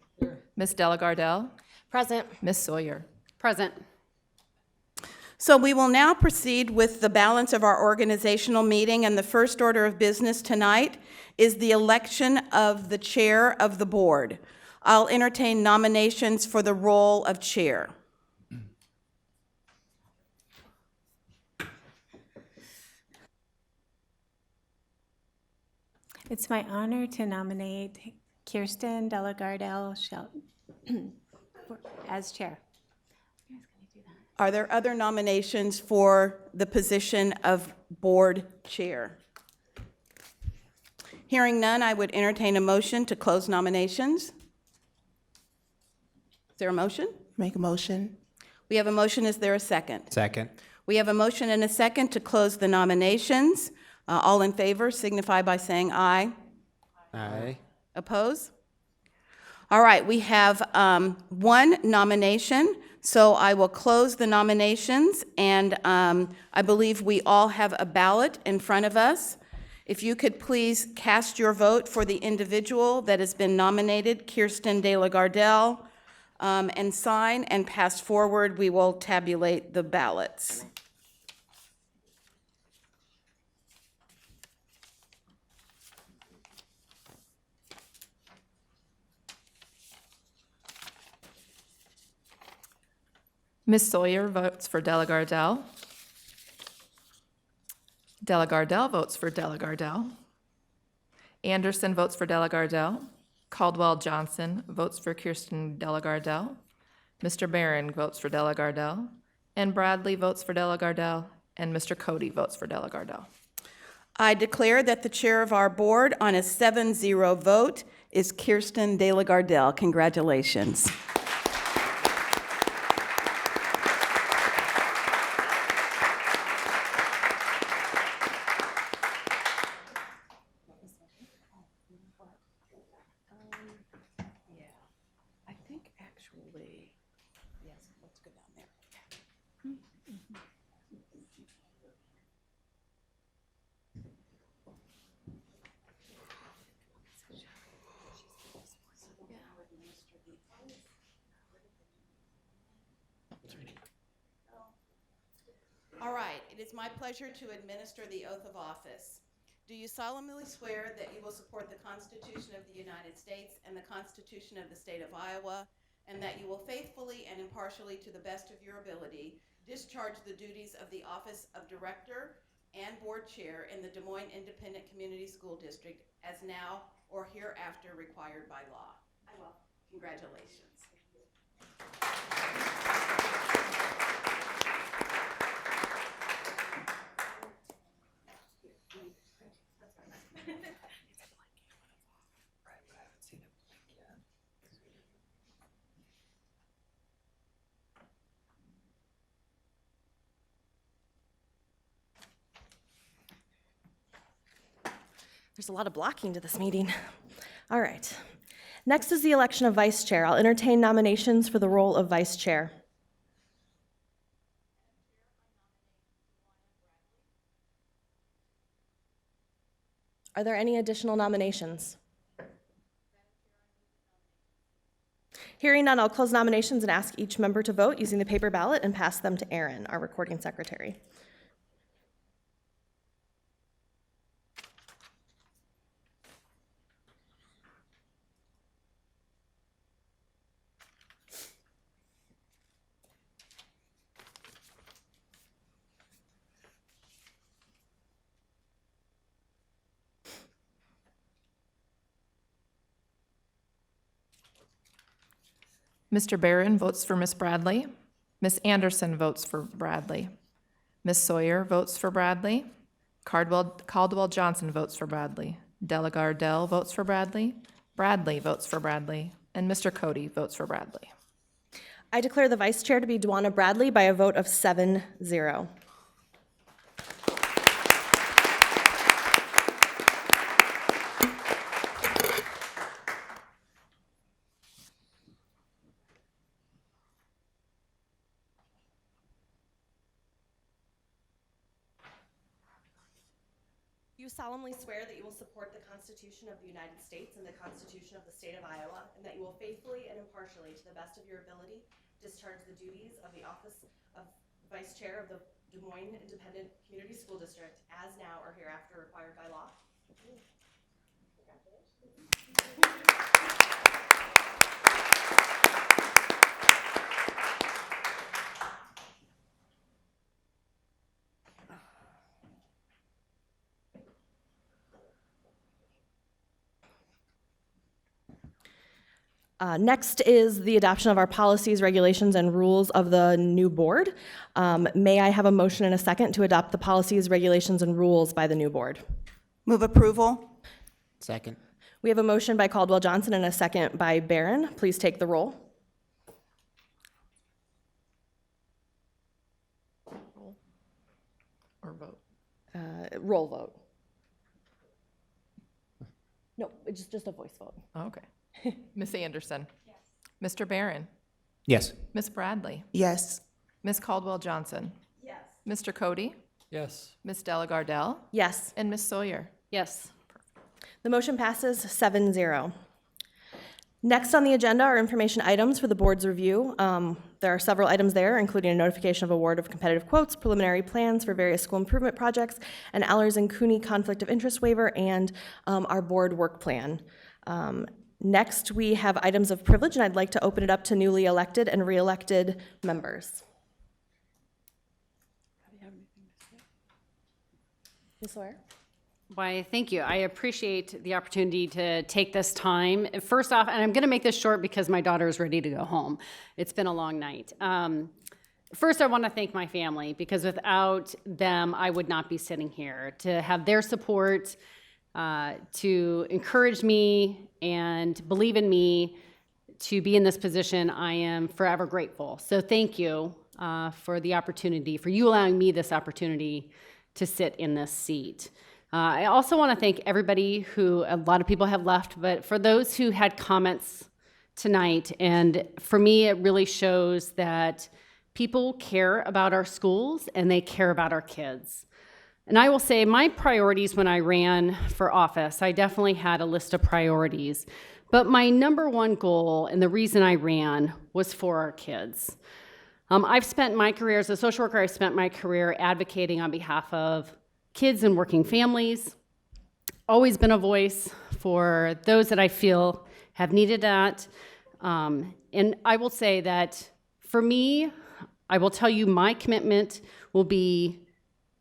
Ms. Delagardelle? Present. Ms. Sawyer? Present. So we will now proceed with the balance of our organizational meeting, and the first order of business tonight is the election of the chair of the board. I'll entertain nominations for the role of chair. It's my honor to nominate Kirsten Delagardelle as chair. Are there other nominations for the position of board chair? Hearing none, I would entertain a motion to close nominations. Is there a motion? Make a motion. We have a motion. Is there a second? Second. We have a motion and a second to close the nominations. All in favor signify by saying aye. Aye. Oppose? All right, we have one nomination, so I will close the nominations, and I believe we all have a ballot in front of us. If you could please cast your vote for the individual that has been nominated, Kirsten Delagardelle, and sign and pass forward. We will tabulate the ballots. Ms. Sawyer votes for Delagardelle. Delagardelle votes for Delagardelle. Anderson votes for Delagardelle. Caldwell-Johnson votes for Kirsten Delagardelle. Mr. Barron votes for Delagardelle. And Bradley votes for Delagardelle. And Mr. Cody votes for Delagardelle. I declare that the chair of our board on a 7-0 vote is Kirsten Delagardelle. Congratulations. I think actually, yes, let's go down there. All right, it is my pleasure to administer the oath of office. Do you solemnly swear that you will support the Constitution of the United States and the Constitution of the State of Iowa, and that you will faithfully and impartially, to the best of your ability, discharge the duties of the office of Director and Board Chair in the Des Moines Independent Community School District as now or hereafter required by law? I will. Congratulations. There's a lot of blocking to this meeting. All right. Next is the election of vice chair. I'll entertain nominations for the role of vice chair. Are there any additional nominations? Hearing none, I'll close nominations and ask each member to vote using the paper ballot and pass them to Erin, our recording secretary. Mr. Barron votes for Miss Bradley. Miss Anderson votes for Bradley. Miss Sawyer votes for Bradley. Caldwell Johnson votes for Bradley. Delagardelle votes for Bradley. Bradley votes for Bradley. And Mr. Cody votes for Bradley. I declare the vice chair to be Dwana Bradley by a vote of 7-0. You solemnly swear that you will support the Constitution of the United States and the Constitution of the State of Iowa, and that you will faithfully and impartially, to the best of your ability, discharge the duties of the office of Vice Chair of the Des Moines Independent Community School District as now or hereafter required by law? Next is the adoption of our policies, regulations, and rules of the new board. May I have a motion and a second to adopt the policies, regulations, and rules by the new board? Move approval. Second. We have a motion by Caldwell Johnson and a second by Barron. Please take the roll. Or vote. Roll vote. No, it's just a voice vote. Oh, okay. Miss Anderson. Yes. Mr. Barron. Yes. Miss Bradley. Yes. Miss Caldwell Johnson. Yes. Mr. Cody. Yes. Miss Delagardelle. Yes. And Miss Sawyer. Yes. The motion passes 7-0. Next on the agenda are information items for the board's review. There are several items there, including a notification of award of competitive quotes, preliminary plans for various school improvement projects, an Allers and Cooney conflict of interest waiver, and our board work plan. Next, we have items of privilege, and I'd like to open it up to newly elected and re-elected members. Ms. Sawyer? Why, thank you. I appreciate the opportunity to take this time. First off, and I'm going to make this short because my daughter is ready to go home. It's been a long night. First, I want to thank my family, because without them, I would not be sitting here. To have their support, to encourage me and believe in me to be in this position, I am forever grateful. So thank you for the opportunity, for you allowing me this opportunity to sit in this seat. I also want to thank everybody who, a lot of people have left, but for those who had comments tonight, and for me, it really shows that people care about our schools and they care about our kids. And I will say my priorities when I ran for office, I definitely had a list of priorities, but my number one goal and the reason I ran was for our kids. I've spent my career as a social worker, I've spent my career advocating on behalf of kids and working families. Always been a voice for those that I feel have needed that. And I will say that for me, I will tell you my commitment will be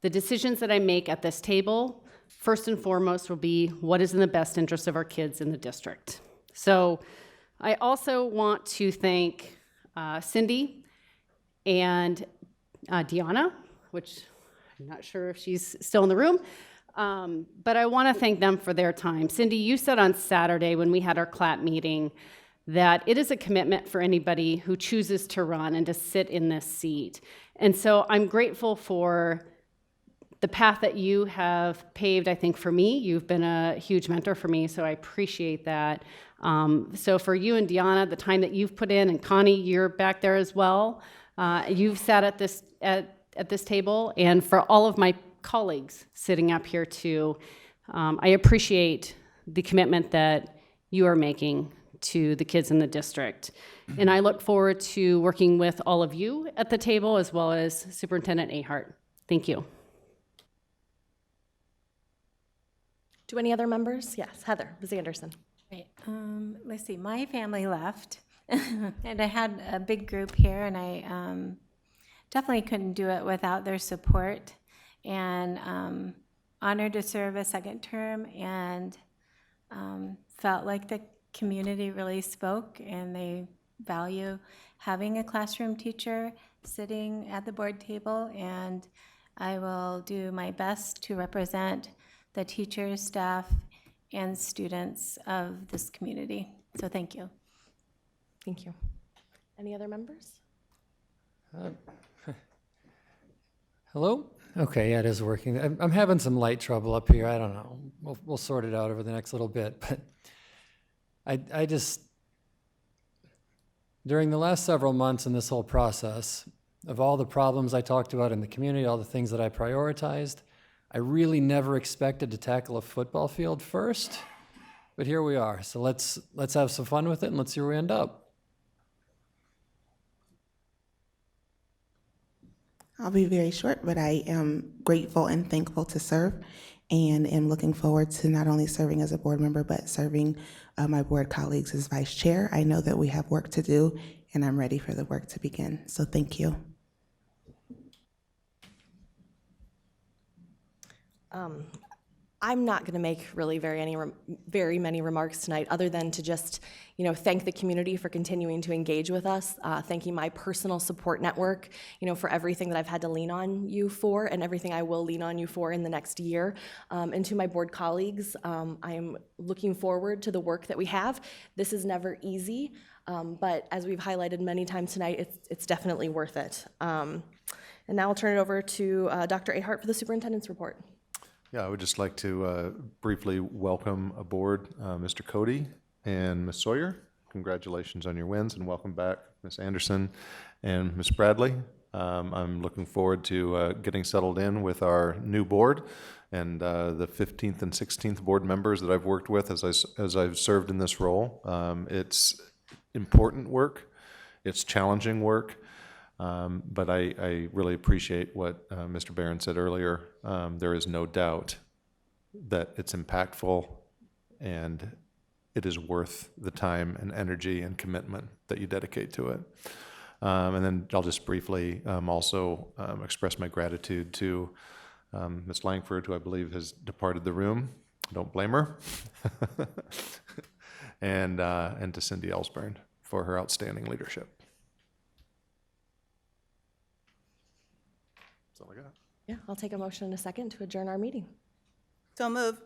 the decisions that I make at this table, first and foremost, will be what is in the best interest of our kids in the district. So I also want to thank Cindy and Deanna, which I'm not sure if she's still in the room, but I want to thank them for their time. Cindy, you said on Saturday when we had our CLAP meeting that it is a commitment for anybody who chooses to run and to sit in this seat. And so I'm grateful for the path that you have paved, I think, for me. You've been a huge mentor for me, so I appreciate that. So for you and Deanna, the time that you've put in, and Connie, you're back there as well. You've sat at this table, and for all of my colleagues sitting up here too, I appreciate the commitment that you are making to the kids in the district. And I look forward to working with all of you at the table as well as Superintendent Ahart. Thank you. Do any other members? Yes, Heather, Ms. Anderson. Right. Let's see, my family left and I had a big group here, and I definitely couldn't do it without their support, and honored to serve a second term, and felt like the community really spoke and they value having a classroom teacher sitting at the board table, and I will do my best to represent the teachers, staff, and students of this community. So thank you. Thank you. Any other members? Hello? Okay, yeah, it is working. I'm having some light trouble up here. I don't know. We'll sort it out over the next little bit. But I just, during the last several months in this whole process, of all the problems I talked about in the community, all the things that I prioritized, I really never expected to tackle a football field first. But here we are. So let's have some fun with it, and let's see where we end up. I'll be very short, but I am grateful and thankful to serve, and am looking forward to not only serving as a board member, but serving my board colleagues as vice chair. I know that we have work to do, and I'm ready for the work to begin. So thank you. I'm not going to make really very many remarks tonight, other than to just, thank the community for continuing to engage with us, thanking my personal support network, for everything that I've had to lean on you for, and everything I will lean on you for in the next year. And to my board colleagues, I am looking forward to the work that we have. This is never easy, but as we've highlighted many times tonight, it's definitely worth it. And now I'll turn it over to Dr. Ahart for the superintendent's report. Yeah, I would just like to briefly welcome aboard Mr. Cody and Ms. Sawyer. Congratulations on your wins, and welcome back, Ms. Anderson and Ms. Bradley. I'm looking forward to getting settled in with our new board and the 15th and 16th board members that I've worked with as I've served in this role. It's important work. It's challenging work. But I really appreciate what Mr. Barron said earlier. There is no doubt that it's impactful, and it is worth the time and energy and commitment that you dedicate to it. And then I'll just briefly also express my gratitude to Ms. Langford, who I believe has departed the room. Don't blame her. and to Cindy Ellsburn for her outstanding leadership. That's all I got. Yeah, I'll take a motion in a second to adjourn our meeting. So move.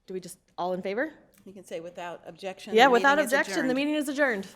Do we just, all in favor? You can say without objection. Yeah, the without meeting is objection, the adjourned. meeting is adjourned.